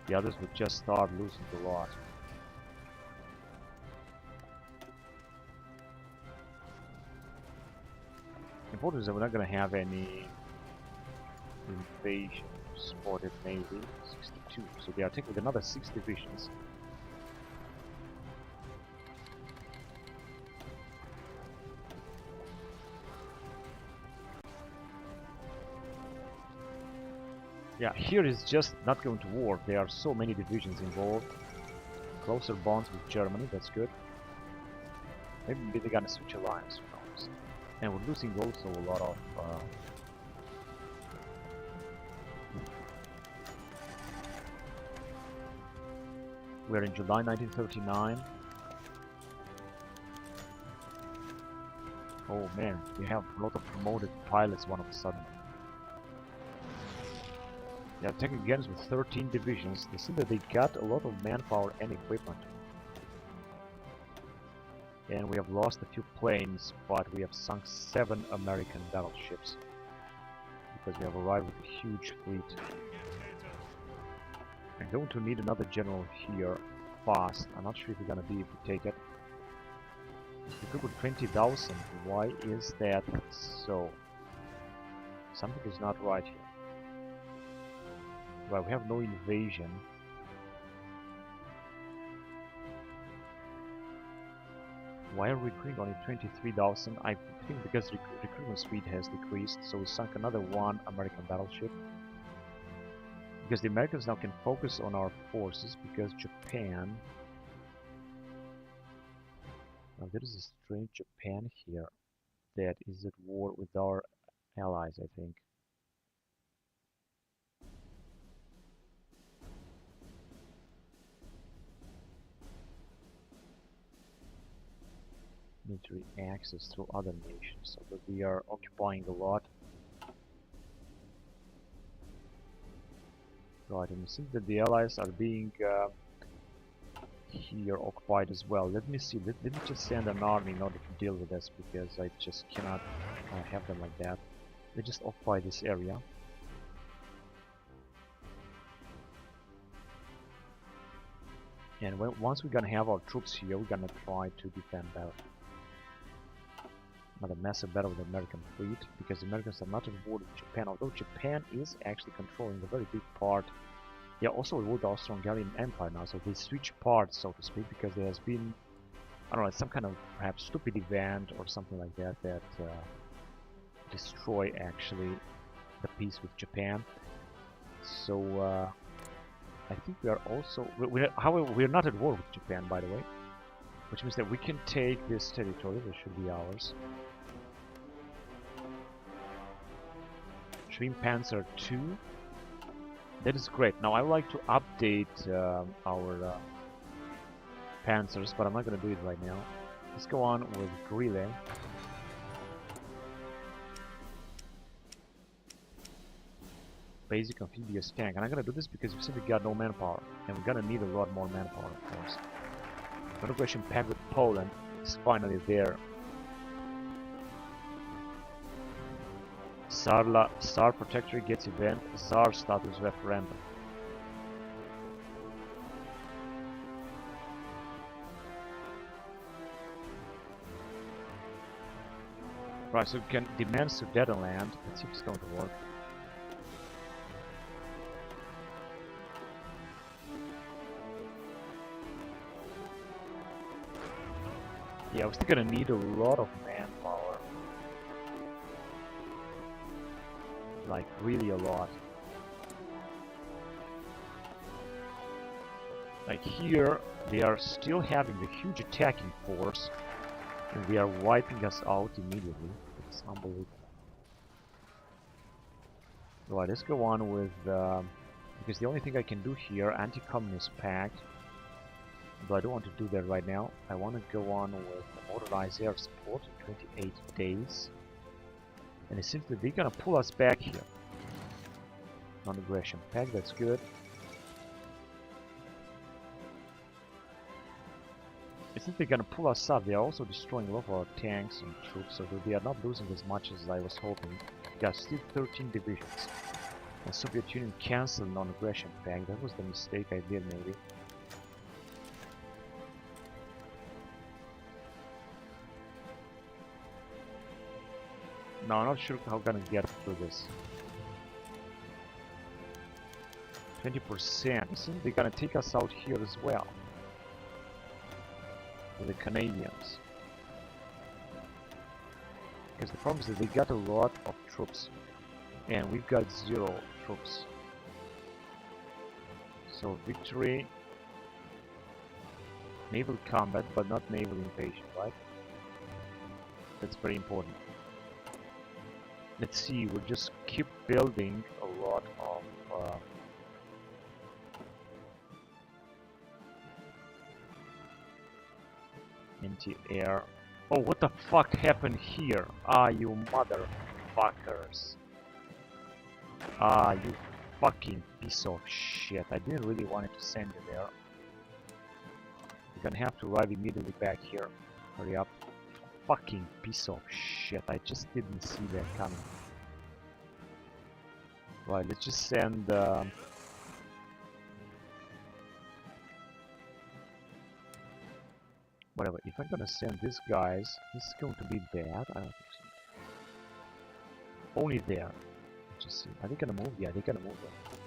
[SPEAKER 1] The others would just start losing a lot. Important is that we're not going to have any invasion spotted, maybe 62. So they are taking another 6 divisions. Yeah, here is just not going to war. There are so many divisions involved. Closer bonds with Germany, that's good. Maybe they're gonna switch alliance, who knows. And we're losing also a lot of we're in July 1939. Oh man, we have a lot of promoted pilots all of a sudden. They are attacking against with 13 divisions. They seem that they got a lot of manpower and equipment. And we have lost a few planes, but we have sunk 7 American battleships. Because we have arrived with a huge fleet. I'm going to need another general here fast. I'm not sure if we're going to be able to take it. We could put 20,000. Why is that so? Something is not right here. Well, we have no invasion. Why are we recruiting only 23,000? I think because recruitment speed has decreased, so we sunk another 1 American battleship. Because the Americans now can focus on our forces, because Japan... Now there is a strange Japan here that is at war with our allies, I think. Military access through other nations, so that we are occupying a lot. Right, and it seems that the allies are being here occupied as well. Let me see, let me just send an army in order to deal with this, because I just cannot have them like that. They just occupy this area. And once we're gonna have our troops here, we're gonna try to defend that. Another massive battle with the American fleet, because the Americans are not on board with Japan, although Japan is actually controlling a very big part. Yeah, also with the Austro-Hungarian Empire now, so they switch parts, so to speak, because there has been, I don't know, some kind of perhaps stupid event or something like that that destroy actually the peace with Japan. So I think we are also, however, we're not at war with Japan, by the way, which means that we can take this territory, that should be ours. Shrimp Panzer II. That is great. Now I would like to update our Panzers, but I'm not going to do it right now. Let's go on with Grille. Basic amphibious tank. And I'm going to do this because we simply got no manpower. And we're going to need a lot more manpower, of course. Integration pact with Poland is finally there. Star Protectorate gets event. Tsar status referendum. Right, so we can demand Sudetenland. Let's see if it's going to work. Yeah, we're still gonna need a lot of manpower. Like, really a lot. Like here, they are still having the huge attacking force. And they are wiping us out immediately. It's unbelievable. Right, let's go on with... because the only thing I can do here, Anti-Communist Pact. But I don't want to do that right now. I want to go on with motorized air support in 28 days. And it seems that they're gonna pull us back here. Non-aggression pact, that's good. It seems they're gonna pull us up. They are also destroying a lot of our tanks and troops, so they are not losing as much as I was hoping. They are still 13 divisions. And Soviet Union cancelled non-aggression pact. That was the mistake I did, maybe. No, I'm not sure how I'm gonna get through this. 20%. So they're gonna take us out here as well. With the Canadians. Because the problem is that they got a lot of troops. And we've got 0 troops. So victory. Naval combat, but not naval invasion, right? That's very important. Let's see, we'll just keep building a lot of anti-air. Oh, what the fuck happened here? Ah, you motherfuckers. Ah, you fucking piece of shit. I didn't really want to send you there. You're gonna have to arrive immediately back here. Hurry up. Fucking piece of shit. I just didn't see that coming. Right, let's just send whatever. If I'm gonna send these guys, this is going to be bad. I don't think so. Only there. Let's just see. Are they gonna move? Yeah, they're gonna move there.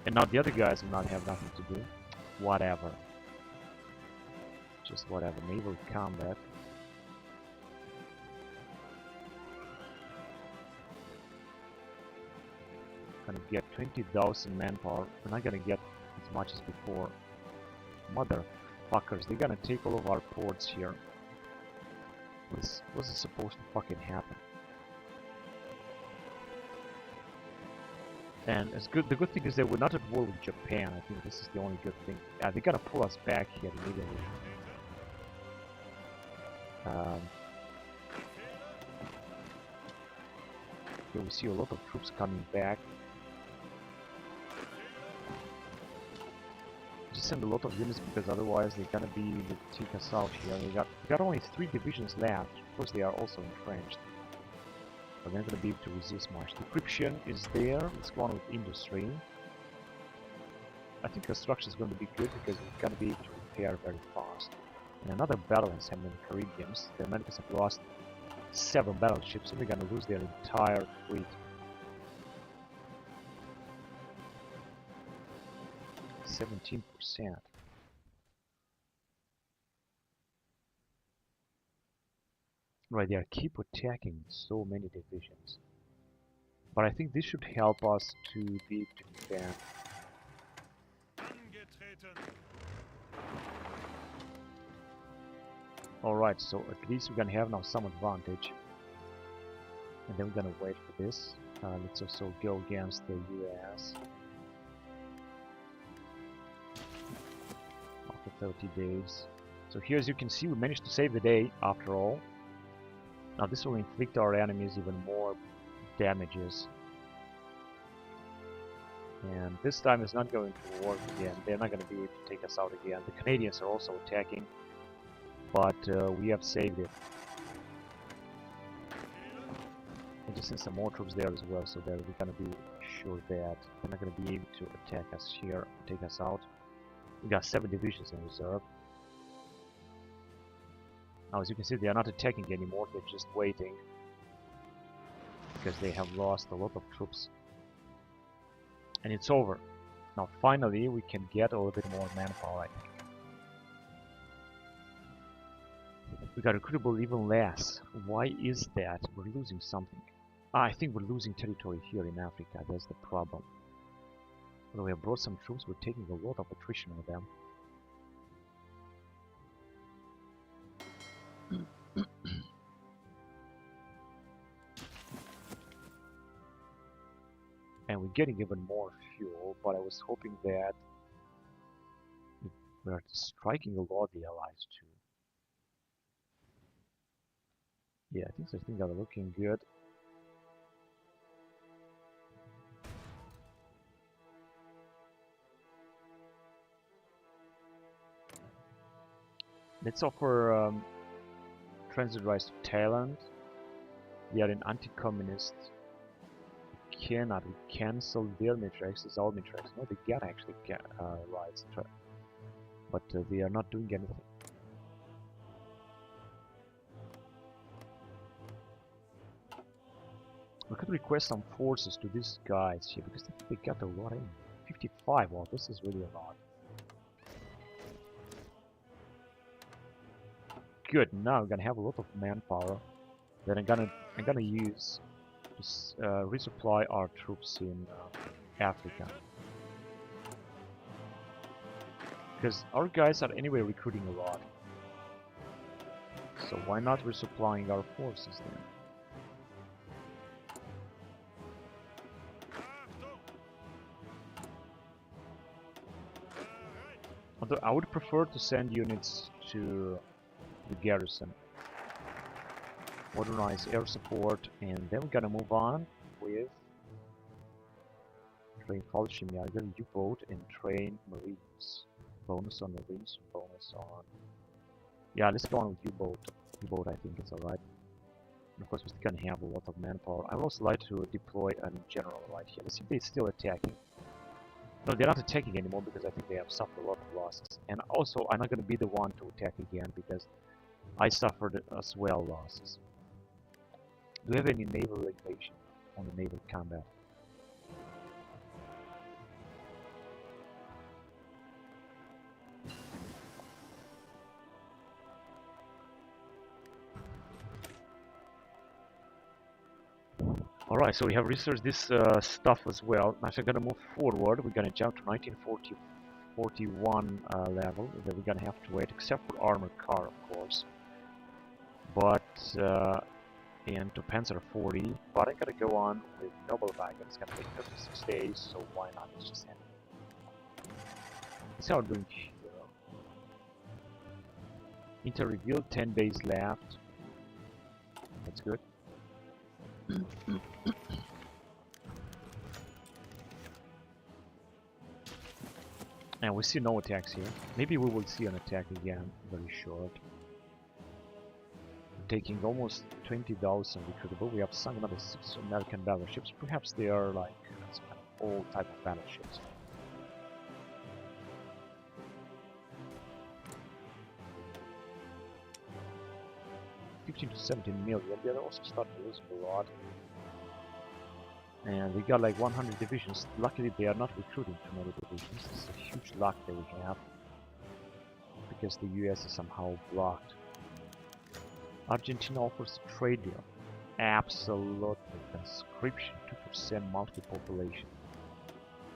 [SPEAKER 1] And now the other guys will not have nothing to do. Whatever. Just whatever. Naval combat. Gonna get 20,000 manpower. We're not gonna get as much as before. Motherfuckers, they're gonna take all of our ports here. This wasn't supposed to fucking happen. And it's good. The good thing is that we're not at war with Japan. I think this is the only good thing. Yeah, they're gonna pull us back here immediately. Here we see a lot of troops coming back. Just send a lot of units because otherwise they're gonna be able to take us out here. We got only 3 divisions left. Of course, they are also entrenched, but they're not gonna be able to resist much. Decryption is there. Let's go on with industry. I think construction is going to be good because we're gonna be able to repair very fast. And another battle has happened in the Caribbeans. The Americans have lost several battleships, and they're gonna lose their entire fleet. 17%. Right, they are keep attacking so many divisions. But I think this should help us to be able to defend. Alright, so at least we're gonna have now some advantage. And then we're gonna wait for this. Let's also go against the US. After 30 days. So here, as you can see, we managed to save the day after all. Now this will inflict our enemies even more damages. And this time it's not going to work again. They're not going to be able to take us out again. The Canadians are also attacking, but we have saved it. And just send some more troops there as well, so that we're gonna be sure that they're not gonna be able to attack us here, take us out. We got 7 divisions in reserve. Now, as you can see, they are not attacking anymore, they're just waiting. Because they have lost a lot of troops. And it's over. Now, finally, we can get a little bit more manpower, I think. We got recruitable even less. Why is that? We're losing something. I think we're losing territory here in Africa, that's the problem. Although we have brought some troops, we're taking a lot of attrition on them. And we're getting even more fuel, but I was hoping that we are striking a lot of the allies too. Yeah, things are looking good. Let's offer transit rights to Thailand. They are an anti-communist. We cannot. We cancel their matrix. It's our matrix. No, they get actually rights, but they are not doing anything. We could request some forces to these guys here because they got a lot in. 55. Wow, this is really a lot. Good. Now we're gonna have a lot of manpower that I'm gonna use to resupply our troops in Africa. Because our guys are anyway recruiting a lot. So why not resupplying our forces then? Although I would prefer to send units to the garrison. Modernize air support, and then we're gonna move on with train Fallschirmjäger, U-boat, and train Marines. Bonus on Marines, bonus on... Yeah, let's go on with U-boat. U-boat, I think it's alright. And of course, we're still gonna have a lot of manpower. I would also like to deploy a general right here. Let's see if they're still attacking. No, they're not attacking anymore because I think they have suffered a lot of losses. And also, I'm not gonna be the one to attack again because I suffered as well losses. Do we have any naval regulation on the naval combat? Alright, so we have researched this stuff as well. Now, so we're gonna move forward. We're gonna jump to 1941 level. Then we're gonna have to wait, except for armored car, of course. But and to Panzer 40. But I'm gonna go on with Noble Wagon. It's gonna take 36 days, so why not? Let's just end it. Let's see how we're doing here. Inter revealed 10 days left. That's good. And we see no attacks here. Maybe we will see an attack again, very short. We're taking almost 20,000 recruitable. We have sunk another 6 American battleships. Perhaps they are like some kind of old type of battleships. $15 to 17 million. They're also starting to lose a lot. And we got like 100 divisions. Luckily, they are not recruiting too many divisions. It's a huge luck that we have. Because the US is somehow blocked. Argentina offers a trade deal. Absolutely. Conscription, 2% monthly population.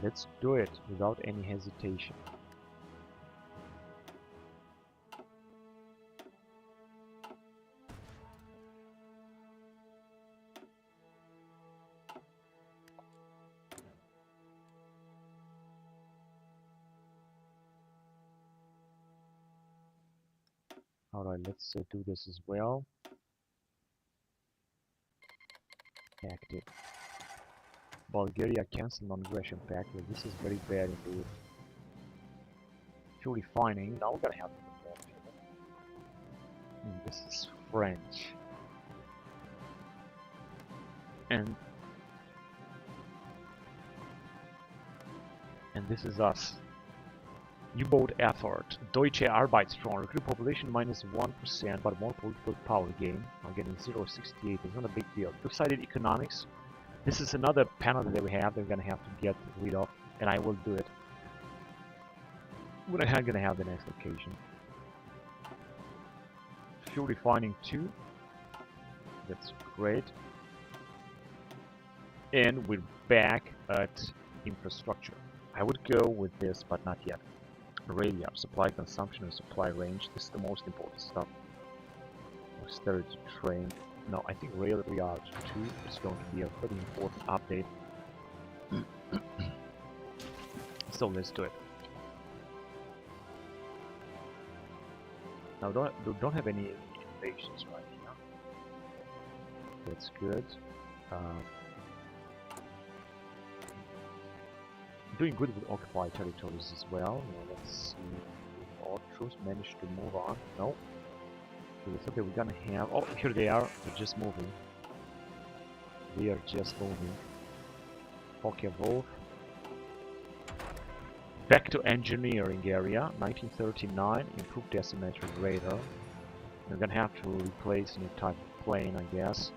[SPEAKER 1] Let's do it without any hesitation. Alright, let's do this as well. Active. Bulgaria cancelled non-aggression pact. Well, this is very bad indeed. Fuel refining. Now we're gonna have more fuel. This is French. And this is us. U-boat effort. Deutsche Arbeitsspeicher. Recruit population -1%, but more political power gain. I'm getting 0.68. It's not a big deal. Two-sided economics. This is another penalty that we have. They're gonna have to get rid of, and I will do it when I'm gonna have the next occasion. Fuel refining 2. That's great. And we're back at infrastructure. I would go with this, but not yet. Radio, supply consumption and supply range. This is the most important stuff. Austerity train. No, I think rail yard 2 is going to be a pretty important update. So let's do it. Now don't have any innovations right now. That's good. Doing good with occupied territories as well. Now let's see if all troops managed to move on. No. Okay, we're gonna have. Oh, here they are. They're just moving. They are just moving. Okay, Wolf. Back to engineering area. 1939. Improved asymmetric radar. We're gonna have to replace a new type of plane, I guess.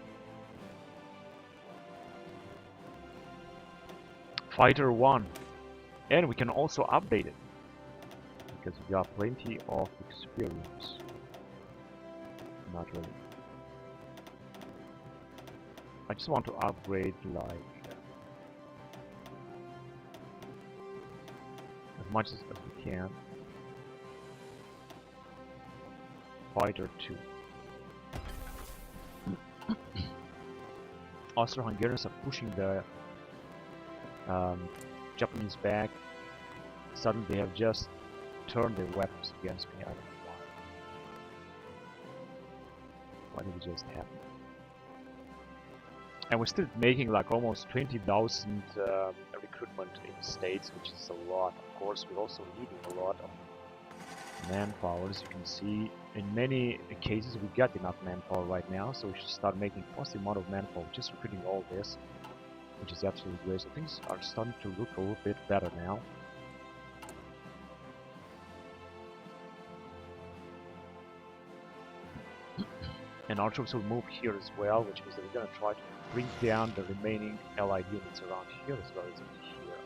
[SPEAKER 1] Fighter 1. And we can also update it, because we got plenty of experience. Not really. I just want to upgrade like as much as we can. Fighter 2. Austro-Hungarians are pushing the Japanese back. Suddenly they have just turned their weapons against me. I don't know why. Why did it just happen? And we're still making like almost 20,000 recruitment in the States, which is a lot. Of course, we're also needing a lot of manpower. As you can see, in many cases we got enough manpower right now, so we should start making positive amount of manpower, just recruiting all this, which is absolutely great. So things are starting to look a little bit better now. And our troops will move here as well, which means that we're going to try to bring down the remaining allied units around here as well as here.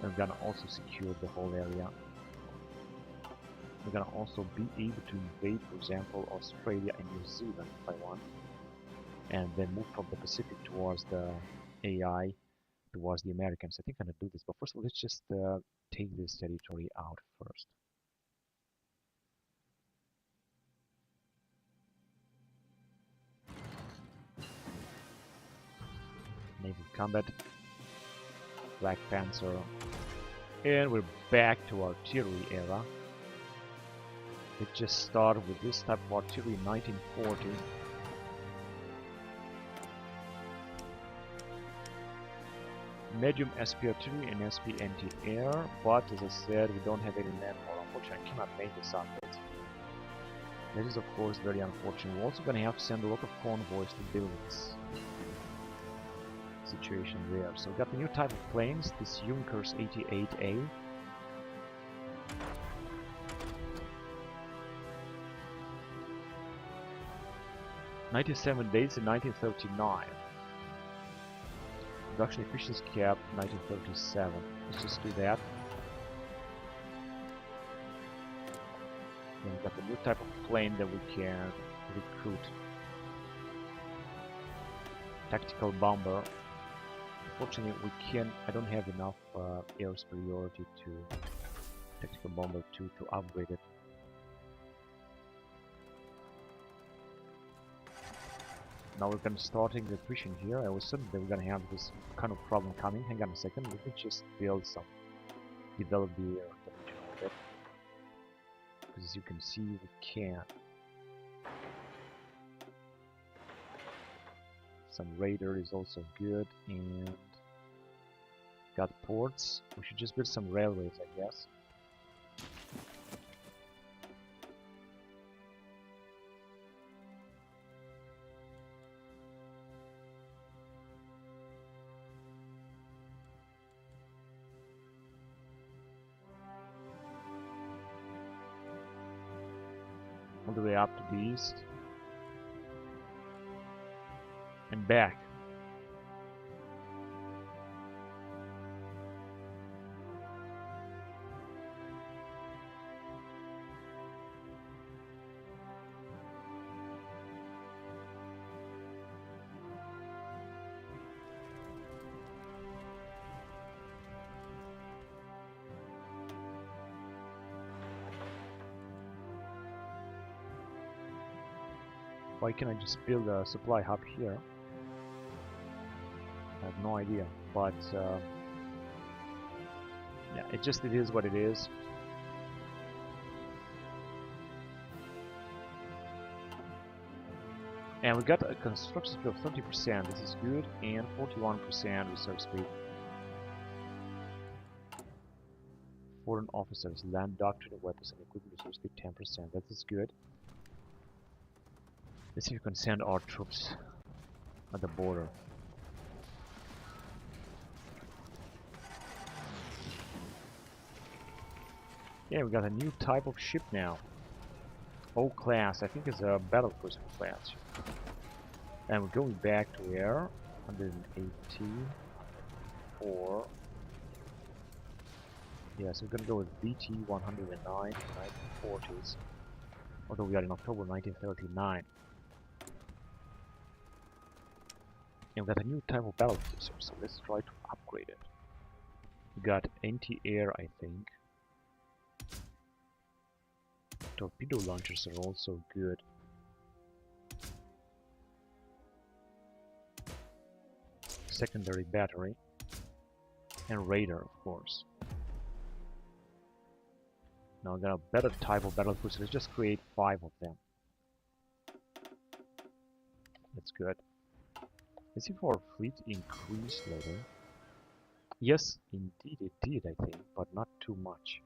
[SPEAKER 1] And we're going to also secure the whole area. We're going to also be able to invade, for example, Australia and New Zealand if I want. And then move from the Pacific towards the AI, towards the Americans. I think I'm going to do this, but first of all, let's just take this territory out first. Naval combat, Black Panther, and we're back to artillery era. Let's just start with this type of artillery in 1940. Medium SP artillery and SP anti-air, but as I said, we don't have any manpower. Unfortunately, I cannot make this update. That is, of course, very unfortunate. We're also going to have to send a lot of convoys to deal with this situation there. So we got the new type of planes, this Junkers 88A. "97 days in 1939. Production efficiency cap 1937. Let's just do that. Then we got the new type of plane that we can recruit. Tactical bomber. Unfortunately, I don't have enough air superiority to tactical bomber 2 to upgrade it. Now we're gonna starting the attrition here. I was certain that we're gonna have this kind of problem coming. Hang on a second, let me just develop the air dimension a bit. Because as you can see, we can. Some radar is also good, and got ports. We should just build some railways, I guess. all the way up to the east and back. Why can't I just build a supply hub here? I have no idea, but yeah, it is what it is. And we got a construction speed of 30%, this is good, and 41% reserve speed. Foreign officers, land doctrine, weapons and equipment reserve speed 10%, that is good. Let's see if we can send our troops at the border. Yeah, we got a new type of ship now. O class, I think it's a battle cruiser class. And we're going back to where? 184. Yeah, so we're gonna go with BT 109, 1940s. Although we are in October 1939. And we got a new type of battle cruiser, so let's try to upgrade it. We got anti-air, I think. Torpedo launchers are also good. Secondary battery. And radar, of course. Now we got a better type of battle cruiser. Let's just create 5 of them. That's good. Let's see if our fleet increased later. Yes, indeed it did, I think, but not too much.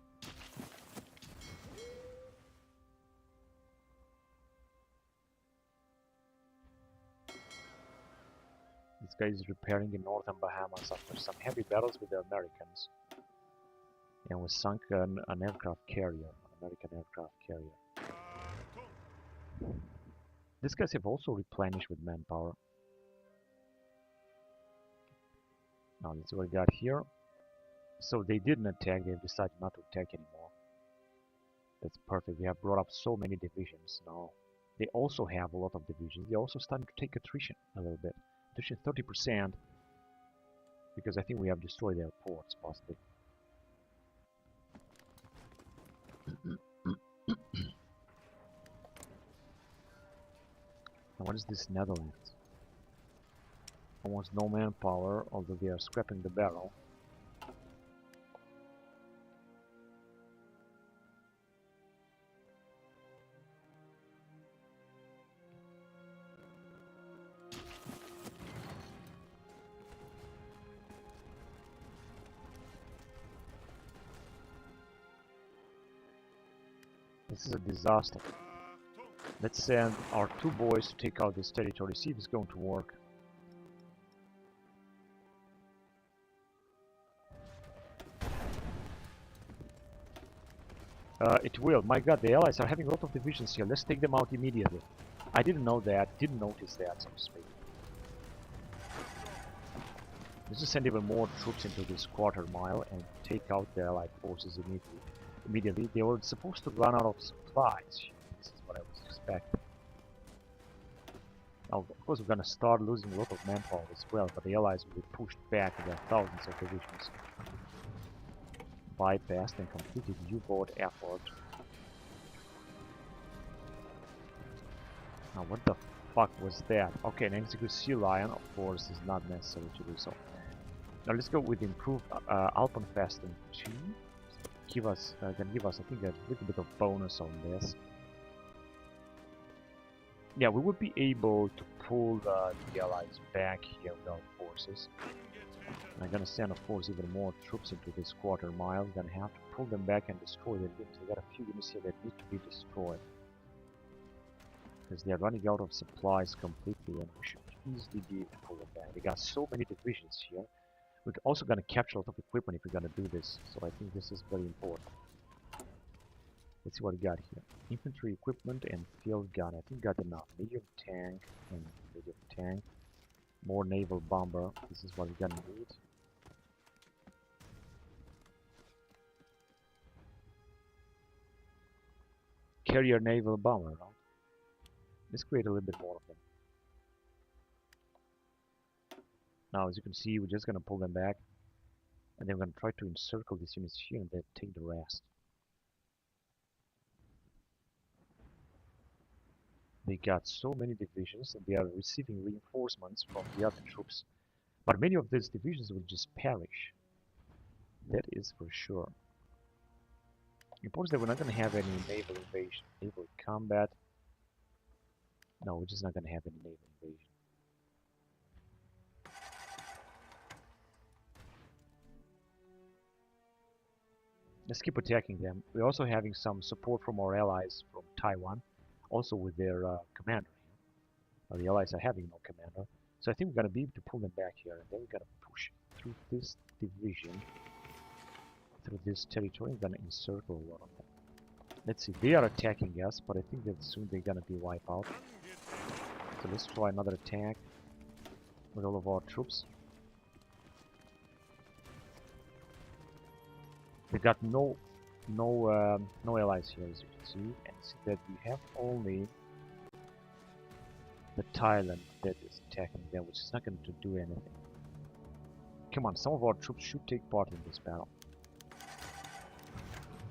[SPEAKER 1] This guy is repairing the northern Bahamas after some heavy battles with the Americans. And we sunk an aircraft carrier, an American aircraft carrier. These guys have also replenished with manpower. Now let's see what we got here. So they didn't attack, they've decided not to attack anymore. That's perfect, we have brought up so many divisions now. They also have a lot of divisions, they're also starting to take attrition a little bit. Attrition 30%, because I think we have destroyed their ports, possibly. Now what is this Netherlands? Almost no manpower, although they are scrapping the barrel. This is a disaster. Let's send our 2 boys to take out this territory, see if it's going to work. It will. My god, the allies are having a lot of divisions here. Let's take them out immediately. I didn't know that, didn't notice that, so to speak. Let's just send even more troops into this quarter mile and take out the allied forces immediately. They were supposed to run out of supplies. This is what I was expecting. Now, of course, we're gonna start losing a lot of manpower as well, but the allies will be pushed back in their thousands of divisions. Bypassed and completed U-boat effort. Now what the fuck was that? Okay, an execute Sea Lion, of course, is not necessary to do so. Now let's go with improved Alpenfesten 2. Can give us, I think, a little bit of bonus on this. Yeah, we would be able to pull the allies back here with our forces. I'm gonna send, of course, even more troops into this quarter mile. We're gonna have to pull them back and destroy their units. They got a few units here that need to be destroyed because they are running out of supplies completely, and we should easily be able to pull them back. They got so many divisions here. We're also gonna capture a lot of equipment if we're gonna do this. So I think this is very important. Let's see what we got here. Infantry equipment and field gun. I think got enough. Medium tank and medium tank. More naval bomber. This is what we're gonna need. Carrier naval bomber, right? Let's create a little bit more of them. Now, as you can see, we're just gonna pull them back, and then we're gonna try to encircle these units here and then take the rest. They got so many divisions and they are receiving reinforcements from the other troops. But many of these divisions will just perish. That is for sure. Important that we're not going to have any naval invasion, naval combat. No, we're just not going to have any naval invasion. Let's keep attacking them. We're also having some support from our allies from Taiwan, also with their commander. The allies are having no commander. So I think we're going to be able to pull them back here, and then we're going to push through this division, through this territory. We're going to encircle a lot of them. Let's see, they are attacking us, but I think that soon they're going to be wiped out. So let's try another attack with all of our troops. We got no allies here, as you can see, and see that we have only the Thailand that is attacking them, which is not going to do anything. Come on, some of our troops should take part in this battle.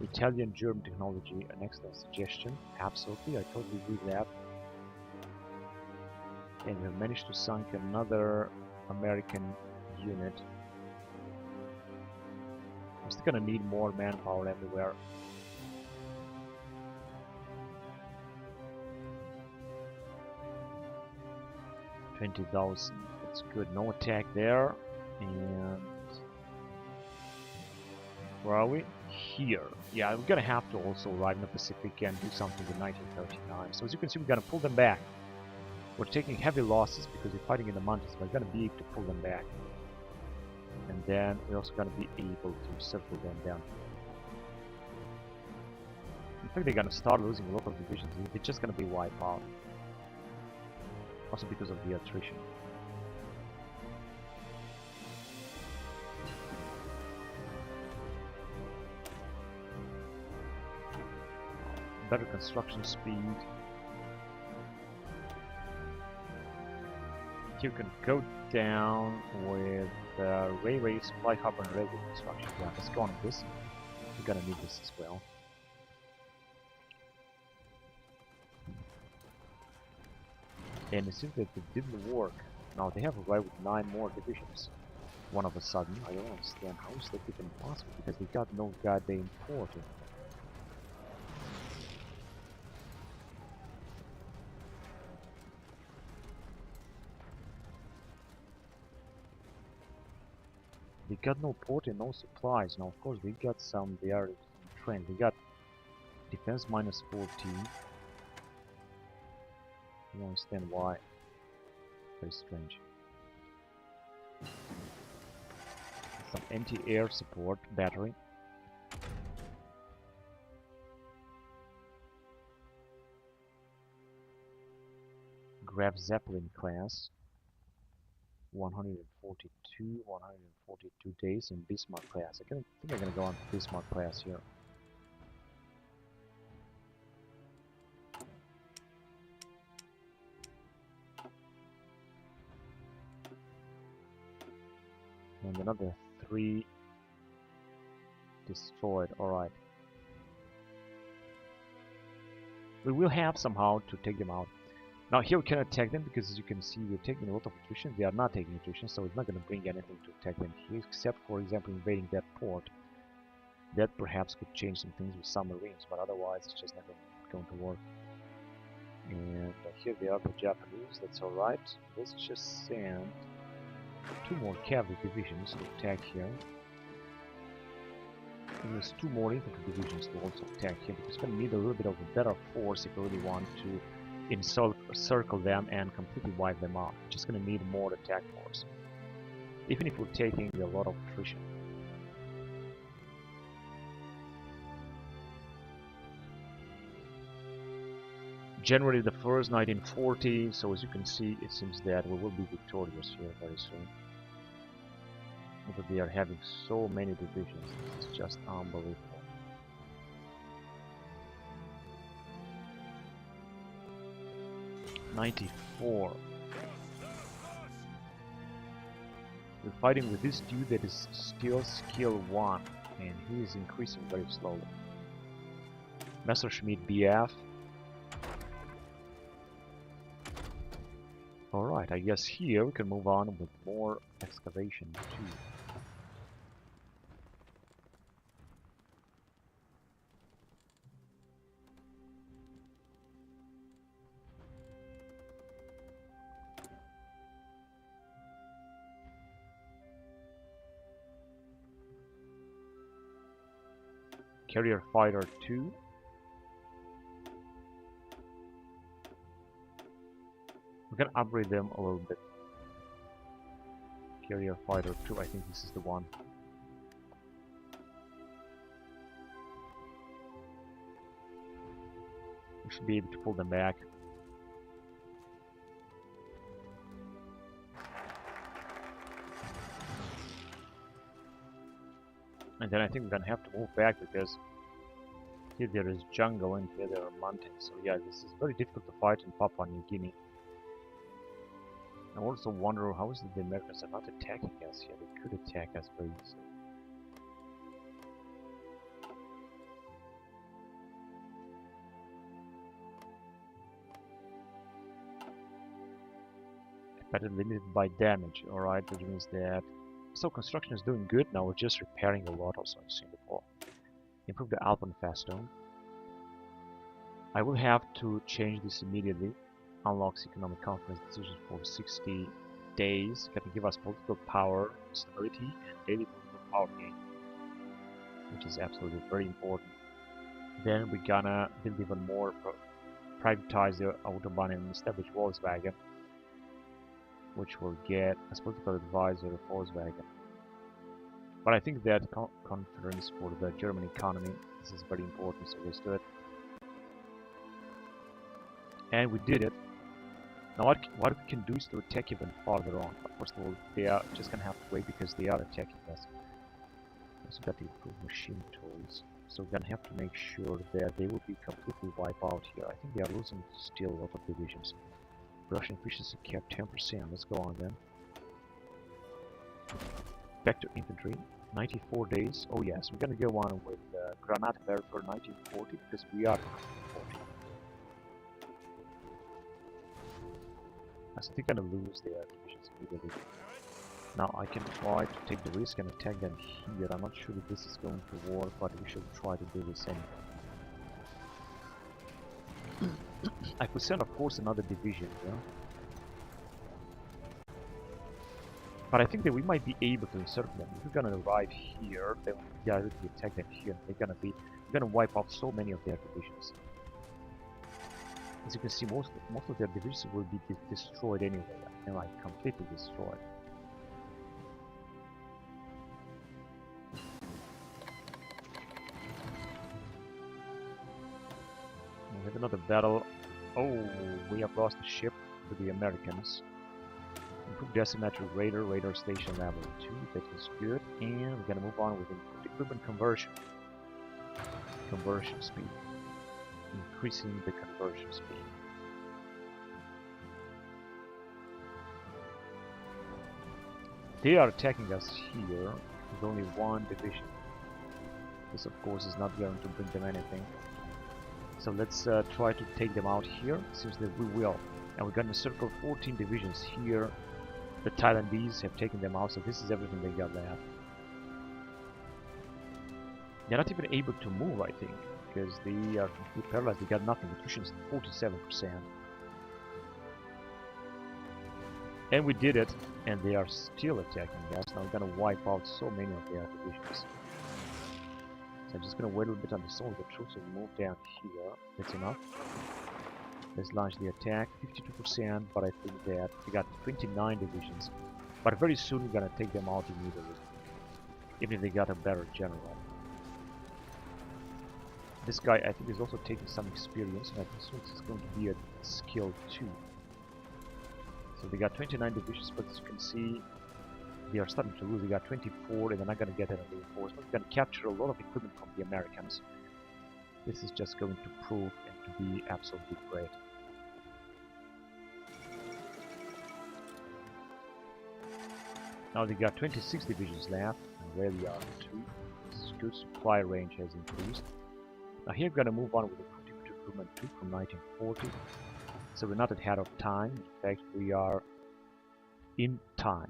[SPEAKER 1] Italian German technology, an excellent suggestion. Absolutely, I totally agree with that. And we have managed to sink another American unit. We're still gonna need more manpower everywhere. $20,000. That's good. No attack there. And where are we? Here. Yeah, we're gonna have to also ride in the Pacific and do something in 1939. So as you can see, we're gonna pull them back. We're taking heavy losses because we're fighting in the mountains. We're gonna be able to pull them back. And then we're also gonna be able to circle them down. In fact, they're gonna start losing a lot of divisions. They're just gonna be wiped out. Also because of the attrition. Better construction speed. You can go down with railway, supply harbor, and railway construction. Yeah, let's go on this. We're gonna need this as well. And it seems that it didn't work. Now they have arrived with 9 more divisions. One of a sudden, I don't understand how is that even possible, because they got no goddamn port in. They got no port and no supplies. Now, of course, they got some. They are trained. They got defense minus 14. I don't understand why. Very strange. Some anti-air support battery. Graf Zeppelin class. 142 days in Bismarck class. I think I'm gonna go on to Bismarck class here. And another 3 destroyed. Alright. We will have somehow to take them out. Now here we can attack them because as you can see we're taking a lot of attrition. They are not taking attrition, so it's not going to bring anything to attack them here, except for example invading that port. That perhaps could change some things with submarines, but otherwise it's just not going to work. And here they are, the Japanese. That's alright. Let's just send 2 more cavalry divisions to attack here. And there's 2 more infantry divisions to also attack here, because we're going to need a little bit of a better force if we really want to encircle them and completely wipe them out. We're just going to need more attack force, even if we're taking a lot of attrition. January the 1st, 1940. So as you can see, it seems that we will be victorious here very soon. But they are having so many divisions. It's just unbelievable. '94. We're fighting with this dude that is still skill 1, and he is increasing very slowly. Messerschmitt BF. Alright, I guess here we can move on with more excavation too. Carrier Fighter 2. We can upgrade them a little bit. Carrier Fighter 2, I think this is the one. We should be able to pull them back. And then I think we're gonna have to move back because here there is jungle and here there are mountains. So yeah, this is very difficult to fight in Papua New Guinea. I also wonder how is it the Americans are not attacking us here. They could attack us very easily. But it's limited by damage, alright, which means that so construction is doing good. Now we're just repairing a lot also in Singapore. Improve the Alpenfestung. I will have to change this immediately. Unlocks economic conference decisions for 60 days. Can give us political power, stability, and daily political power gain, which is absolutely very important. Then we're gonna build even more, privatize the Autobahn and establish Volkswagen, which will get as political advisor of Volkswagen. But I think that conference for the German economy, this is very important, so let's do it. And we did it. Now what we can do is to attack even farther on. But first of all, they are just gonna have to wait because they are attacking us. Also got the improved machine tools. So we're gonna have to make sure that they will be completely wiped out here. I think they are losing still a lot of divisions. Production efficiency kept 10%. Let's go on then. Back to infantry. 94 days. Oh yes, we're gonna go on with Granatwerfer for 1940 because we are 1940. I think I'm gonna lose their divisions immediately. Now I can try to take the risk and attack them here. I'm not sure if this is going to work, but we should try to do this anyway. I could send, of course, another division, yeah? But I think that we might be able to encircle them. If we're gonna arrive here, then we directly attack them here. We're gonna wipe out so many of their divisions. As you can see, most of their divisions will be destroyed anyway, and like completely destroyed. We have another battle. Oh, we have lost the ship to the Americans. Improved asymmetric radar station level 2, that is good. And we're gonna move on with improved equipment conversion speed. Increasing the conversion speed. They are attacking us here with only one division. This of course is not going to bring them anything. So let's try to take them out here. Seems that we will. And we're gonna circle 14 divisions here. The Thailandese have taken them out, so this is everything they got left. They're not even able to move, I think, because they are completely paralyzed. They got nothing. Attrition is 47%. And we did it, and they are still attacking us. Now we're gonna wipe out so many of their divisions. So I'm just gonna wait a little bit until some of the troops will move down here. That's enough. Let's launch the attack. 52%, but I think that we got 29 divisions. But very soon we're gonna take them out immediately, even if they got a better general. This guy, I think, is also taking some experience, and I think it's going to be a skill 2. So they got 29 divisions, but as you can see, they are starting to lose. They got 24, and they're not going to get any reinforcement. They're going to capture a lot of equipment from the Americans. This is just going to prove and to be absolutely great. Now they got 26 divisions left, and where they are 2. This is good. Supply range has increased. Now here we're going to move on with the Productive Improvement 2 from 1940. So we're not ahead of time. In fact, we are in time.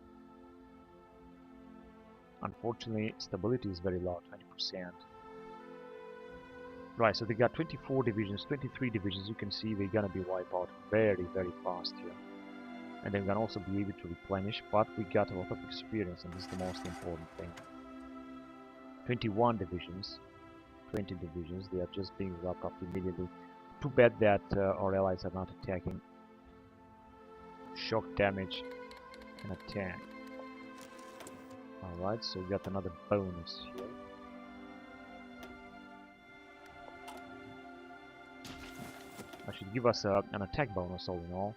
[SPEAKER 1] Unfortunately, stability is very low, 20%. Right, so they got 24 divisions, 23 divisions. You can see they're going to be wiped out very, very fast here. And they're going to also be able to replenish, but we got a lot of experience, and this is the most important thing. 21 divisions, 20 divisions, they are just being wrapped up immediately. Too bad that our allies are not attacking. Shock damage and attack. Alright, so we got another bonus here. That should give us an attack bonus all in all.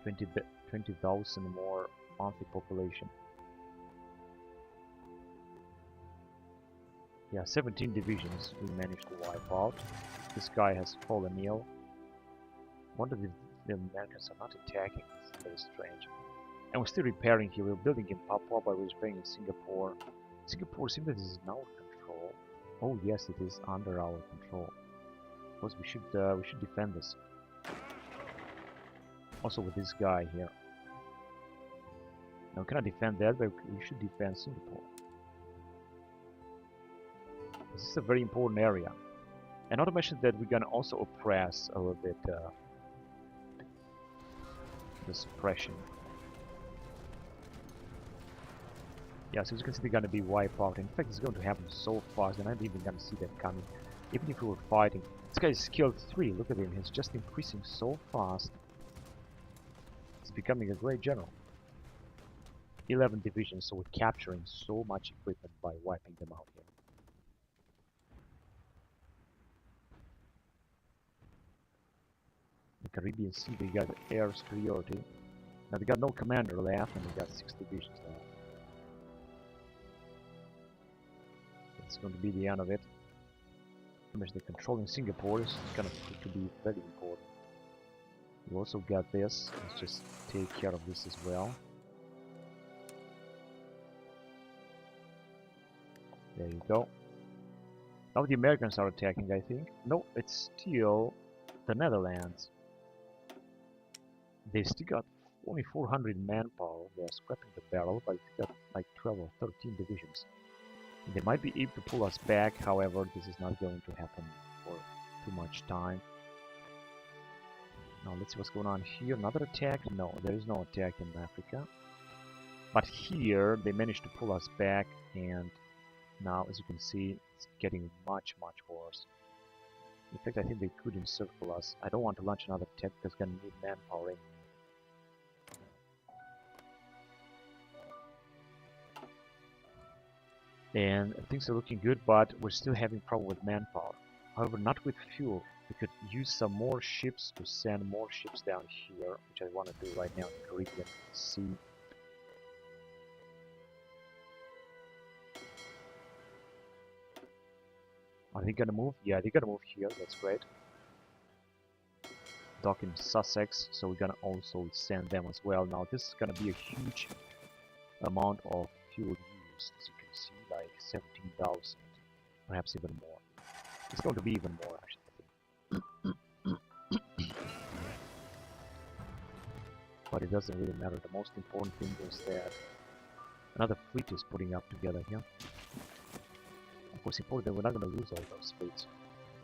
[SPEAKER 1] 20,000 more monthly population. Yeah, 17 divisions we managed to wipe out. This guy has fallen ill. Wonder if the Americans are not attacking. It's very strange. And we're still repairing here. We're building in Papua, but we're repairing in Singapore. Singapore seems that this is in our control. Oh yes, it is under our control. Of course, we should defend this. Also with this guy here. Now we cannot defend that, but we should defend Singapore. This is a very important area. And not to mention that we're gonna also oppress a little bit the suppression. Yeah, so as you can see, they're gonna be wiped out. In fact, it's going to happen so fast, and I'm not even gonna see that coming. Even if we were fighting. This guy is skilled 3, look at him, he's just increasing so fast. He's becoming a great general. 11 divisions, so we're capturing so much equipment by wiping them out here. The Caribbean Sea, they got air superiority. Now they got no commander left, and they got 6 divisions left. It's going to be the end of it. The controlling Singapore is going to be very important. We also got this. Let's just take care of this as well. There you go. Now the Americans are attacking, I think. No, it's still the Netherlands. They still got only 400 manpower. They are scrapping the barrel, but they got like 12 or 13 divisions. They might be able to pull us back, however, this is not going to happen for too much time. Now let's see what's going on here. Another attack? No, there is no attack in Africa. But here, they managed to pull us back, and now, as you can see, it's getting much, much worse. In fact, I think they could encircle us. I don't want to launch another attack because it's going to need manpower anyway. And things are looking good, but we're still having problem with manpower. However, not with fuel. We could use some more ships to send more ships down here, which I want to do right now in the Caribbean Sea. Are they gonna move? Yeah, they're gonna move here. That's great. Dock in Sussex, so we're gonna also send them as well. Now this is gonna be a huge amount of fuel used, as you can see, like 17,000, perhaps even more. It's going to be even more, actually. But it doesn't really matter. The most important thing is that another fleet is putting up together here. Of course, important that we're not going to lose all those fleets.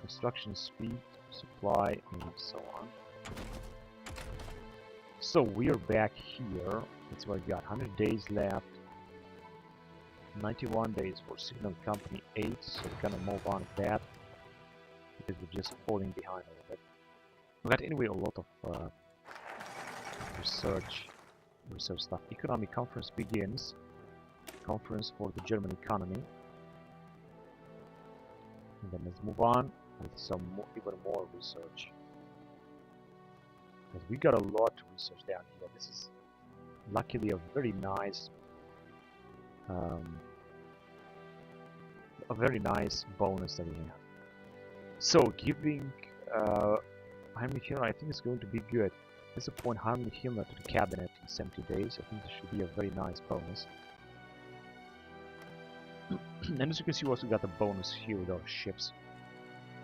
[SPEAKER 1] Construction speed, supply, and so on. So we are back here. That's what we got. 100 days left. 91 days for Signal Company 8. So we're going to move on with that, because we're just falling behind a little bit. We got anyway a lot of research stuff. Economic conference begins. Conference for the German economy. And then let's move on with some even more research. Because we got a lot to research down here. This is luckily a very nice bonus that we have. So giving Heimlich Himmler, I think it's going to be good. Let's appoint Heimlich Himmler to the cabinet in 70 days. I think this should be a very nice bonus. And as you can see, we also got the bonus here with our ships.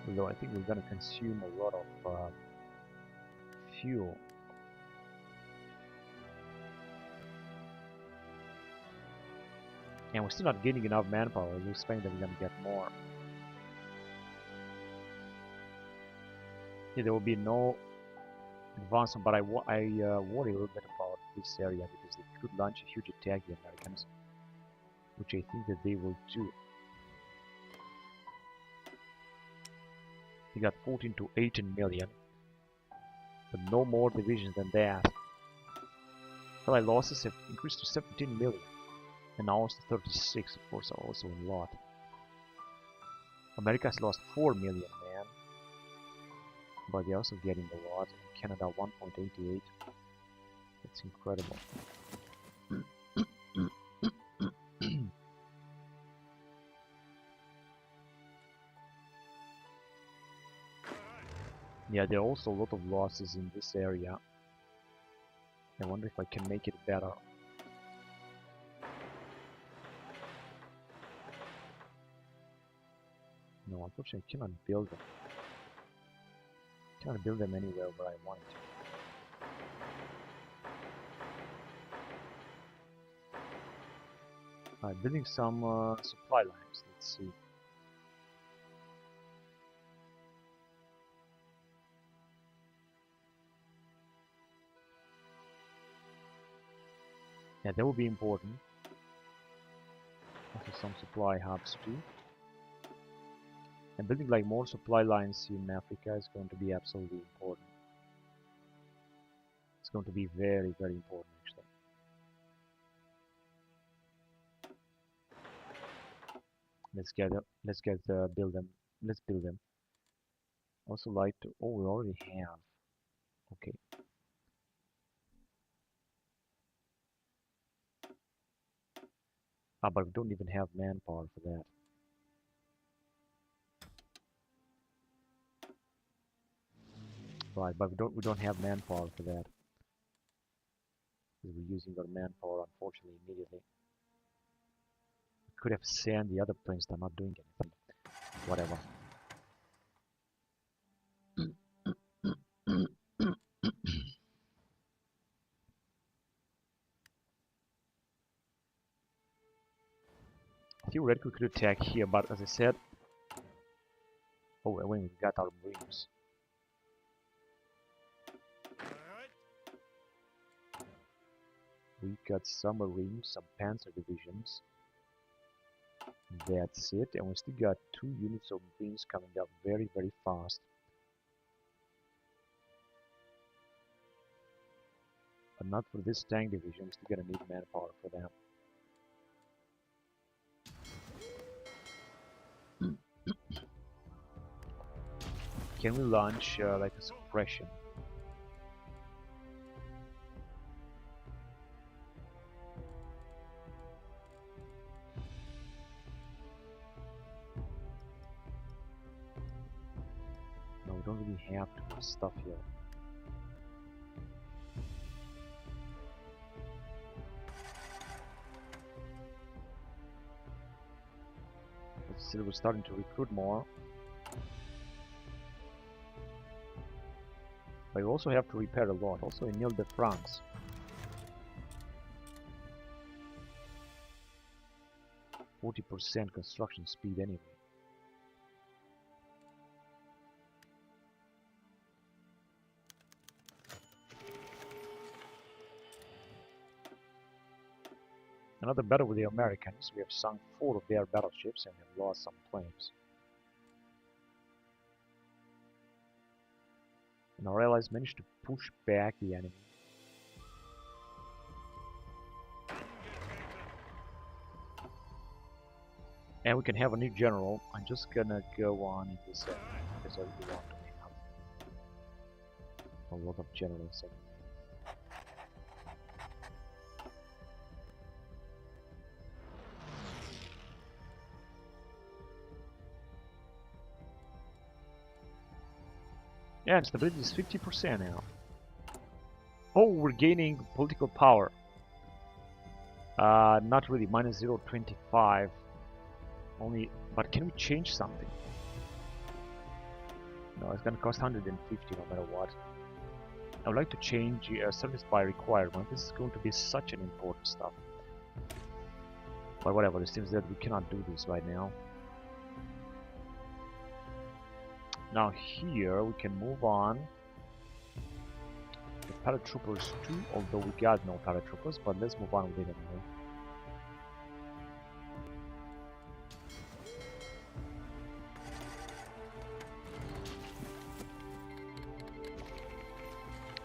[SPEAKER 1] Although I think we're going to consume a lot of fuel. And we're still not getting enough manpower. I was expecting that we're going to get more. Yeah, there will be no advancement, but I worry a little bit about this area because they could launch a huge attack, the Americans, which I think that they will do. They got 14 to 18 million, but no more divisions than that. Allied losses have increased to 17 million, and now it's 36, of course, are also a lot. America's lost 4 million, man, but they're also getting a lot. Canada 1.88. That's incredible. Yeah, there are also a lot of losses in this area. I wonder if I can make it better. No, unfortunately I cannot build them. I cannot build them anywhere where I want to. Building some supply lines, let's see. Yeah, that will be important. Also some supply hubs too. And building like more supply lines in Africa is going to be absolutely important. It's going to be very, very important actually. Let's build them. Let's build them. Also like to, oh, we already have. Okay. But we don't even have manpower for that. Right, but we don't have manpower for that. We're using our manpower, unfortunately, immediately. We could have sent the other planes, they're not doing anything. Whatever. Theoretically, we could attack here, but as I said, oh, when we got our Marines. We got some Marines, some Panzer divisions. That's it, and we still got 2 units of Marines coming up very, very fast. But not for this tank division, we're still gonna need manpower for them. Can we launch like a suppression? No, we don't really have too much stuff here. But still, we're starting to recruit more. But we also have to repair a lot, also in Ile-de-France. %40 construction speed anyway. Another battle with the Americans. We have sunk 4 of their battleships and have lost some planes. And our allies managed to push back the enemy. And we can have a new general. I'm just gonna go on in this area because I really want to have a lot of generals. Yeah, and stability is 50% now. Oh, we're gaining political power. Not really, minus 0.25. Only, but can we change something? No, it's gonna cost 150 no matter what. I would like to change service by requirement. This is going to be such an important stuff. But whatever, it seems that we cannot do this right now. Now here we can move on. The paratroopers too, although we got no paratroopers, but let's move on with it anyway.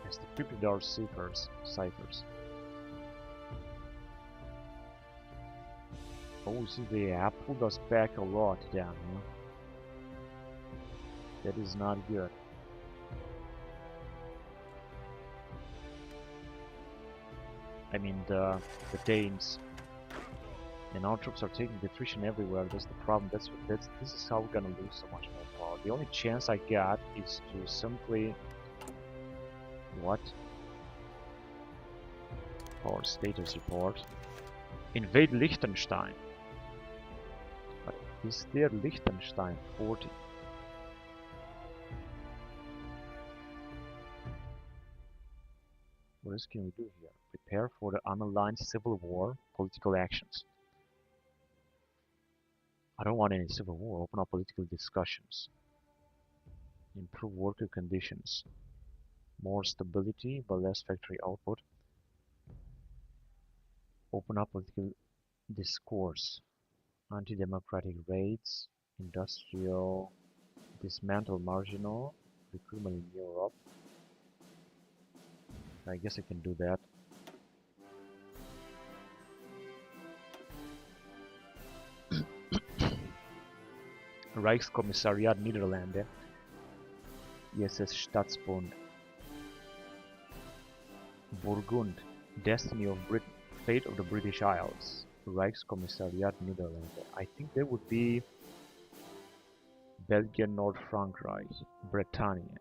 [SPEAKER 1] Yes, the cryptid are ciphers. Oh, see, they have pulled us back a lot down here. That is not good. I mean the Danes. And our troops are taking attrition everywhere. That's the problem. This is how we're gonna lose so much more power. The only chance I got is to simply what? Power status report. Invade Liechtenstein. But is there Liechtenstein 40? What else can we do here? Prepare for the unaligned civil war, political actions. I don't want any civil war. Open up political discussions. Improve worker conditions. More stability but less factory output. Open up political discourse. Anti-democratic raids. Industrial. Dismantle marginal. Recruitment in Europe. I guess I can do that. Reichskommissariat Niederlande. ISS Staatsbund. Burgund. Destiny of Britain. Fate of the British Isles. Reichskommissariat Niederlande. I think there would be Belgian North Frankreich. Britannia.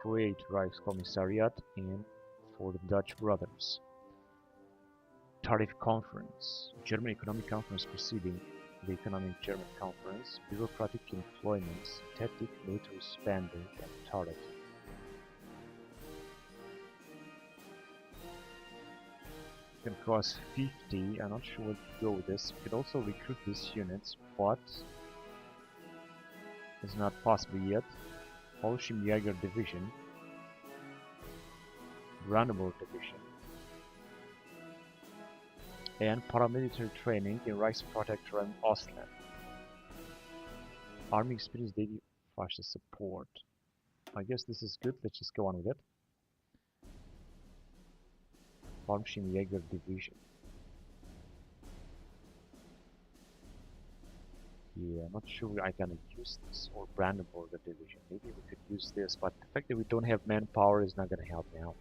[SPEAKER 1] Create Reichskommissariat in for the Dutch brothers. Tariff Conference. German Economic Conference preceding the Economic German Conference. Bureaucratic employment. Synthetic military spending and tariff. Can cost 50. I'm not sure what to go with this. We could also recruit these units, but it's not possible yet. Fallschirmjäger Division, Brandenburg Division, and paramilitary training in Reichsprotectorate Ostland. Army experience daily fascist support. I guess this is good. Let's just go on with it. Fallschirmjäger Division. Yeah, I'm not sure I'm gonna use this or Brandenburg Division. Maybe we could use this, but the fact that we don't have manpower is not gonna help now.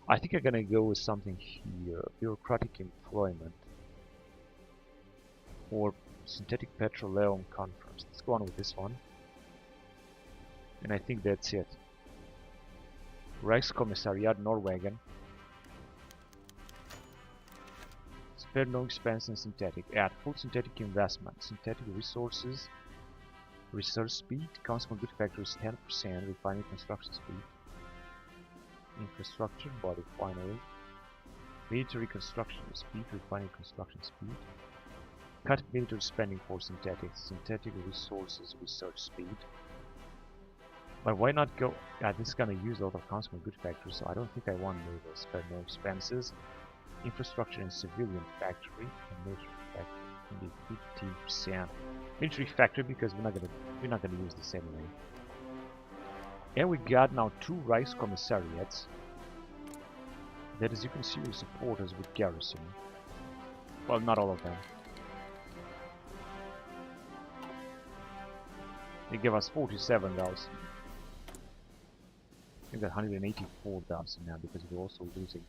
[SPEAKER 1] I think I'm gonna go with something here. Bureaucratic employment. Or synthetic petroleum conference. Let's go on with this one. And I think that's it. Reichskommissariat Norwegian. Spare no expense in synthetic. Add full synthetic investment. Synthetic resources. Research speed. Consumer good factors 10%. Refinery construction speed. Infrastructure. Body refinery. Military construction speed. Refinery construction speed. Cut military spending for synthetics. Synthetic resources. Research speed. But why not go? Yeah, this is gonna use a lot of consumer good factors, so I don't think I want to spend more expenses. Infrastructure and civilian factory and military factory. Maybe 15%. Military factory because we're not gonna use this anyway. And we got now 2 Reichskommissariats. That is, you can see your supporters with garrison. Well, not all of them. They give us 47,000. I think that 184,000 now because we're also losing.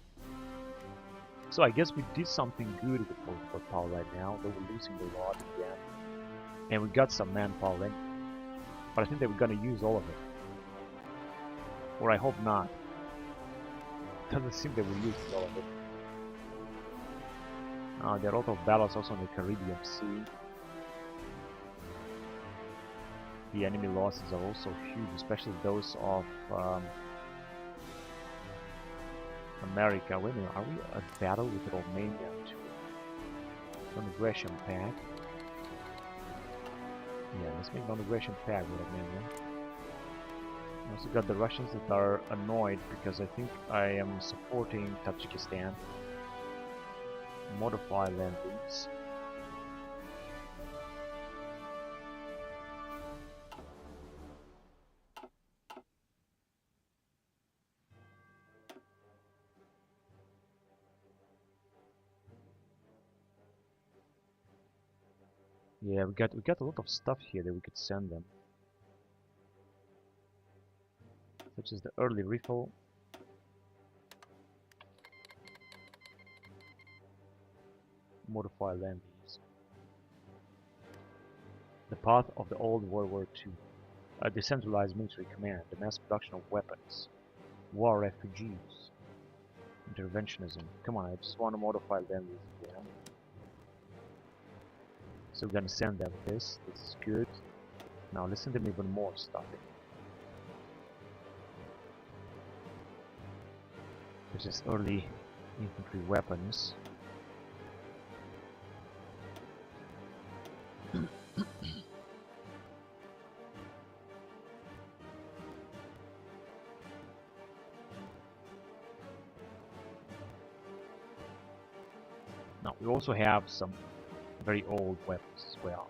[SPEAKER 1] So I guess we did something good with political power right now. They were losing a lot again. And we got some manpower in. But I think that we're gonna use all of it. Or I hope not. Doesn't seem that we're using all of it. There are a lot of battles also in the Caribbean Sea. The enemy losses are also huge, especially those of America. Wait a minute, are we at battle with Romania too? Non-aggression pact. Yeah, let's make non-aggression pact with Romania. We also got the Russians that are annoyed because I think I am supporting Tajikistan. Modify land lease. Yeah, we got a lot of stuff here that we could send them, such as the early refill. Modify land lease. The path of the old World War II. A decentralized military command, the mass production of weapons, war refugees, interventionism. Come on, I just want to modify land lease again. So we're gonna send them this. This is good. Now let's send them even more stuff. This is early infantry weapons. Now we also have some very old weapons as well.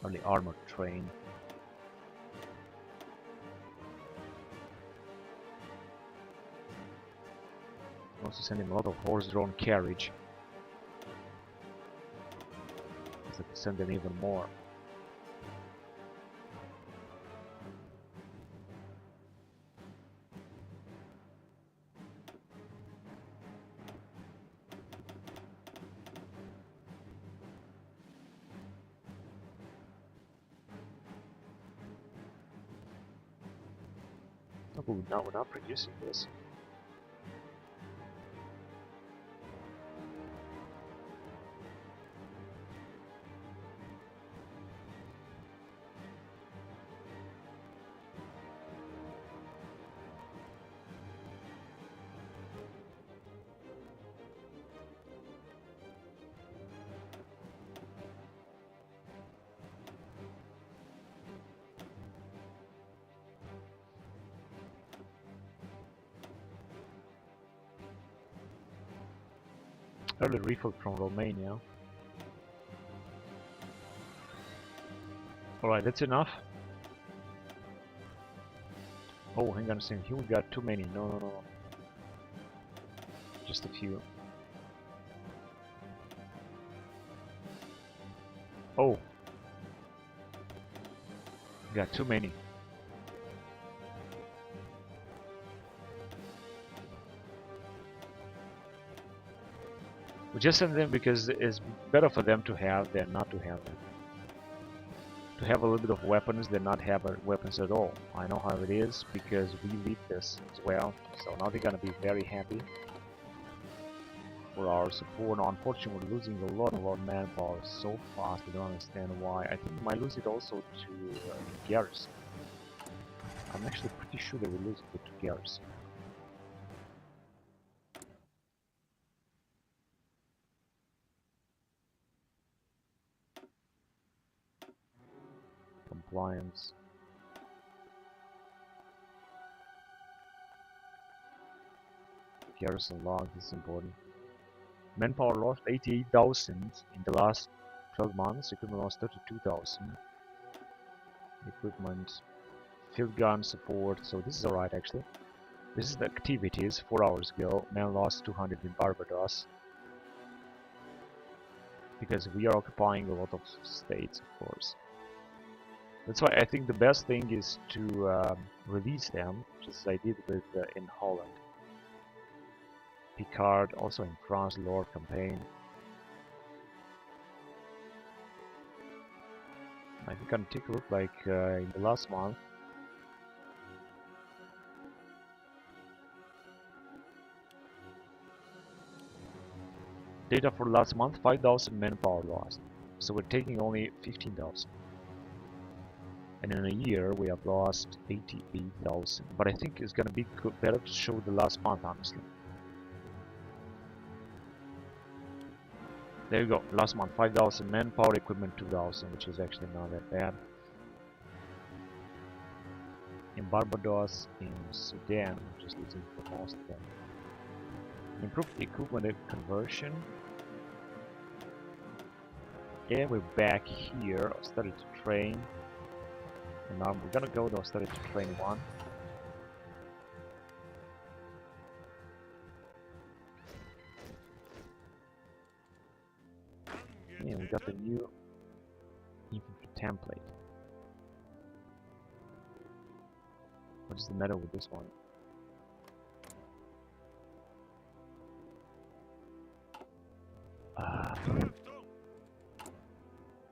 [SPEAKER 1] Early armored train. We're also sending a lot of horse-drawn carriage. So to send them even more. Oh, no, we're not producing this. Early refill from Romania. Alright, that's enough. Oh, hang on a second. Here we got too many. No. Just a few. Oh. We got too many. We just send them because it's better for them to have than not to have them. To have a little bit of weapons than not have weapons at all. I know how it is because we lead this as well. So now they're gonna be very happy for our support. Now, unfortunately, we're losing a lot of our manpower so fast. I don't understand why. I think we might lose it also to garrison. I'm actually pretty sure that we're losing it to garrison. Compliance. Garrison log is important. Manpower lost 88,000 in the last 12 months. Equipment lost 32,000. Equipment, field gun support. So this is alright actually. This is the activities 4 hours ago. Man lost 200 in Barbados. Because we are occupying a lot of states, of course. That's why I think the best thing is to release them, just as I did with in Holland. Picard, also in France, Lord campaign. I think I can take a look like in the last month. Data for last month, 5,000 manpower lost. So we're taking only 15,000. And in a year we have lost 88,000. But I think it's gonna be better to show the last month, honestly. There you go, last month 5,000 manpower, equipment 2,000, which is actually not that bad. In Barbados, in Sudan, just losing for most of them. Improved equipment conversion. Yeah, we're back here. I started to train. And now we're gonna go to I started to train 1. Yeah, we got the new infantry template. What is the matter with this one?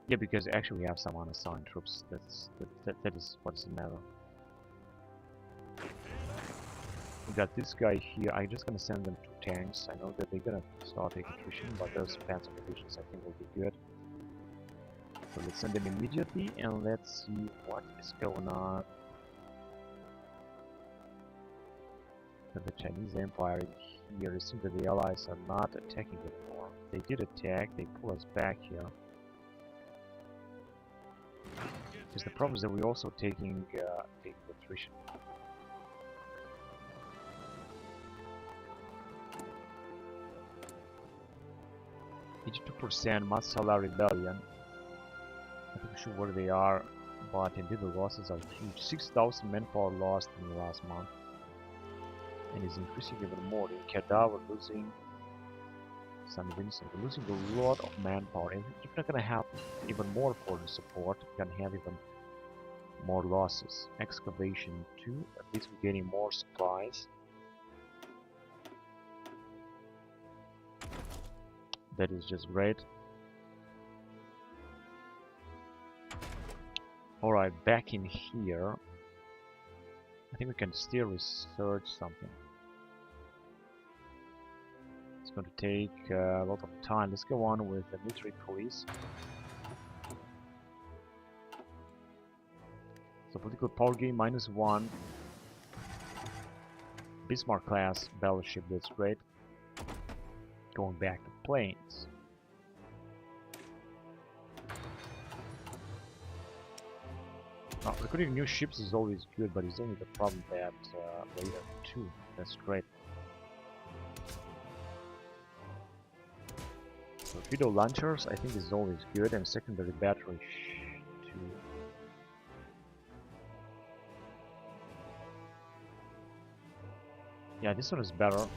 [SPEAKER 1] Yeah, because actually we have some unassigned troops. That is what's the matter. We got this guy here. I'm just gonna send them 2 tanks. I know that they're gonna start taking attrition, but those panzer divisions I think will be good. So let's send them immediately and let's see what is going on. And the Chinese Empire in here. It seems that the Allies are not attacking anymore. They did attack. They pull us back here. Because the problem is that we're also taking attrition. %, Masala Rebellion. I'm not sure where they are, but indeed the losses are huge. 6,000 manpower lost in the last month. And it's increasing even more. In Kedah we're losing San Vincent. We're losing a lot of manpower. And if we're not gonna have even more foreign support, we're gonna have even more losses. Excavation 2, at least we're getting more supplies. That is just great. Alright, back in here. I think we can still research something. It's going to take a lot of time. Let's go on with the military police. So political power gain -1. Bismarck class battleship, that's great. Going back to planes. Now, recruiting new ships is always good, but it's only the problem that later too. That's great. Torpedo launchers, I think, is always good, and secondary battery too. Yeah, this one is better.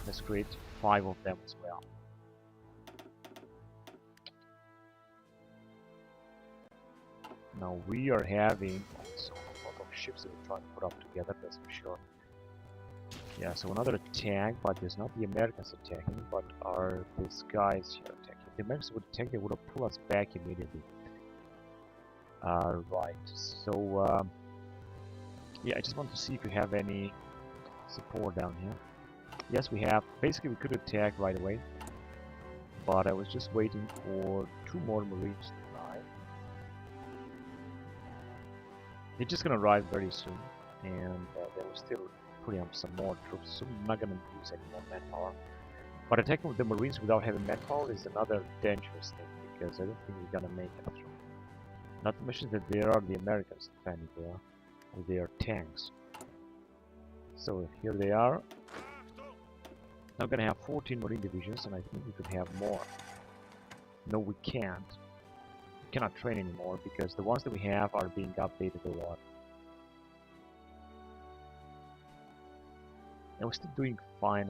[SPEAKER 1] Let's create 5 of them as well. Now we are having also a lot of ships that we're trying to put up together, that's for sure. Yeah, so another attack, but there's not the Americans attacking, but are these guys here attacking. If the Americans would attack, they would have pulled us back immediately. Right, so yeah, I just want to see if you have any support down here. Yes, we have. Basically, we could attack right away, but I was just waiting for 2 more Marines to arrive. They're just gonna arrive very soon, and they will still putting up some more troops, so I'm not gonna use any more manpower. But attacking with the Marines without having manpower is another dangerous thing, because I don't think we're gonna make it through. Not to mention that there are the Americans defending there with their tanks. So here they are. Now we're gonna have 14 Marine divisions, and I think we could have more. No, we can't. We cannot train anymore because the ones that we have are being updated a lot. And we're still doing fine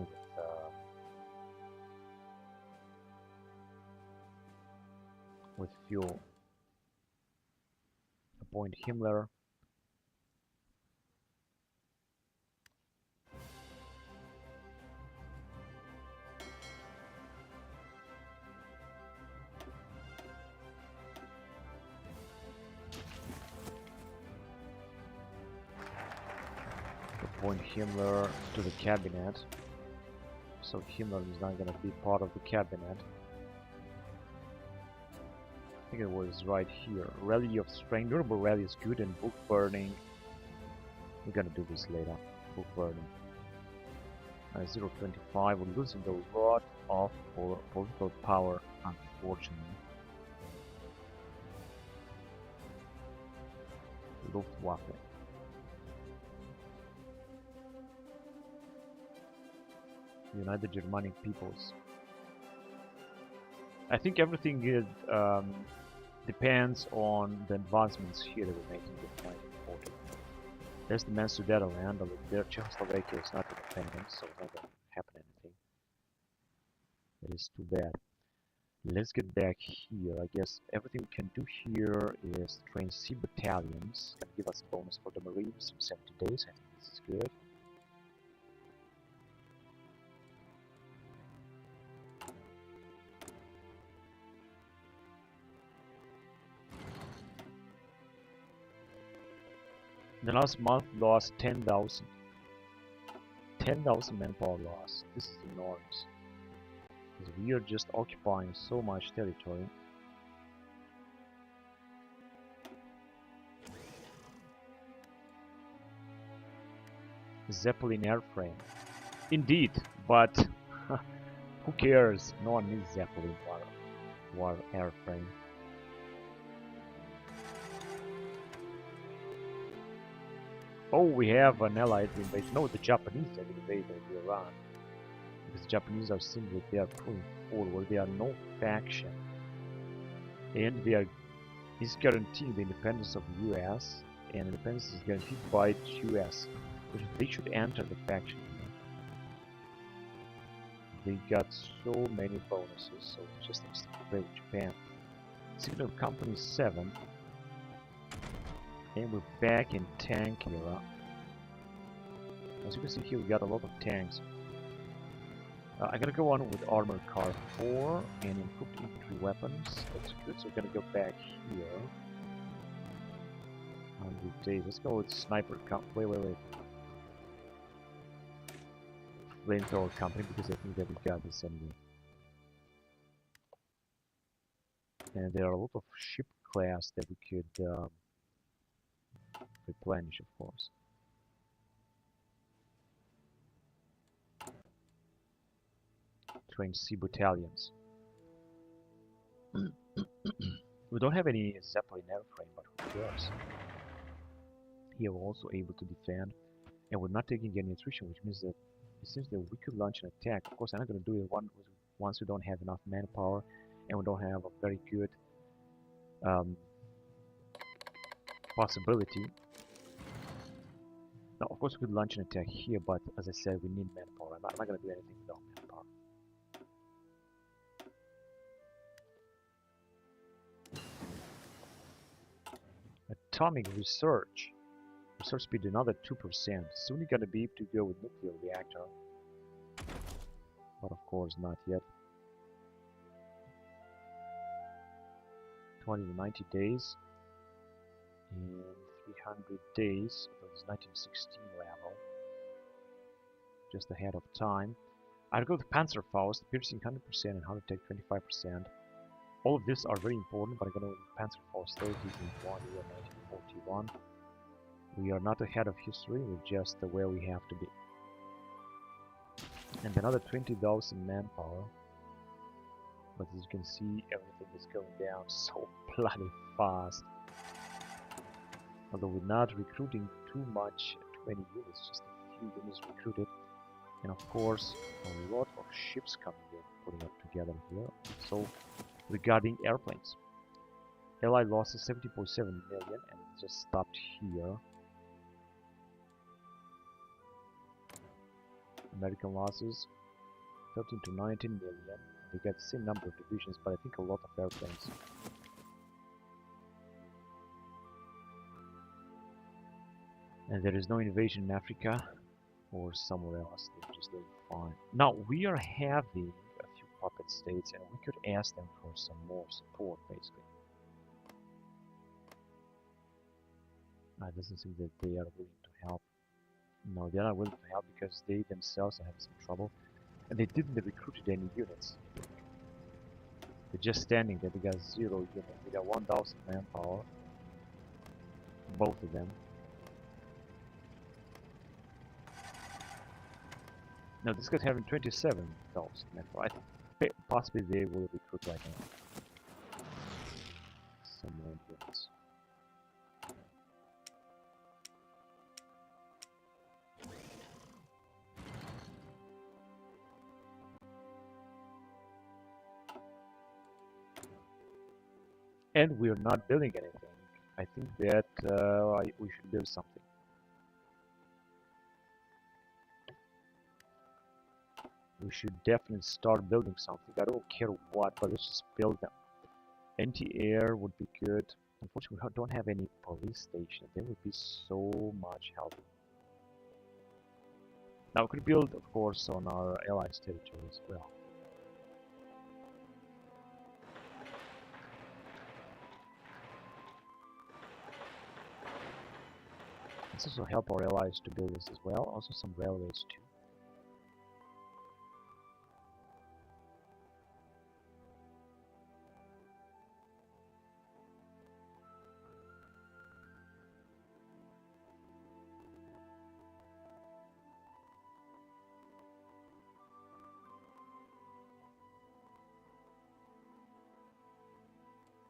[SPEAKER 1] with fuel. Appoint Himmler. Appoint Himmler to the cabinet. So Himmler is not going to be part of the cabinet. I think it was right here. Rally of Strength. Durable Rally is good, and book burning. We're gonna do this later. Book burning. 0.25. We're losing a lot of political power, unfortunately. Luftwaffe. United Germanic Peoples. I think everything is, depends on the advancements here that we're making with 1940. There's the Man Sudetenland, although there Czechoslovakia is not independent, so it's not going to happen anything. That is too bad. Let's get back here. I guess everything we can do here is train C battalions. Can give us a bonus for the Marines in 70 days. I think this is good. The last month lost 10,000. 10,000 manpower loss. This is enormous. Because we are just occupying so much territory. Zeppelin airframe. Indeed, but who cares? No one needs Zeppelin war airframe. Oh, we have an allied invasion. No, the Japanese have invaded Iran. Because the Japanese are simply, they are pulling forward. They are no faction. And they are guaranteeing the independence of the US. And independence is guaranteed by the US. Which they should enter the faction. They got so many bonuses, so it's just needs to play with Japan. Signal Company 7. And we're back in tank era. As you can see here, we got a lot of tanks. I gotta go on with Armored Car 4 and improved infantry weapons. That's good, so we're gonna go back here. 100 days. Let's go with Sniper Company. Wait. Flamethrower Company, because I think that we got this anyway. And there are a lot of ship class that we could replenish, of course. Train C battalions. We don't have any Zeppelin airframe, but who cares? Here we're also able to defend, and we're not taking any attrition, which means that it seems that we could launch an attack. Of course, I'm not going to do it once we don't have enough manpower, and we don't have a very good possibility. Now, of course, we could launch an attack here, but as I said, we need manpower. I'm not going to do anything without manpower. Atomic research. Research speed another 2%. Soon you're going to be able to go with nuclear reactor. But of course, not yet. 20 to 90 days. And 300 days. That was 1916 level. Just ahead of time. I'll go with Panzerfaust, piercing 100% and heart attack 25%. All of these are very important, but I'm going to go with Panzerfaust 30 in 1 year 1941. We are not ahead of history, we're just where we have to be. And another 20,000 manpower. But as you can see, everything is going down so bloody fast. Although we're not recruiting too much, 20 units, just a few units recruited. And of course, a lot of ships coming in, putting up together here. So, regarding airplanes. Allied losses 70.7 million, and it just stopped here. American losses 13 to 19 million. They get the same number of divisions, but I think a lot of airplanes. And there is no invasion in Africa or somewhere else. They're just doing fine. Now we are having a few puppet states, and we could ask them for some more support, basically. It doesn't seem that they are willing to help. No, they are not willing to help because they themselves are having some trouble, and they didn't recruit any units. They're just standing there. They got 0 units. They got 1,000 manpower, both of them. No, this guy's having 27,000 manpower. I think possibly they will recruit right now. Some more units. And we're not building anything. I think that we should build something. We should definitely start building something. I don't care what, but let's just build them. Anti-air would be good. Unfortunately, we don't have any police station. They would be so much help. Now we could build, of course, on our allies' territory as well. Let's also help our allies to build this as well. Also some railways too.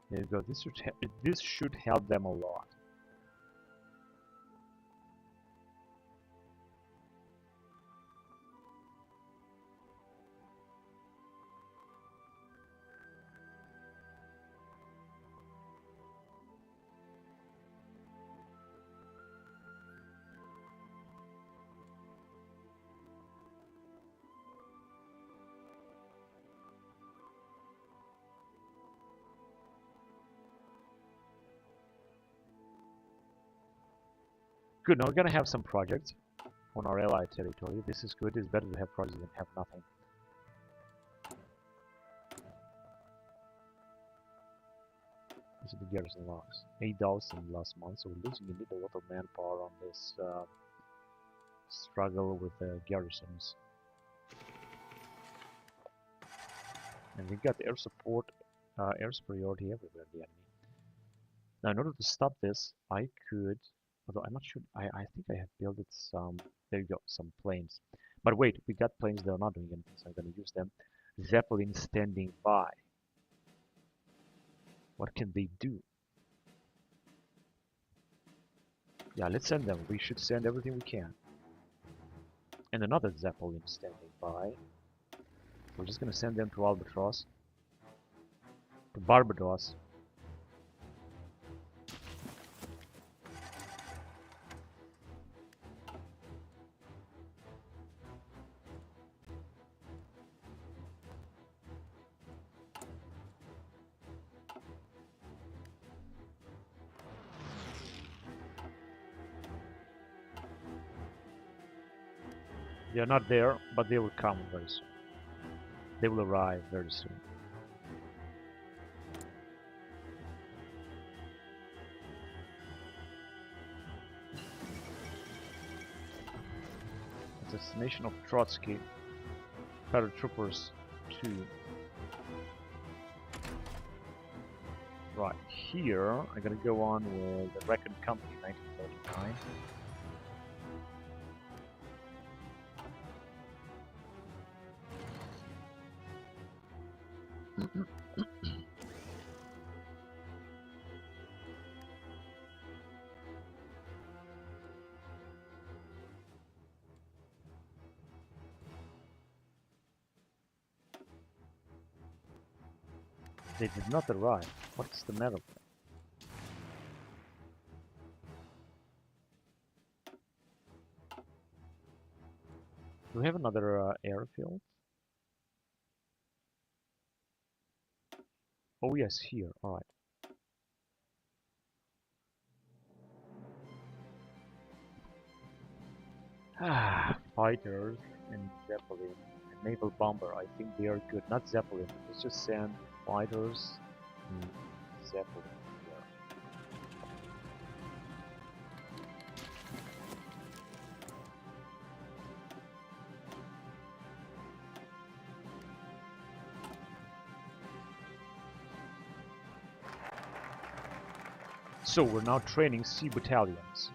[SPEAKER 1] There you go. This should help them a lot. Good, now we're gonna have some projects on our allied territory. This is good. It's better to have projects than have nothing. This is the garrison loss. 8,000 last month, so we're losing indeed a lot of manpower on this struggle with the garrisons. And we got air support, air superiority everywhere, the enemy. Now, in order to stop this, I could, although I'm not sure, I think I have built some, there you go, some planes. But wait, we got planes that are not doing anything, so I'm going to use them. Zeppelin standing by. What can they do? Yeah, let's send them. We should send everything we can. And another Zeppelin standing by. We're just going to send them to Albatross. To Barbados. They are not there, but they will come very soon. They will arrive very soon. Assassination of Trotsky. Paratroopers 2. Right, here I'm gonna go on with the Reckon Company 1939. They did not arrive. What is the matter with them? Do we have another airfield? Oh yes, here. All right. Fighters and Zeppelin and naval bomber. I think they are good. Not Zeppelin. Let's just send fighters and Zeppelin here. So we're now training sea battalions.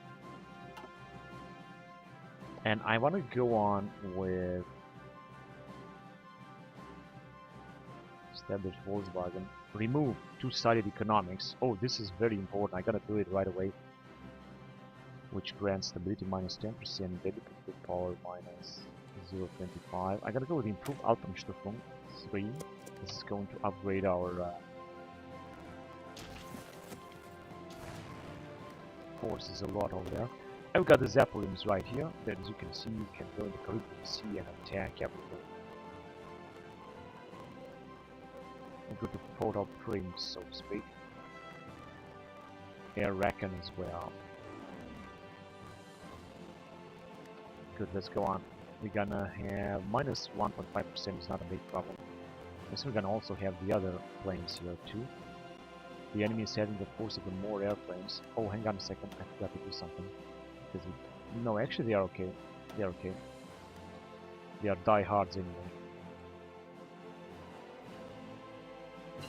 [SPEAKER 1] And I want to go on with establish Volkswagen. Remove two-sided economics. Oh, this is very important. I gotta do it right away. Which grants stability minus 10%, dedicated power minus 0.25. I gotta go with improve Alpenstuffung 3. This is going to upgrade our forces a lot over there. I've got the Zeppelins right here, that as you can see, you can go in the Caribbean Sea and attack everything. And go to proto prints, so to speak. Air Recon as well. Good, let's go on. We're gonna have minus 1.5% is not a big problem. So we're gonna also have the other planes here too. The enemy is having the force of more airplanes. Oh, hang on a second, I forgot to do something. No, actually they are okay. They are okay. They are diehards anyway.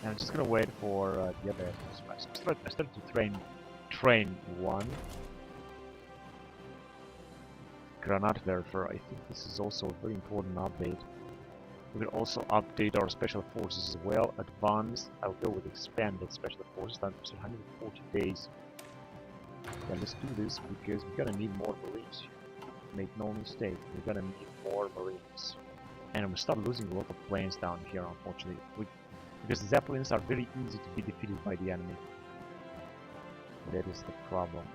[SPEAKER 1] And I'm just gonna wait for the other airplanes. I started to train one. Granatwerfer. I think this is also a very important update. We will also update our special forces as well. Advanced. I'll go with expanded special forces. Time for 140 days. Yeah, let's do this because we're gonna need more Marines here. Make no mistake, we're gonna need more Marines. And we start losing a lot of planes down here, unfortunately. Because the Zeppelins are very easy to be defeated by the enemy. That is the problem.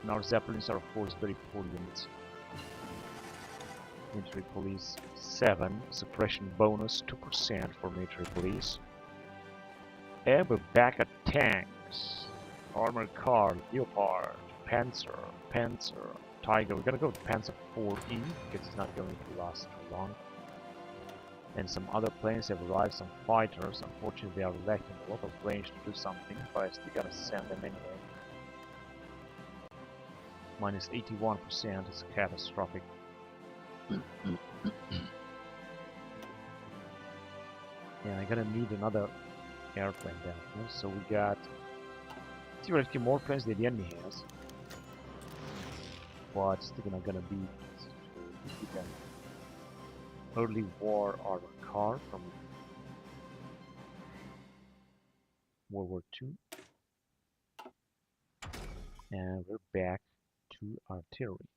[SPEAKER 1] And our Zeppelins are of course very poor units. Military Police 7, suppression bonus 2% for Military Police. And we're back at tanks. Armored car, Leopard, Panzer, Tiger. We're gonna go with Panzer 4E because it's not going to last too long. And some other planes have arrived, some fighters. Unfortunately, they are lacking a lot of range to do something, but I still gotta send them anyway. Minus 81% is catastrophic. Yeah, I gotta need another airplane down here. So we got theoretically more planes than the enemy has, but still not gonna be easy to defeat them. Early war armored car from World War II, and we're back to artillery.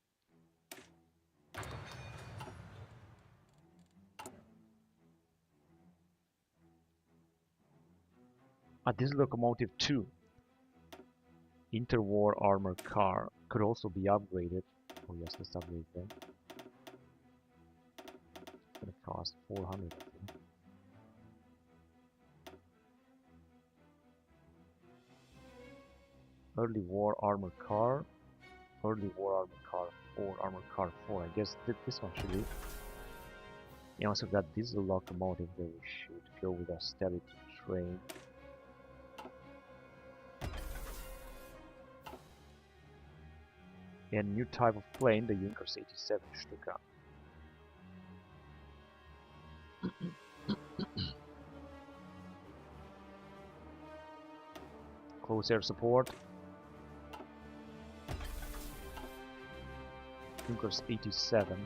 [SPEAKER 1] This locomotive too, interwar armored car, could also be upgraded. Oh yes, let's upgrade them. It's gonna cost 400, I think. Early war armored car, 4, armored car 4. I guess this one should be. We also got diesel locomotive that we should go with austerity train. And new type of plane, the Junkers 87 Stuka. Close air support. Junkers 87.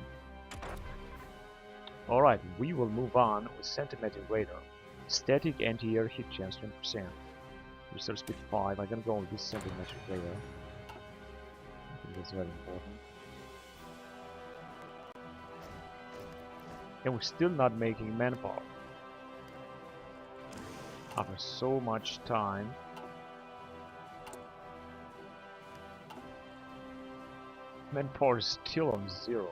[SPEAKER 1] Alright, we will move on with centimeter radar. Static anti-air hit chance 20%. Research speed 5. I'm gonna go with this centimeter radar. I think that's very important. And we're still not making manpower. After so much time. Manpower is still on 0.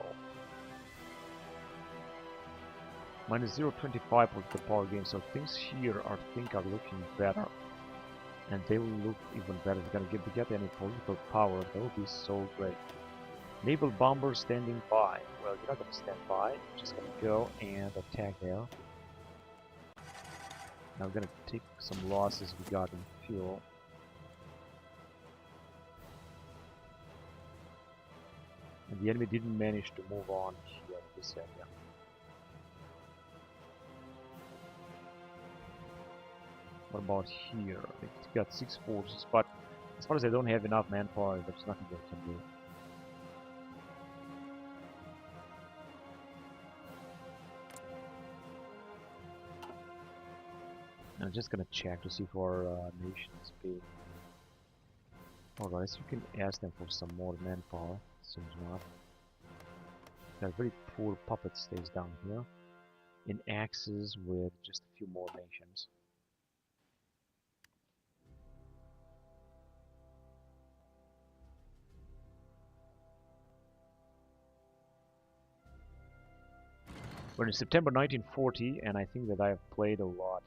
[SPEAKER 1] Minus 0.25 of the power gain, so things here are looking better. And they will look even better. If we're gonna get any political power, that would be so great. Naval bomber standing by. Well, you're not gonna stand by, you're just gonna go and attack there. Now we're gonna take some losses we got in fuel. And the enemy didn't manage to move on here in this area. What about here? It's got 6 forces, but as far as I don't have enough manpower, there's nothing they can do. I'm just gonna check to see if our nation is big. Alright, so you can ask them for some more manpower. Seems not. Got very poor puppet stays down here. In axes with just a few more nations. We're in September 1940, and I think that I have played a lot.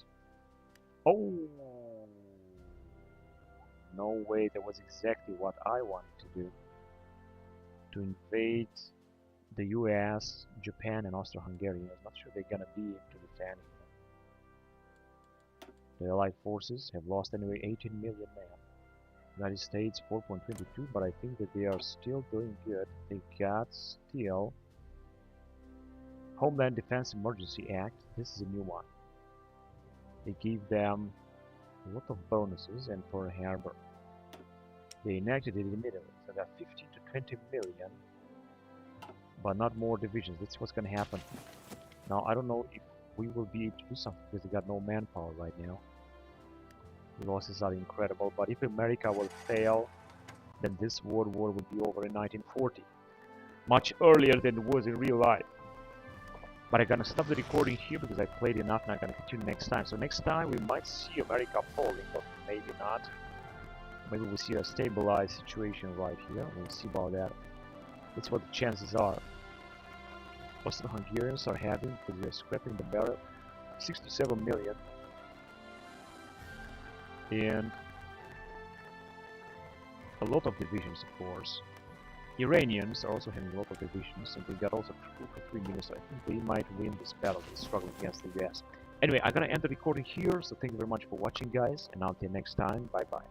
[SPEAKER 1] Oh! No way, that was exactly what I wanted to do. To invade the US, Japan, and Austro-Hungary. I'm not sure they're gonna be into defending them. The Allied forces have lost anyway 18 million men. United States 4.22, but I think that they are still doing good. They got still Homeland Defense Emergency Act. This is a new one. They gave them a lot of bonuses and Pearl Harbor. They enacted it immediately. So they got 15 to 20 million, but not more divisions. That's what's gonna happen. Now I don't know if we will be able to do something because they got no manpower right now. The losses are incredible, but if America will fail, then this world war will be over in 1940. Much earlier than it was in real life. But I'm gonna stop the recording here because I played enough and I'm gonna continue next time. So next time we might see America falling, but maybe not. Maybe we'll see a stabilized situation right here. We'll see about that. That's what the chances are. Austro-Hungarians are having, because they're scrapping the barrel, 6 to 7 million. And a lot of divisions, of course. Iranians are also having a lot of divisions, and they got also 2 to 3 million, so I think they might win this battle, this struggle against the US. Anyway, I'm gonna end the recording here, so thank you very much for watching, guys, and until next time, bye bye.